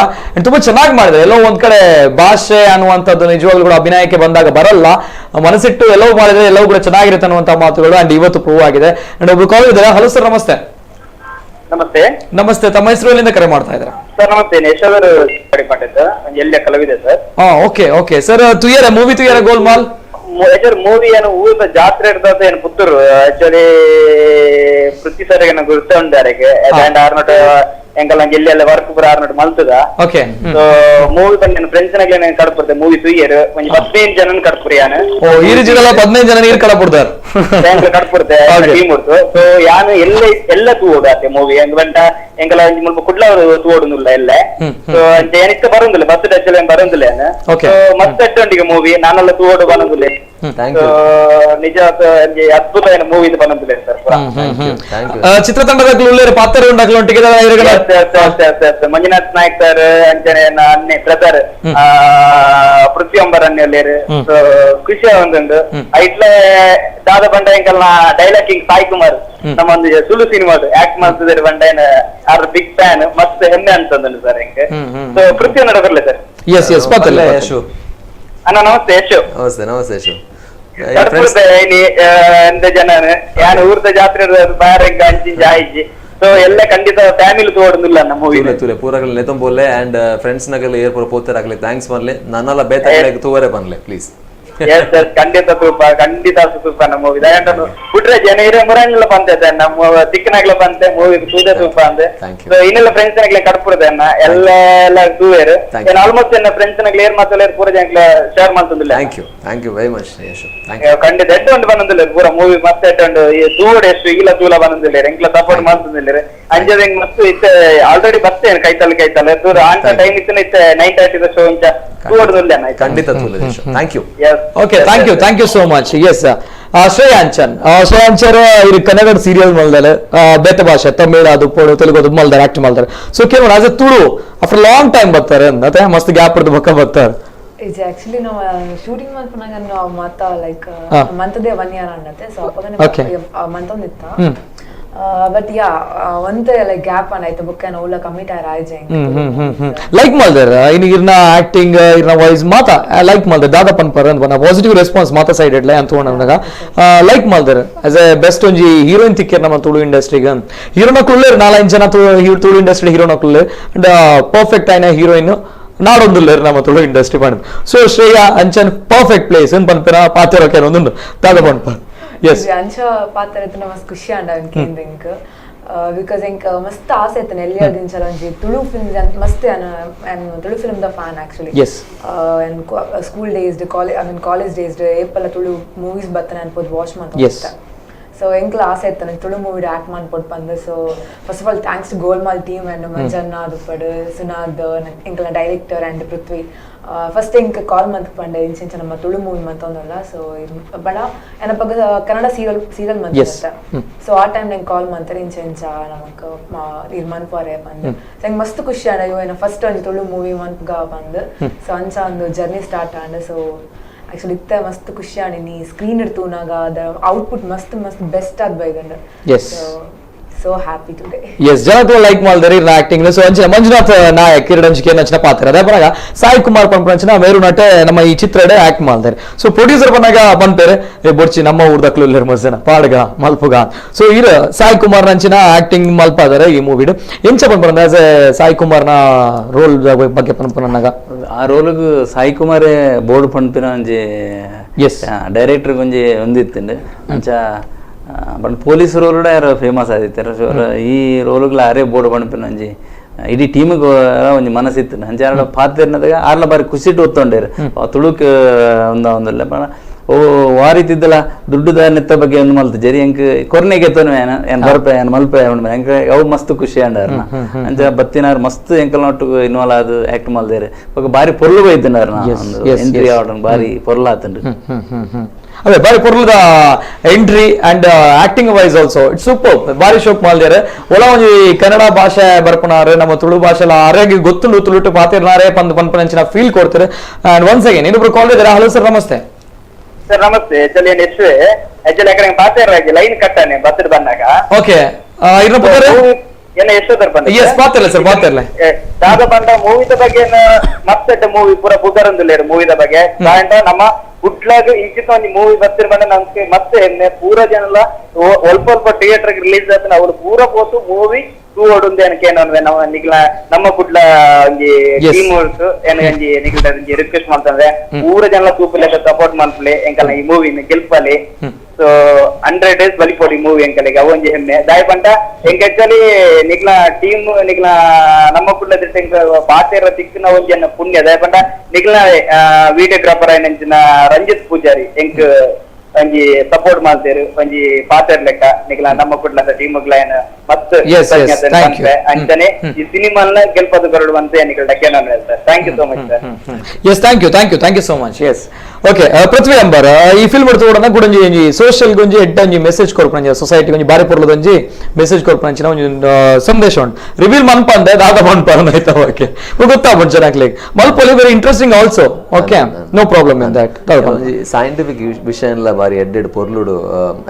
ತುಂಬಾ ಚೆನ್ನಾಗಿ ಮಾಡಿದ್ದಾರೆ. ಎಲ್ಲೋ ಒಂದ್ ಕಡೆ ಭಾಷೆ ಅನ್ನುವಂಥದ್ದು ನಿಜವಾಗ್ಲೂ ಕೂಡ ಅಭಿನಯಕ್ಕೆ ಬಂದಾಗ ಬರಲ್ಲ, ಮನಸ್ಸಿಟ್ಟು ಎಲ್ಲವೂ ಮಾಡಿದ್ರೆ ಎಲ್ಲವೂ ಕೂಡ ಚೆನ್ನಾಗಿರುತ್ತೆ ಅನ್ನುವಂಥ ಮಾತುಗಳು ಅಂಡ್ ಇವತ್ತು ಪ್ರೂವ್ ಆಗಿದೆ. ಅಂಡ್ ಒಬ್ರು ಕಾಲ್ ಇದ್ದಾರೆ. ಹಲೋ ಸರ್, ನಮಸ್ತೆ. ನಮಸ್ತೆ. ನಮಸ್ತೆ, ತಮ್ಮ ಹೆಸರು ಎಲ್ಲಿಂದ ಕರೆ ಮಾಡ್ತಾ ಇದ್ದಾರೆ? ಸರ್ ನಮಸ್ತೆ, ಯಶೋಧರ್ ಎಲ್ಲ ಕಲಾವಿದೆ ಸರ್. ಓಕೆ ಓಕೆ ಸರ್, ತುಯ್ಯರ ಮೂವಿ ತುಯ್ಯರ ಗೋಲ್ಮಾಲ್ ಮೂವಿ ಏನು ಊರಿನ ಜಾತ್ರೆ ಇರ್ತದೆ ಏನು ಪುತ್ತೂರು ಆಕ್ಚುಲಿ ಪೃಥ್ವಿ ಸರ್ ಏನು ಗುರುತುಂಡಾರೆ ಆರ್ನೋಟ್ ಎಂಕಲ್ಲ ಎಲ್ಲೆಲ್ಲ ವರ್ಕ್ ಪೂರ ಆರ್ನೋಟ್ ಮಲ್ತದ. ಸೊ ಮೂವಿ ಬಂದ ಫ್ರೆಂಡ್ಸ್ ನಾಗ ಕಡಪುತ್ತೆ ಮೂವಿ ತುಯ್ಯರು ಒಂಜಿ 15 ಜನ ಕಡಪುರಿ ಯಾನು 15 ಜನ ನೀರು ಕಡಪುಡ್ತಾರ ಕಡಪುತ್ತೆ ಟೀಮ್ ಉಡ್ತು. ಸೊ ಯಾನು ಎಲ್ಲ ತೂವೋಡಾತೆ ಮೂವಿ ಎಂಗ್ ಬಂಟ ಎಂಕಲ್ಲ ಒಂಜಿ ಮುಲ್ಪ ಕುಡ್ಲವರು ತೂವೋಡುಲ್ಲ ಎಲ್ಲ. ಸೊ ಏನಿಷ್ಟ ಬರೋದಿಲ್ಲ ಬಸ್ ಟಚ್ ಎಲ್ಲ ಬರೋದಿಲ್ಲ ಏನು. ಸೊ ಮಸ್ತ್ ಅಟ್ಟೊಂಡಿಗೆ ಮೂವಿ ನಾನೆಲ್ಲ ತೂವೋಡು ಬರೋದಿಲ್ಲ. ನಿಜ ಅದ್ಭುತమైన ಮೂವಿ ಇದು ಬಂದಿದೆ ಸರ್. ಚಿತ್ರತಂಡದ ಪಾತ್ರ ಮಂಜುನಾಥ್ ನಾಯಕ್ ಸರ್ ಅಂಚನೆ ಅನ್ನೆ ಬ್ರದರ್ ಪೃಥ್ವಿ ಅಂಬರ್ ಅನ್ನೆಲ್ಲೇರು ಖುಷಿ ಒಂದುಂಡು ಐಟ್ಲೆ ದಾದ ಬಂಡ ಎಂಕಲ್ನ ಡೈಲಾಗ್ ಕಿಂಗ್ ಸಾಯಿ ಕುಮಾರ್ ನಮ್ಮ ಒಂದು ಸುಳ್ಳು ಸಿನಿಮಾದು ಆಕ್ಟ್ ಮಾಡ್ತಿದ್ದಾರೆ ಬಂಡ ಆರ್ ಬಿಗ್ ಫ್ಯಾನ್ ಮಸ್ತ್ ಹೆಮ್ಮೆ ಅಂತಂದು ಸರ್ ಹೆಂಗೆ. ಸೊ ಪೃಥ್ವಿ ನೋಡಬರ್ಲೆ ಸರ್. ಅಣ್ಣ ನಮಸ್ತೆ ಯಶು. ನಮಸ್ತೆ ನಮಸ್ತೆ ಯಶು. ಎಂತ ಜನ ಯಾರು ಊರ್ದ ಜಾತ್ರೆ ಬಾರ ಅಂಚಿ ಜಾಯಿಜಿ. ಸೊ ಎಲ್ಲ ಖಂಡಿತ ಫ್ಯಾಮಿಲಿ ತೋಡುದಿಲ್ಲ ನಮ್ಮ ಮೂವಿ ಪೂರಗಳು ನೆತಂಬೋಲೆ ಅಂಡ್ ಫ್ರೆಂಡ್ಸ್ ನಗಲಿ ಏರ್ಪೋರ್ಟ್ ಪೋತರಾಗಲಿ ಥ್ಯಾಂಕ್ಸ್ ಮಾಡ್ಲಿ ನನ್ನೆಲ್ಲ ಬೇತಾಗಲಿ ತೂವರೆ ಬನ್ಲೆ ಪ್ಲೀಸ್. ಖಂಡಿತ ತೂಪ ನಮ್ಮ ಮೂವಿ ಬಿಟ್ರೆ ಜನ ಇರೋ ಮುರಲ್ಲ ಬಂದಿದೆ ನಮ್ಮ ತಿಕ್ಕನಾಗ್ಲ ಬಂತೆ ಮೂವಿ ತೂದೆ ತೂಪ ಅಂದೆ. ಸೊ ಇನ್ನೆಲ್ಲ ಫ್ರೆಂಡ್ಸ್ ನಾಗ್ಲೆ ಕಡ್ಪುರದೆ ಅನ್ನ ಎಲ್ಲ ತೂವೇರು ಆಲ್ಮೋಸ್ಟ್ ಎನ್ನ ಫ್ರೆಂಡ್ಸ್ ನಾಗ್ಲೆ ಏರ್ ಮಾತಲ್ಲ ಪೂರ ಜನಕ್ಕೆ ಶೇರ್ ಮಾಡ್ತಂದಿಲ್ಲ. Thank you very much Yashu. ಖಂಡಿತ ಎಡ್ಡು ಬಂದಿಲ್ಲ ಪೂರ ಮೂವಿ ಮಸ್ತ್ ಎಡ್ಡು ತೂವಡೆ ಎಷ್ಟು ಈಗಲ ತೂಲ ಬಂದಿಲ್ಲ ಎಂಕ್ಲ ಸಪೋರ್ಟ್ ಮಾಡ್ತಂದಿಲ್ಲ ಅಂಜದ ಹೆಂಗ್ ಮಸ್ತ್ ಇತ್ತೆ ಆಲ್ರೆಡಿ ಬರ್ತೇನೆ ಕೈತಲ್ಲ ದೂರ ಆಂಟ ಟೈಮ್ ಇತ್ತು ಇತ್ತೆ 9:30 ಶೋ ಇಂಚ ತೂವಡುದಿಲ್ಲ. ಖಂಡಿತ thank you. Okay, thank you so much. Yes, ಶ್ರೇಯಾಂಚನ್ ಇದು ಕನ್ನಡ ಸೀರಿಯಲ್ ಮಲ್ದಾರೆ, ಬೇತೆ ಭಾಷೆ ತಮಿಳ್ ಅದು ಪೋಡು ತೆಲುಗು ಅದು ಮಲ್ದಾರೆ ಆಕ್ಟ್ ಮಾಡ್ತಾರೆ. ಸೊ ಕೇವಲ as A Tulu after long time ಬರ್ತಾರೆ ಮತ್ತೆ ಮಸ್ತ್ ಗ್ಯಾಪ್ ಇಡ್ದು ಬಕ್ಕ ಬರ್ತಾರೆ. ಇದು ಆಕ್ಚುಲಿ ನಾವು ಶೂಟಿಂಗ್ ಮಾಡ್ಕೊಂಡಾಗ ನಾವು ಮಾತಾ ಲೈಕ್ ಮಂತದೇ 1 year ಅನ್ನತ್ತೆ. ಸೊ ಅಪ್ಪ ಮಂತೊಂದಿತ್ತ ಬಟ್ ಯಾ ಒಂತೆ ಲೈಕ್ ಗ್ಯಾಪ್ ಅನ್ನಾಯ್ತು ಬುಕ್ ನಾವು ಕಮಿಟ್ ಆಯ್ಜೆ ಲೈಕ್ ಮಾಡ್ದಾರ ಇನ್ನ ಆಕ್ಟಿಂಗ್ ಇನ್ನ ವಾಯ್ಸ್ ಮಾತಾ ಲೈಕ್ ಮಾಡ್ದಾರೆ ದಾದ ಪನ್ಪರ್ ಅಂತ ಪಾಸಿಟಿವ್ ರೆಸ್ಪಾನ್ಸ್ ಮಾತಾ ಸೈಡ್ ಇಡ್ಲೆ ಅಂತ ತಗೊಂಡಾಗ ಲೈಕ್ ಮಾಡ್ದಾರೆ ಆಸ್ ಎ ಬೆಸ್ಟ್ ಒಂಜಿ ಹೀರೋಯಿನ್ ತಿಕ್ಕೇರ್ ನಮ್ಮ ತುಳು ಇಂಡಸ್ಟ್ರಿಗೆ ಹೀರೋನಕ್ಕುಳ್ಳೇರು 4-5 ಜನ ತುಳು ಇಂಡಸ್ಟ್ರಿ ಹೀರೋನಕ್ಕುಳ್ಳೇರು ಅಂಡ್ ಪರ್ಫೆಕ್ಟ್ ಆಯ್ನ ಹೀರೋಯಿನ್ ನಾಡೊಂದುಲ್ಲೇರು ನಮ್ಮ ತುಳು ಇಂಡಸ್ಟ್ರಿ ಪಂಡ. So Shreya Anchan perfect place ಅಂತ ಪನ್ಪಿನ ಪಾತ್ರ ಒಂದು ದಾದ ಪನ್ಪರ್. Yes. ಅಂಚ ಪಾತ್ರ ಮಸ್ತ್ ಖುಷಿ ಅಂಡ ಇಂಕ್ ಬಿಕಾಸ್ ಇಂಕ್ ಮಸ್ತ್ ಆಸೆ ಐತೆ ಎಲ್ಲಿಯ ದಿಂಚಲ ಒಂಜಿ ತುಳು ಫಿಲ್ಮ್ ಮಸ್ತ್ ತುಳು ಫಿಲ್ಮ್ ದ ಫ್ಯಾನ್ ಆಕ್ಚುಲಿ. ಸ್ಕೂಲ್ ಡೇಸ್ಡ್ ಕಾಲೇಜ್ ಡೇಸ್ಡ್ ಏಪಲ್ಲ ತುಳು ಮೂವೀಸ್ ಬರ್ತನೆ ಅನ್ಬೋದು ವಾಚ್ ಮಾಡ್ತಾ. ಸೊ ಎಂಕ್ಲ ಆಸೆ ಇತ್ತು ತುಳು ಮೂವಿ ಆಕ್ಟ್ ಮಾಡ್ಕೊಟ್ಟು ಬಂದು. So first of all thanks to Golmaal team and Manjanna ದುಪ್ಪಡು ಸುನಾದ್ ಎಂಕ್ಲ ಡೈರೆಕ್ಟರ್ ಅಂಡ್ ಪೃಥ್ವಿ ಫಸ್ಟ್ ಇಂಕ್ ಕಾಲ್ ಮಂತ್ಪಂಡೆ ಇಂಚ ನಮ್ಮ ತುಳು ಮೂವಿ ಮಂತೊಂದಲ್ಲ. ಸೊ ಬಡ ಏನ ಪಕ್ಕ ಕನ್ನಡ ಸೀರಿಯಲ್ ಮಂತ. ಸೊ ಆ ಟೈಮ್ ನಂಗೆ ಕಾಲ್ ಮಂತಾರೆ ಇಂಚ ನಮಕ್ ಇದು ಮನ್ಪಾರೆ ಬಂದು. ಸೊ ನಂಗೆ ಮಸ್ತ್ ಖುಷಿ ಆಡ ಇವ ಫಸ್ಟ್ ಒಂದು ತುಳು ಮೂವಿ ಮಂತ್ಗ ಬಂದು. ಸೊ ಅಂಚ ಒಂದು journey start and. So actually ಇತ್ತ ಮಸ್ತ್ ಖುಷಿ ಆಡಿನಿ ಸ್ಕ್ರೀನ್ ಇಡ್ತೂನಾಗ ಅದ ಔಟ್ಪುಟ್ ಮಸ್ತ್ ಬೆಸ್ಟ್ ಆದ್ ಬೈಗಂಡ. So happy today. Yes, jana like malder in acting so anchina Manjunath Nayak kiranchike nachina paatra ade banaga Sai Kumar panpanchina meru nate nama ee chitrade act malder. So producer banaga banpere e borchi namma urdaklu iller masena paadga malpuga. So ira Sai Kumar nanchina acting malpadare ee movie du encha banpanda as Sai Kumar na role ಬಗ್ಗೆ panpanaga ಆ ರೋಲ್ಗೆ ಸಾಯಿ ಕುಮಾರೇ ಬೋರ್ಡ್ ಪಂಪಿನ ಒಂಜಿ ಎಸ್ ಡೈರೆಕ್ಟರ್ ಒಂಜಿ ಒಂದಿತ್ತಂಡು ಅಂಚ ಬಟ್ ಪೊಲೀಸ್ ರೋಲ್ ಯಾರು ಫೇಮಸ್ ಆದಿತ್ತಾರೆ ಸೊ ಈ ರೋಲ್ಗಳು ಆರೇ ಬೋರ್ಡ್ ಪಂಪಿನ ಒಂಜಿ ಇಡೀ ಟೀಮಿಗೆ ಒಂಜಿ ಮನಸ್ಸಿತ್ತು ಅಂಚ ಪಾತ್ರ ಆರ್ಲ ಬಾರಿ ಖುಷಿಟ್ಟು ಒತ್ತೊಂಡೇರು ತುಳುಕ್ ಒಂದಿಲ್ಲ ಓ ವಾರಿತಿದ್ದಲ್ಲ ದುಡ್ಡುದ ನೆತ್ತ ಬಗ್ಗೆ ಒಂದು ಮಲ್ತು ಜರಿ ಎಂಕ್ ಕೊರ್ನೆಗೆ ಎತ್ತನು ಏನ್ ಬರ್ಪೆ ಏನ್ ಮಲ್ಪೆ ಎಂಕ್ ಅವು ಮಸ್ತ್ ಖುಷಿ ಅಂಡಾರ್ನ ಅಂಚ ಬತ್ತಿನಾರ್ ಮಸ್ತ್ ಎಂಕಲ್ ನೊಟ್ಟು ಇನ್ವಾಲ್ವ್ ಆದ್ ಆಕ್ಟ್ ಮಲ್ದೇರೆ ಬಾರಿ ಪೊರ್ಲು ಬೈತಿನಾರ್ನ ಎಂಟ್ರಿ ಆವಡ್ ಬಾರಿ ಪೊರ್ಲಾತಂಡು ಅದೇ ಬಾರಿ ಪೊರ್ಲದ entry and acting wise also it's super ಬಾರಿ ಶೋಕ್ ಮಾಲ್ದೇರೆ ಒಳ ಒಂಜಿ ಕನ್ನಡ ಭಾಷೆ ಬರ್ಪನಾರೆ ನಮ್ಮ ತುಳು ಭಾಷೆಲ ಆರೋಗ್ಯ ಗೊತ್ತುಂಡು ತುಳುಟು ಪಾತಿರ್ನಾರೆ ಪಂಪನಂಚಿನ ಫೀಲ್ ಕೊಡ್ತಾರೆ ಅಂಡ್ ಒನ್ಸ್ ಅಗೇನ್ ಇನ್ನೊಬ್ರು ಕಾಲ್ ಇದ್ದಾರೆ. ಹಲೋ ಸರ್, ನಮಸ್ತೆ. ಸರ್ ನಮಸ್ತೆ. ಆಕ್ಚುಲಿ ಪಾತಿರ ಲೈನ್ ಕಟ್ಟಾನೆ ಬಸ್ ಬಂದಾಗ ಓಕೆ ದಾದ ಬಂಡ ಮೂವಿದ ಬಗ್ಗೆ ಮತ್ತೊಂದು ಮೂವಿ ಪೂರ ಬುಧರಂದು ಮೂವಿದ ಬಗ್ಗೆ ನಮ್ಮ ಗುಡ್ಲಾಗ ಇಂಚಿತ ಒಂದು ಮೂವಿ ಬರ್ತಿರ್ ಬಂದ ನಮ್ಗೆ ಮತ್ತೆ ಹೆಮ್ಮೆ ಪೂರ ಜನ ಸ್ವಲ್ಪ ಥಿಯೇಟರ್ ರಿಲೀಸ್ ಆತ ಅವ್ರು ಪೂರ ಪೋತು ಮೂವಿ ಟೂ ಓಡುಂದು ಏನಕ್ಕೆ ಏನೋ ನಿಗ್ಲ ನಮ್ಮ ಗುಡ್ಲ ಒಂಜಿ ಟೀಮ್ ಏನಂಜಿ ನಿಗ್ಲ ರಿಕ್ವೆಸ್ಟ್ ಮಾಡ್ತಂದ್ರೆ ಪೂರ ಜನ ಸೂಪರ್ ಲೆಕ್ಕ ಸಪೋರ್ಟ್ ಮಾಡ್ಲಿ ಎಂಕಲ್ಲ ಈ ಮೂವಿನ ಗೆಲ್ಪಲ್ಲಿ. ಸೊ 100 days ಬಲಿಪೋಡಿ ಮೂವಿ ಎಂಕಲಿಗೆ ಅವೊಂಜಿ ಹೆಮ್ಮೆ ದಾಯ ಪಂಡ ಎಂಕ ಆಕ್ಚುಲಿ ನಿಗ್ಲ ಟೀಮ್ ನಿಗ್ಲ ನಮ್ಮ ಗುಡ್ಲ ಪಾತೆರ ತಿಕ್ಕಿನ ಒಂಜಿ ಪುಣ್ಯ ದಾಯ ಪಂಡ ನಿಗ್ಲ ವಿಡಿಯೋಗ್ರಾಫರ್ ಏನಂಚಿನ ರಂಜಿತ್ ಪೂಜಾರಿ ಎಂಕ್ ಒಂಜಿ ಸಪೋರ್ಟ್ ಮಾಡ್ತೇರು ಒಂಜಿ ಪಾತೆರ್ ಲೆಕ್ಕ ನಿಗ್ಲ ನಮ್ಮ ಗುಡ್ಲ ಟೀಮ್ ಏನ ಮತ್ತೆ ಅಂತಾನೆ ಈ ಸಿನಿಮಾನ ಗೆಲ್ಪದು ಬರಡು ಅಂತ ಏನಿಗೆ ಡಕ್ಕೆ sir. Thank you so much sir. Yes thank you so much. Yes okay Prithvi Ambar ಈ ಫಿಲ್ಮ್ ತೋಡನ ಕೂಡ ಒಂಜಿ ಸೋಷಿಯಲ್ ಗೊಂಜಿ ಎಡ್ಡ ಒಂಜಿ ಮೆಸೇಜ್ ಕೊರ್ಪಂಜ ಸೊಸೈಟಿ ಒಂಜಿ ಬಾರಿ ಪೊರ್ಲದ ಒಂಜಿ ಮೆಸೇಜ್ ಕೊರ್ಪಂಚಿನ ಒಂಜಿ ಸಂದೇಶ ಉಂಟು ರಿವೀಲ್ ಮನ್ಪಂದೆ ದಾದ ಮನ್ಪಂದ ಆಯ್ತಾ. ಓಕೆ ಗೊತ್ತಾಗ್ಬೋದು ಜನಕ್ಕೆ ಮಲ್ಪೊಲಿ very interesting also. Okay no problem in that. Scientific ವಿಷಯ ಎಲ್ಲ ಬಾರಿ ಎಡ್ಡೆಡ್ ಪೊರ್ಲುಡು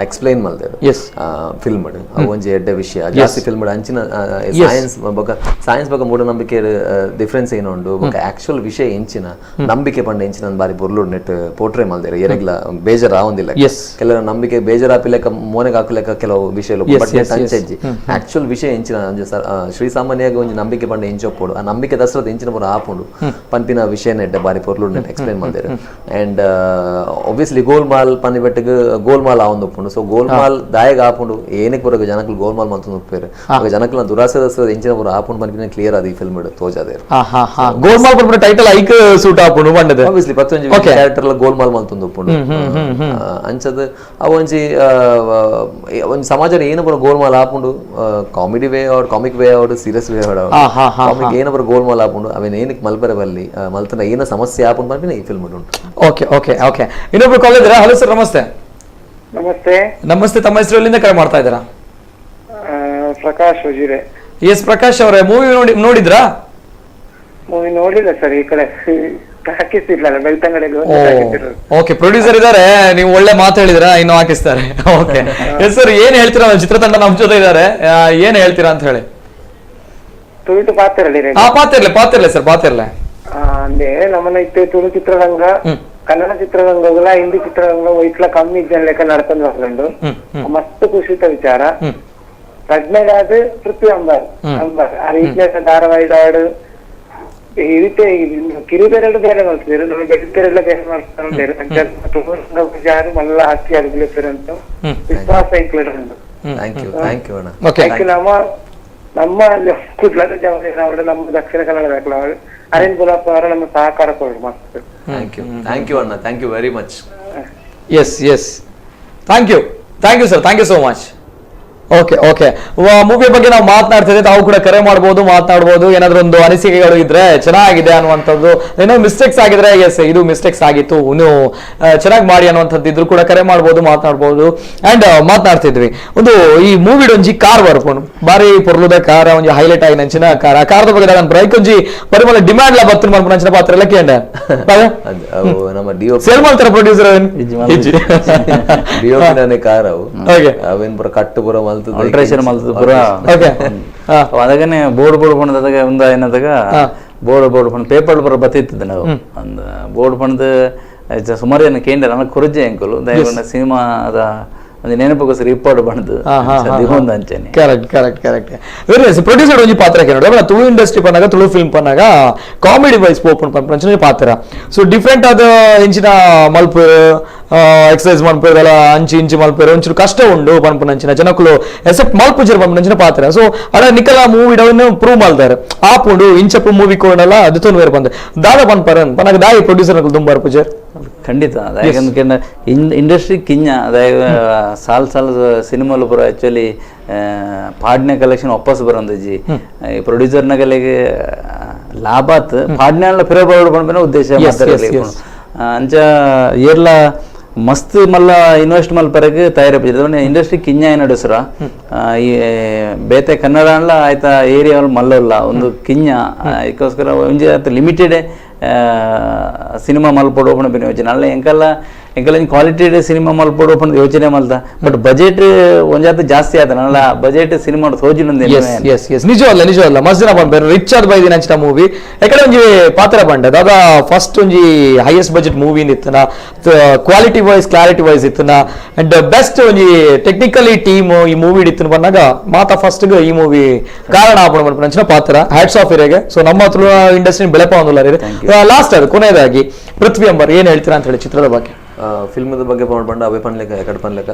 ಎಕ್ಸ್ಪ್ಲೈನ್ ಮಲ್ದೇರು ಫಿಲ್ಮ್ ಒಂಜಿ ಎಡ್ಡ ವಿಷಯ ಜಾಸ್ತಿ ಫಿಲ್ಮ್ ಅಂಚಿನ ಸೈನ್ಸ್ ಬಗ್ಗೆ ಮೂಢನಂಬಿಕೆ ಡಿಫ್ರೆನ್ಸ್ ಏನೋ ಉಂಡು ಆಕ್ಚುಯಲ್ ವಿಷಯ ಎಂಚಿನ ನಂಬಿಕೆ ಪಂಡ ಎಂಚಿನ ಬಾರಿ ಪೊರ್ಲುಡು ನೆಟ್ ಪೋರ್ಟ್ರೇ ಮಲ್ದೇರು ಎರೆಗ್ಲ ಬೇಜಾರ್ ಆವೊಂದಿಲ್ಲ ಕೆಲವು ನಂಬಿಕೆ ಬೇಜಾರ್ ಹಾಪಿಲೆಕ್ಕ ಮೋನೆಗೆ ಹಾಕಲೆಕ್ಕ ಕೆಲವು ವಿಷಯ ಅಂಚೆಜ್ಜಿ ಆಕ್ಚುಯಲ್ ವಿಷಯ ಎಂಚಿನ ಶ್ರೀಸಾಮಾನ್ಯವಾಗಿ ಒಂಜಿ ನಂಬಿಕೆ ಪಂಡ ಎಂಚೊಪ್ಪೋಡು ಆ ನಂಬಿಕೆ ದಸರದ ಎಂಚಿನ ಪುರ ಆಪುಂಡು ಪಂಪಿನ ವಿಷಯ ನೆಡ್ಡೆ ಬಾರಿ ಪೊರ್ಲುಡು ನೆಟ್ ಎಕ್ಸ್ಪ್ಲೈನ್ ಮಾಡ್ದೇರು. ಅಂಡ್ ಒಬ್ವಿಯಸ್ಲಿ ಗೋಲ್ಮಾಲ್ ಪಂದಿ ಬೆಟ್ಟಗೆ ಗೋಲ್ಮಾಲ್ ಆವೊಂದು ಒಪ್ಪುಂಡು. ಸೊ ಗೋಲ್ಮಾಲ್ ದಾಯಗ ಆಪುಂಡು ಏನಕ್ಕೆ ಬರೋದು ಜನಕ್ಕೆ ಗೋಲ್ಮಾಲ್ ಮಂತು ಉಪ್ಪೇರು ಜನಕ್ಕೆ ದುರಾಸೆ ಎಂಚಿನ ಪುರ ಆಪುಂಡು ಪಂಪಿನ ಕ್ಲಿಯರ್ ಆದ ಈ ಫಿಲ್ಮ್ ತೋಜಾದೇರು. ಗೋಲ್ಮಾಲ್ ಪುರ ಟೈಟಲ್ ಐಕ್ ಸೂಟ್ ಆಪುಂಡು ಬಂದದೆ ಒಬ್ವಿಯಸ್ಲಿ ಪ್ರತಿಯೊಂದು ಕ್ಯಾರೆಕ್ಟರ್ ಗೋಲ್ಮಾಲ್ ಮಂತೊಂದು ಒಪ್ಪುಂಡು ಅಂಚದ ಅವೊಂಜಿ ಒಂದು ಸಮಾಜ ಏನು ಬರೋ ಗೋಲ್ಮಾಲ್ ಆಪುಂಡು ಕಾಮಿಡಿ ವೇ ಆಡ್ ಕಾಮಿಕ್ ವೇ ಆಡ್ ಸೀರಿಯಸ್ ವೇ ಆಡ್ ಕಾಮಿಕ್ ಏನು ಬರೋ ಗೋಲ್ಮಾಲ್ ಆಪುಂಡು ಅವೇನು ಏನಕ್ಕೆ ಮಲ್ಪರೆ ಬಲ್ಲಿ ಮಲ್ತನ ಏನ ಸಮಸ್ಯೆ ಆಪುಂಡು ಪಂಪಿನ ಈ ಫಿಲ್ಮ್ ಉಂಟು. ಓಕೆ ಇನ್ನೊಬ್ರು ಕಾಲ್ ಇದ್ದೀರಾ? ಹಲೋ ಸರ್, ನಮಸ್ತೆ. ನಮಸ್ತೆ. ತಮ್ಮ ಹೆಸರು ಎಲ್ಲಿಂದ ಕರೆ ಮಾಡ್ತಾ ಇದ್ದೀರಾ? ಪ್ರಕಾಶ್ ಉಜಿರೆ. ಎಸ್ ಪ್ರಕಾಶ್ ಅವರೇ, ಮೂವಿ ನೋಡಿದ್ರಾ? ಮೂವಿ ನೋಡಿಲ್ಲ ಸರ್, ಈ ಕಡೆ ಓಕೆ, ಪ್ರೊಡ್ಯೂಸರ್ ಇದಾರೆ, ನೀವು ಒಳ್ಳೆ ಮಾತು ಹೇಳಿದ್ರ, ಇನ್ನು ಹಾಕಿಸ್ತಾರೆ. ಓಕೆ ಎಸ್ ಸರ್, ಏನ್ ಹೇಳ್ತೀರಾ? ಚಿತ್ರತಂಡ ನಮ್ ಜೊತೆ ಇದಾರೆ, ಏನ್ ಹೇಳ್ತೀರಾ ಅಂತ ಹೇಳಿ. ಪಾತಿರ್ಲೆ ಸರ್, ಪಾತಿರ್ಲೆ ಅಂದ್ರೆ ನಮ್ಮನ್ನ ಇತ್ತು ತುಳು ಚಿತ್ರರಂಗ, ಕನ್ನಡ ಚಿತ್ರರಂಗಗಳ, ಹಿಂದಿ ಚಿತ್ರರಂಗ ಇಟ್ಲ ಕಮ್ಮಿ ಇದ್ದ ಲೆಕ್ಕ ನಡ್ಕೊಂಡು ಬರ್ಕೊಂಡು ಮಸ್ತ್ ಖುಷಿತ ವಿಚಾರ. ಪ್ರಜ್ಞೆಗಾದ ಪೃಥ್ವಿ ಅಂಬರ್ ಆ ರೀತಿಯ ಧಾರಾವಾಹಿದ ಹಾಡು ಈ ರೀತಿ ಕಿರುಬೆರಳು ಬೇರೆ ಮಾಡ್ತಿದ್ರು, ನಮಗೆ ಬೆಳೆದೆಲ್ಲ ಬೇರೆ ಮಾಡ್ತಾರೆ. ಯಾರು ಮಲ್ಲ ಹಾಕಿ ಅರ್ಗಿಲಿರ್ತಾರಂತ ವಿಶ್ವಾಸ ಇನ್ಕ್ಲೂಡ್ ಉಂಟು. ನಮ್ಮ ಕುಡ್ಲದ ಜವಾಬ್ದಾರಿ ನಮ್ಮ ದಕ್ಷಿಣ ಕನ್ನಡ ಬೇಕಲ್ಲ ಅವರು ಅರೇಂಜ್ ಗುಲಾಬ್ ಅವರ ನಮ್ಮ ಸಹಕಾರ ಕೊಡು ಮಸ್ತ್. ಥ್ಯಾಂಕ್ ಯು ಅಣ್ಣ, thank you very much. Yes thank you sir, thank you so much. Okay movie ಬಗ್ಗೆ ನಾವು ಮಾತನಾಡ್ತಿದ್ದೆ, ತಾವು ಕೂಡ ಕರೆ ಮಾಡಬಹುದು, ಮಾತನಾಡಬಹುದು. ಏನಾದ್ರೂ ಒಂದು ಅನಿಸಿಕೆಗಳು ಇದ್ರೆ ಚೆನ್ನಾಗಿದೆ ಅನ್ನುವಂಥದ್ದು, ಏನೋ ಮಿಸ್ಟೇಕ್ಸ್ ಆಗಿದ್ರೆ ಎಸ್ ಇದು ಮಿಸ್ಟೇಕ್ಸ್ ಆಗಿತ್ತು, ನೀವು ಚೆನ್ನಾಗಿ ಮಾಡಿ ಅನ್ನುವಂಥದ್ದು ಇದ್ರು ಕೂಡ ಕರೆ ಮಾಡಬಹುದು, ಮಾತನಾಡಬಹುದು. ಅಂಡ್ ಮಾತನಾಡ್ತಿದ್ವಿ ಒಂದು ಈ ಮೂವಿ ಒಂಜಿ ಕಾರ್ ಬರ್ಕೊಂಡು ಬಾರಿ ಪೊರ್ಲುದ ಕಾರ ಒಂಜಿ ಹೈಲೈಟ್ ಆಗಿ ನಂಚಿನ ಕಾರದ ಬಗ್ಗೆ ನಾನು ಬ್ರೈಕ್ ಒಂಜಿ ಪರಿಮಳ ಡಿಮ್ಯಾಂಡ್ ಲ ಬರ್ತನ ಮಾಡ್ಕೊಂಡು ನಂಚಿನ ಪಾತ್ರ ಎಲ್ಲ ಕೇಂಡ ನಮ್ಮ ಡಿಒ ಸೇಲ್ ಮಾಡ್ತಾರೆ ಪ್ರೊಡ್ಯೂಸರ್ ಡಿಒ ಕಾರ್ ಅವೇನ್ ಬರ ಕಟ್ಟು ಬರ ಆಲ್ಟ್ರೇಷನ್ ಮಲ್ತದ ಪೂರ ಅದಗನೆ ಬೋರ್ಡ್ ಪಣದಾಗ ಒಂದು ಏನದಾಗ ಬೋರ್ಡ್ ಪಣ ಪೇಪರ್ ಬರ ಬತ್ತಿತ್ತು ನಾವು ಒಂದು ಬೋರ್ಡ್ ಪಣದ ಸುಮಾರು ಜನ ಕೇಂದ್ರ ನನಗೆ ಕುರುಜೆ ಅಂಕಲು ದಯಗೊಂಡ ಸಿನಿಮಾದ ಒಂದು ನೆನಪುಗೋಸ್ಕರ ಇಪ್ಪಾಡು ಬಣದು ಒಂದು ಅಂಚನೆ. ಕರೆಕ್ಟ್ ಪ್ರೊಡ್ಯೂಸರ್ ಒಂಜಿ ಪಾತ್ರ ಕೇಳೋದು ತುಳು ಇಂಡಸ್ಟ್ರಿ ಪನ್ನಾಗ, ತುಳು ಫಿಲ್ಮ್ ಪನ್ನಾಗ ಕಾಮಿಡಿ ವೈಸ್ ಪೋಪನ್ ಪಂಚನೆ ಪಾತ್ರ. ಸೊ ಡಿಫ್ರೆಂಟ್ ಆದ ಇಂಚಿನ ಮಲ್ಪು ಎಕ್ಸಸೈಸ್ ಮಲ್ಪೆಲ್ಲ ಅಂಚಿ ಇಂಚಿ ಮಲ್ಪೇರು ಒಂಚೂರು ಕಷ್ಟ ಉಂಡು ಪನ್ಪುನಂಚಿನ ಜನಕ್ಕಲು ಎಸೆಪ್ಟ್ ಮಲ್ಪುಜರ್ ಪನ್ಪುನಂಚಿನ ಪಾತ್ರ. ಸೊ ಅಡ ನಿಕಲ ಮೂವಿ ಡವನ್ನು ಪ್ರೂವ್ ಮಾಡ್ತಾರೆ ಆಪುಂಡು ಇಂಚಪ್ಪು ಮೂವಿ ಕೋಣಲ್ಲ ಅದು ತೊಂದು ಬೇರೆ ಬಂದು ದಾದ ಪನ್ಪರನ್ ಪನ್ನಾಗ ದಾಯಿ ಪ್ರೊಡ್ಯೂಸರ್ ದುಂಬಾರ್ ಪೂಜರ್ ಖಂಡಿತ ಅದಾಯಕಂದ್ರೆ ಇಂಡಸ್ಟ್ರಿ ಕಿಂಜ ಅದಾಯ ಸಾಲ್ ಸಿನಿಮಾಲು ಪೂರ ಆ್ಯಕ್ಚುಲಿ ಪಾಡ್ನೆ ಕಲೆಕ್ಷನ್ ವಾಪಸ್ ಬರೋಂದಜ್ಜಿ ಈ ಪ್ರೊಡ್ಯೂಸರ್ನಾಗಲಿಗೆ ಲಾಭಾತ್ ಪಾಡ್ನೆಲ್ಲ ಫಿರಬಾರ್ದು ಬಂದ್ಮೇಲೆ ಉದ್ದೇಶ ಅಂಚ ಏರ್ಲ ಮಸ್ತ್ ಮಲ್ಲ ಇನ್ವೆಸ್ಟ್ ಮಲ್ಪರಗೆ ತಯಾರಿ ಇಂಡಸ್ಟ್ರಿ ಕಿಂಜ ನಡೆಸ್ರ ಈ ಬೇತೆ ಕನ್ನಡ ಅಲ್ಲ ಆಯ್ತಾ ಏರಿಯಾ ಮಲ್ಲಲ್ಲ ಒಂದು ಕಿಂಜ ಇದಕ್ಕೋಸ್ಕರ ಒಂಜಿ ಲಿಮಿಟೆಡ್ ಸಿನಿಮಾ ಮಲ್ಪಡೋಪಣ ಬಿನ ಯೋಚನೆ ಅಲ್ಲ ಎಂಕಲ್ಲ ಕ್ವಾಲಿಟಿ ಸಿನಿಮಾ ಮಲ್ಪಡೋಪಣ ಯೋಚನೆ ಮಲ್ತ ಬಟ್ ಬಜೆಟ್ ಒಂಜಾತ ಜಾಸ್ತಿ ಆತ ನಲ್ಲ ಬಜೆಟ್ ಸಿನಿಮಾ ತೋಜಿನೊಂದು ನಿಜವಲ್ಲ ಮಸ್ತ್ ದಿನ ಬಂದ ರಿಚ್ ಆದ ಬೈದಿನ ಅಂಚಿನ ಮೂವಿ ಯಾಕಡೆ ಒಂಜಿ ಪಾತ್ರ ಬಂಡ ದಾದ ಫಸ್ಟ್ ಒಂಜಿ ಹೈಯೆಸ್ಟ್ ಬಜೆಟ್ ಮೂವಿ ಇತ್ತನ ಕ್ವಾಲಿಟಿ ವೈಸ್ ಕ್ಲಾರಿಟಿ ವೈಸ್ ಇತ್ತನ ಅಂಡ್ ಬೆಸ್ಟ್ ಒಂಜಿ ಟೆಕ್ನಿಕಲಿ ಟೀಮ್ ಈ ಮೂವಿ ಇತ್ತನ ಬಂದಾಗ ಮಾತಾ ಫಸ್ಟ್ ಈ ಮೂವಿ ಕಾರಣ ಆಪಣ ಬಂದ ಅಂಚಿನ ಪಾತ್ರ ಹ್ಯಾಟ್ಸ್ ಆಫ್ ಇರೆಗೆ ಸೊ ನಮ್ಮ ತುಳು ಇಂಡಸ್ಟ್ರಿ ಬೆಳೆಪ ಒಂದಿಲ್ಲ ಲಾಸ್ಟ್ ಅದು ಕೊನೆಯದಾಗಿ ಪೃಥ್ವಿ ಅಂಬರ್ ಏನ್ ಹೇಳ್ತೀರಾ ಅಂತ ಹೇಳಿ ಚಿತ್ರದ ಬಗ್ಗೆ ಫಿಲ್ಮದ ಬಗ್ಗೆ ಪಂಡ ಅವೇ ಪನ್ಲೆಕ್ಕ ಎಕಡೆ ಪನ್ಲೆಕ್ಕ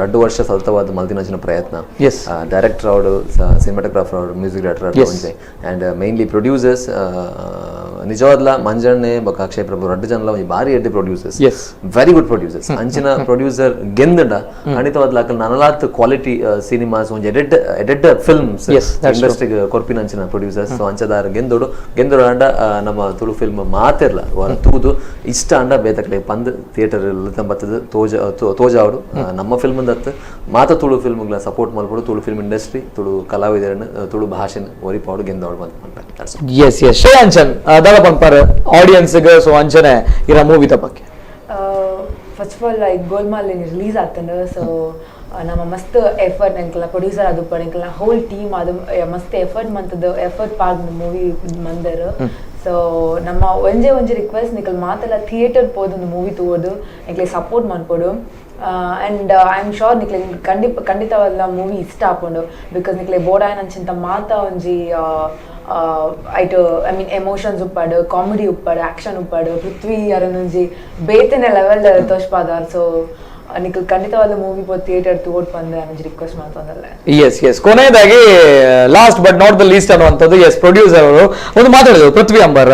2 ವರ್ಷ ಸತತವಾದ ಮಲ್ತಿನಂಚಿನ ಪ್ರಯತ್ನ ಡೈರೆಕ್ಟರ್ ಅವಡು ಸಿನಿಮಾಟೋಗ್ರಾಫರ್ ಅವಡು music director and mainly producers ನಿಜವಾದ್ಲ ಮಂಜಣ್ಣೆ ಬೊಕ್ಕ ಅಕ್ಷಯ್ ಪ್ರಭು 2 ಜನಲ ಒಂಜಿ ಬಾರಿ ಎಡ್ಡೆ ಪ್ರೊಡ್ಯೂಸರ್ಸ್ ವೆರಿ ಗುಡ್ ಪ್ರೊಡ್ಯೂಸರ್ಸ್ ಅಂಚಿನ ಪ್ರೊಡ್ಯೂಸರ್ ಗೆಂದಡ ಖಂಡಿತವಾದ್ಲ ಅಕಲ್ ನನಲಾತ್ ಕ್ವಾಲಿಟಿ ಸಿನಿಮಾಸ್ ಒಂಜಿ ಎಡೆಡ್ ಫಿಲ್ಮ್ಸ್ ಇಂಡಸ್ಟ್ರಿಗೆ ಕೊರ್ಪಿನ ಅಂಚಿನ ಪ್ರೊಡ್ಯೂಸರ್ಸ್ ಸೊ ಅಂಚದಾರ ಗೆಂದೋಡು ಅಂಡ ನಮ್ಮ ತುಳು ಫಿಲ್ಮ್ ಮಾತೆರ್ಲ ತೂದು ಇಷ್ಟ ಅಂಡ ಬೇತಕಲೆ ಪಂದ್ ಥಿಯೇಟರ್ ಬರ್ತದೆ ತೋಜ ಅವರು ನಮ್ಮ ಫಿಲ್ಮ್ ದತ್ತು ಮಾತ ತುಳು ಫಿಲ್ಮ್ಗಳ ಸಪೋರ್ಟ್ ಮಾಡ್ಬೋದು ತುಳು ಫಿಲ್ಮ್ ಇಂಡಸ್ಟ್ರಿ ತುಳು ಕಲಾವಿದರನ್ನು ತುಳು ಭಾಷೆನ ಒರಿಪಾಡು ಗೆಂದವಳು ಬಂದು ಎಸ್ ಶ್ರೇಯಾಂಚನ್ ದಾದ ಪಂಪರ್ ಆಡಿಯನ್ಸ್ ಸೊ ಅಂಚನೆ ಇರ ಮೂವಿ ಬಗ್ಗೆ first of all like Golmaal release ಆಗ್ತಂಡ ಸೊ ನಮ್ಮ ಮಸ್ತ್ ಎಫರ್ಟ್ ಎಂಕಲ್ನ ಪ್ರೊಡ್ಯೂಸರ್ ಅದು ಎಂಕಲ್ನ ಹೋಲ್ ಟೀಮ್ ಅದು ಮಸ್ತ್ ಎಫರ್ಟ್ ಮಂತದ ಎಫರ್ಟ್ ಪಾರ್ಕ್ ಮೂವಿ ಮಂದರ್ ಸೊ ನಮ್ಮ ಒಂಜಿ ರಿಕ್ವೆಸ್ಟ್ ನಿಕಲ್ ಮಾತೆಲ್ಲ ಥಿಯೇಟರ್ ಪೋದೊಂದು ಮೂವಿ ತೋದು ನಿಕ್ಲೆ ಸಪೋರ್ಟ್ ಮಾಡ್ಕೊಡು ಆ್ಯಂಡ್ ಐ ಆಮ್ ಶೋರ್ ನಿಕ್ಲೆ ಖಂಡಿತವಾದ ಮೂವಿ ಇಷ್ಟ ಹಾಕೊಂಡು ಬಿಕಾಸ್ ನಿಕ್ಲೆ ಬೋಡಾಯನ್ ಅಂಚಿಂತ ಮಾತ ಒಂಜಿ ಐಟ್ ಐ ಮೀನ್ ಎಮೋಷನ್ಸ್ ಉಪ್ಪಾಡು ಕಾಮಿಡಿ ಉಪ್ಪಾಡು ಆ್ಯಕ್ಷನ್ ಉಪ್ಪಾಡು ಪೃಥ್ವಿ ಅರನೊಂಜಿ ಬೇತೆನೆ ಲೆವೆಲ್ ತೋಷ್ಪಾದಾರ್ ಸೊ ನಿಖಲ್ ಖಂಡಿತವಾದ ಮೂವಿ ಥಿಯೇಟರ್ ತೋಡ್ ಬಂದೆ ಅನ್ನೋ ರಿಕ್ವೆಸ್ಟ್ ಮಾಡ್ತಂದಲ್ಲ ಎಸ್ ಕೊನೆಯದಾಗಿ last but not the least ಅನ್ನುವಂಥದ್ದು ಪ್ರೊಡ್ಯೂಸರ್ ಅವರು ಒಂದು ಮಾತಾಡಿದ್ರು ಪೃಥ್ವಿ ಅಂಬರ್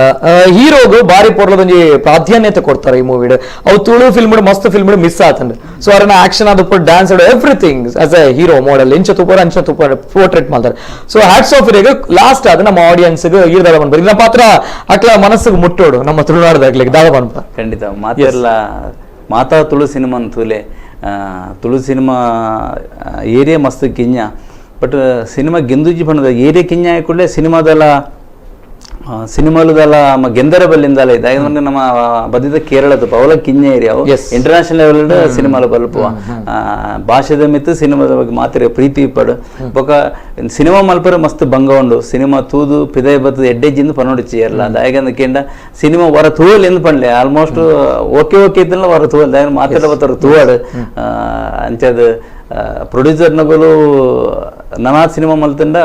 ಹೀರೋಗು ಬಾರಿ ಪೊರ್ಲದೊಂಜಿ ಪ್ರಾಧಾನ್ಯತೆ ಕೊಡ್ತಾರೆ ಈ ಮೂವಿ ಅವು ತುಳು ಫಿಲ್ಮ್ ಮಸ್ತ್ ಫಿಲ್ಮ್ ಮಿಸ್ ಆತಂಡ್ ಸೊ ಅವ್ರನ್ನ ಆಕ್ಷನ್ ಅದು dance everything as A hero model ಇಂಚ ತುಪ್ಪರ ಅಂಚ ತುಪ್ಪ ಪೋರ್ಟ್ರೇಟ್ ಮಾಡ್ತಾರೆ ಸೊ ಹ್ಯಾಟ್ಸ್ ಆಫ್ ಇರಿಗೆ ಲಾಸ್ಟ್ ಅದು ನಮ್ಮ ಆಡಿಯನ್ಸ್ಗೆ ಈ ದಾದ ಬಂದ್ಬಾರ ಇದನ್ನ ಪಾತ್ರ ಅಕ್ಲ ಮನಸ್ಸಿಗೆ ಮುಟ್ಟೋಡು ನಮ್ಮ ತುಳುನಾಡದಾಗ್ಲಿಕ್ಕೆ ದಾದ ಬಂದ್ಬಾರ ಖಂಡಿತ ಮಾತೆಲ್ಲ ಮಾತಾ ತುಳು ಸಿನಿಮಾ ಅಂತೂಲೆ ತುಳು ಸಿನಿಮಾ ಏರಿಯಾ ಮಸ್ತ್ ಕಿಂಜ ಬಟ್ ಸಿನಿಮಾ ಗೆಂದುಜಿ ಬಣ್ಣದ ಏರಿಯಾ ಕಿಂಜ ಆಯ್ಕೊಳ್ಳೆ ಸಿನಿಮಾಲದಲ್ಲ ಗೆಂದರ ಬಲ್ಲಿಂದಲ್ಲ ಇದೆ ಯಾಕಂದ್ರೆ ನಮ್ಮ ಬದಿದ ಕೇರಳದ ಅವಲ ಕಿಂಜ ಏರಿಯಾ ಇಂಟರ್ನ್ಯಾಷನಲ್ ಲೆವೆಲ್ ಸಿನಿಮಾಲು ಬಲ್ಪುವ ಭಾಷೆದ ಮಿತ್ತು ಸಿನಿಮಾದ ಬಗ್ಗೆ ಮಾತಿರ ಪ್ರೀತಿ ಪಡು ಬೊಕ ಸಿನಿಮಾ ಮಲ್ಪರ ಮಸ್ತ್ ಬಂಗ ಉಂಡು ಸಿನಿಮಾ ತೂದು ಪಿದಯ ಬತ್ತದ ಎಡ್ಡೆಜ್ಜಿಂದ ಪನೋಡಿಚ್ಚಿ ಇರಲ್ಲ ದಾಯಕಂದ ಕೇಂಡ ಸಿನಿಮಾ ವರ ತೂವಲ್ ಎಂದು ಪಂಡ್ಲೆ ಆಲ್ಮೋಸ್ಟ್ ಓಕೆ ಇದ್ದಲ್ಲ ವರ ತೂವಲ್ ದಾಯ ಮಾತಾಡ ಬತ್ತಾರ ತೂವಾಡು ಅಂಚದ ಪ್ರೊಡ್ಯೂಸರ್ನಗಳು ನನಾ ಸಿನಿಮಾ ಮಲ್ತಂಡ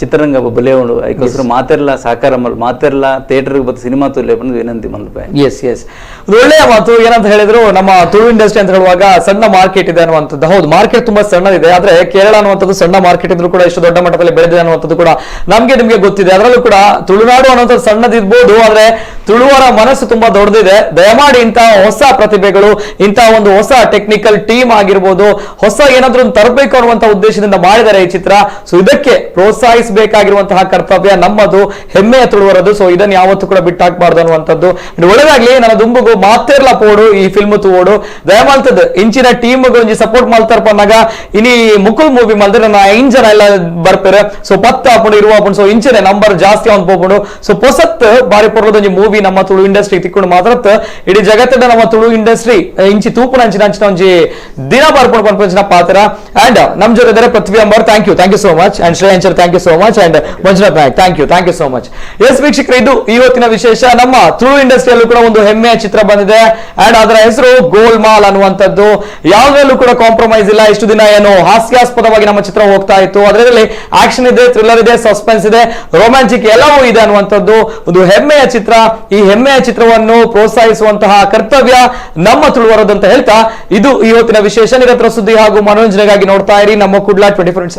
ಚಿತ್ರರಂಗ ಬಲೆ ಉಂಡು ಅದಕ್ಕೋಸ್ಕರ ಮಾತೆರ್ಲ ಸಾಕಾರ ಮಾತೆರ್ಲ ಥಿಯೇಟರ್ಗೆ ಬತ್ತು ಸಿನಿಮಾ ತೋಲೆ ಬಂದು ವಿನಂತಿ ಮಲ್ಪೆ ಎಸ್ ಒಂದು ಒಳ್ಳೆಯ ಮಾತು ಏನಂತ ಹೇಳಿದ್ರು ನಮ್ಮ ತುಳು ಇಂಡಸ್ಟ್ರಿ ಅಂತ ಹೇಳುವಾಗ ಸಣ್ಣ ಮಾರ್ಕೆಟ್ ಇದೆ ಅನ್ನುವಂಥದ್ದು ಹೌದು ಮಾರ್ಕೆಟ್ ತುಂಬಾ ಸಣ್ಣದಿದೆ ಆದ್ರೆ ಕೇರಳ ಅನ್ನುವಂಥದ್ದು ಸಣ್ಣ ಮಾರ್ಕೆಟ್ ಇದ್ರೂ ಕೂಡ ಇಷ್ಟು ದೊಡ್ಡ ಮಟ್ಟದಲ್ಲಿ ಬೆಳೆದಿದೆ ಅನ್ನುವಂಥದ್ದು ಕೂಡ ನಿಮ್ಗೆ ಗೊತ್ತಿದೆ ಅದರಲ್ಲೂ ಕೂಡ ತುಳುನಾಡು ಅನ್ನುವಂಥದ್ದು ಸಣ್ಣದಿರ್ಬೋದು ಆದ್ರೆ ತುಳುವರ ಮನಸ್ಸು ತುಂಬಾ ದೊಡ್ಡದಿದೆ ದಯಮಾಡಿ ಇಂತಹ ಹೊಸ ಪ್ರತಿಭೆಗಳು ಇಂತಹ ಒಂದು ಹೊಸ ಟೆಕ್ನಿಕಲ್ ಟೀಮ್ ಆಗಿರ್ಬೋದು ಹೊಸ ಏನಾದ್ರೂ ತರಬೇಕು ಅನ್ನುವಂತ ಉದ್ದೇಶದಿಂದ ಮಾಡಿದ್ದಾರೆ ಈ ಚಿತ್ರ ಸೊ ಇದಕ್ಕೆ ಪ್ರೋತ್ಸಾಹಿಸಬೇಕಾಗಿರುವಂತಹ ಕರ್ತವ್ಯ ನಮ್ಮದು ಹೆಮ್ಮೆಯ ತುಳುವರದು ಸೊ ಇದನ್ನು ಯಾವತ್ತೂ ಕೂಡ ಬಿಟ್ಟಾಕ್ಬಾರ್ದು ಅನ್ನುವಂಥದ್ದು ಒಳ್ಳೆದಾಗ್ಲಿ ನನ್ನ ದುಂಬುಗು ಮಾತೇರ್ಲ ಪೋಡು ಈ ಫಿಲ್ಮ್ ತೂಡು ದಯಮಾಲ್ತದ್ದು ಇಂಚಿನ ಟೀಮ್ ಒಂಜಿ ಸಪೋರ್ಟ್ ಮಾಡ್ತಾರಪ್ಪ ಅನ್ನಗ ಇನಿ ಮುಕುಲ್ ಮೂವಿ ಮಲ್ದ್ರೆ ನನ್ನ 5 ಜನ ಎಲ್ಲ ಬರ್ಪೇರೆ ಸೊ 10 ಆಪುಂಡು ಇರುವ ಆಪುಂಡು ಸೊ ಇಂಚಿನ ನಂಬರ್ ಜಾಸ್ತಿ ಅವನ್ ಪೋಪುಂಡು ಸೊ ಪೊಸತ್ ಬಾರಿ ಪೊರ್ಲದೊಂಜಿ ಮೂವಿ ನಮ್ಮ ತುಳು ಇಂಡಸ್ಟ್ರಿ ತಿಕ್ಕೊಂಡು ಮಾತ್ರತ್ ಇಡೀ ಜಗತ್ತಿನ ನಮ್ಮ ತುಳು ಇಂಡಸ್ಟ್ರಿ ಇಂಚಿ ತೂಪುನ ಅಂಚಿನ ಒಂಜಿ ದಿನ ಬರ್ಪುಂಡು ಪನ್ಪಂಚಿನ ಪಾತ್ರ ಅಂಡ್ ನಮ್ ಜೊತೆ ಇದ್ದಾರೆ Prithvi Ambar thank you so much and ಶ್ರೇಯಾಂಚರ್ thank you so much and Manjunath Nayak thank you so much yes ವೀಕ್ಷಕರು ಇದು ಇವತ್ತಿನ ವಿಶೇಷ ನಮ್ಮ ತುಳು ಇಂಡಸ್ಟ್ರಿಯಲ್ಲೂ ಕೂಡ ಒಂದು ಹೆಮ್ಮೆಯ ಚಿತ್ರ ಬಂದಿದೆ ಅಂಡ್ ಅದರ ಹೆಸರು ಗೋಲ್ಮಾಲ್ ಅನ್ನುವಂಥದ್ದು ಯಾವುದ್ರಲ್ಲೂ ಕೂಡ ಕಾಂಪ್ರಮೈಸ್ ಇಲ್ಲ ಇಷ್ಟು ದಿನ ಏನು ಹಾಸ್ಯಾಸ್ಪದವಾಗಿ ನಮ್ಮ ಚಿತ್ರ ಹೋಗ್ತಾ ಇತ್ತು ಅದರಲ್ಲಿ ಆಕ್ಷನ್ ಇದೆ ಥ್ರಿಲ್ಲರ್ ಇದೆ ಸಸ್ಪೆನ್ಸ್ ಇದೆ ರೊಮ್ಯಾಂಟಿಕ್ ಎಲ್ಲವೂ ಇದೆ ಅನ್ನುವಂಥದ್ದು ಒಂದು ಹೆಮ್ಮೆಯ ಚಿತ್ರ ಈ ಹೆಮ್ಮೆಯ ಚಿತ್ರವನ್ನು ಪ್ರೋತ್ಸಾಹಿಸುವಂತಹ ಕರ್ತವ್ಯ ನಮ್ಮ ತುಳುವರದು ಅಂತ ಹೇಳ್ತಾ ಇದು ಇವತ್ತಿನ ವಿಶೇಷ ನಿರಂತರ ಸುದ್ದಿ ಹಾಗೂ ಮನೋರಂಜನೆಗಾಗಿ ನೋಡ್ತಾ ಇರಿ ನಮ್ಮ ಕುಡ್ಲಾ 24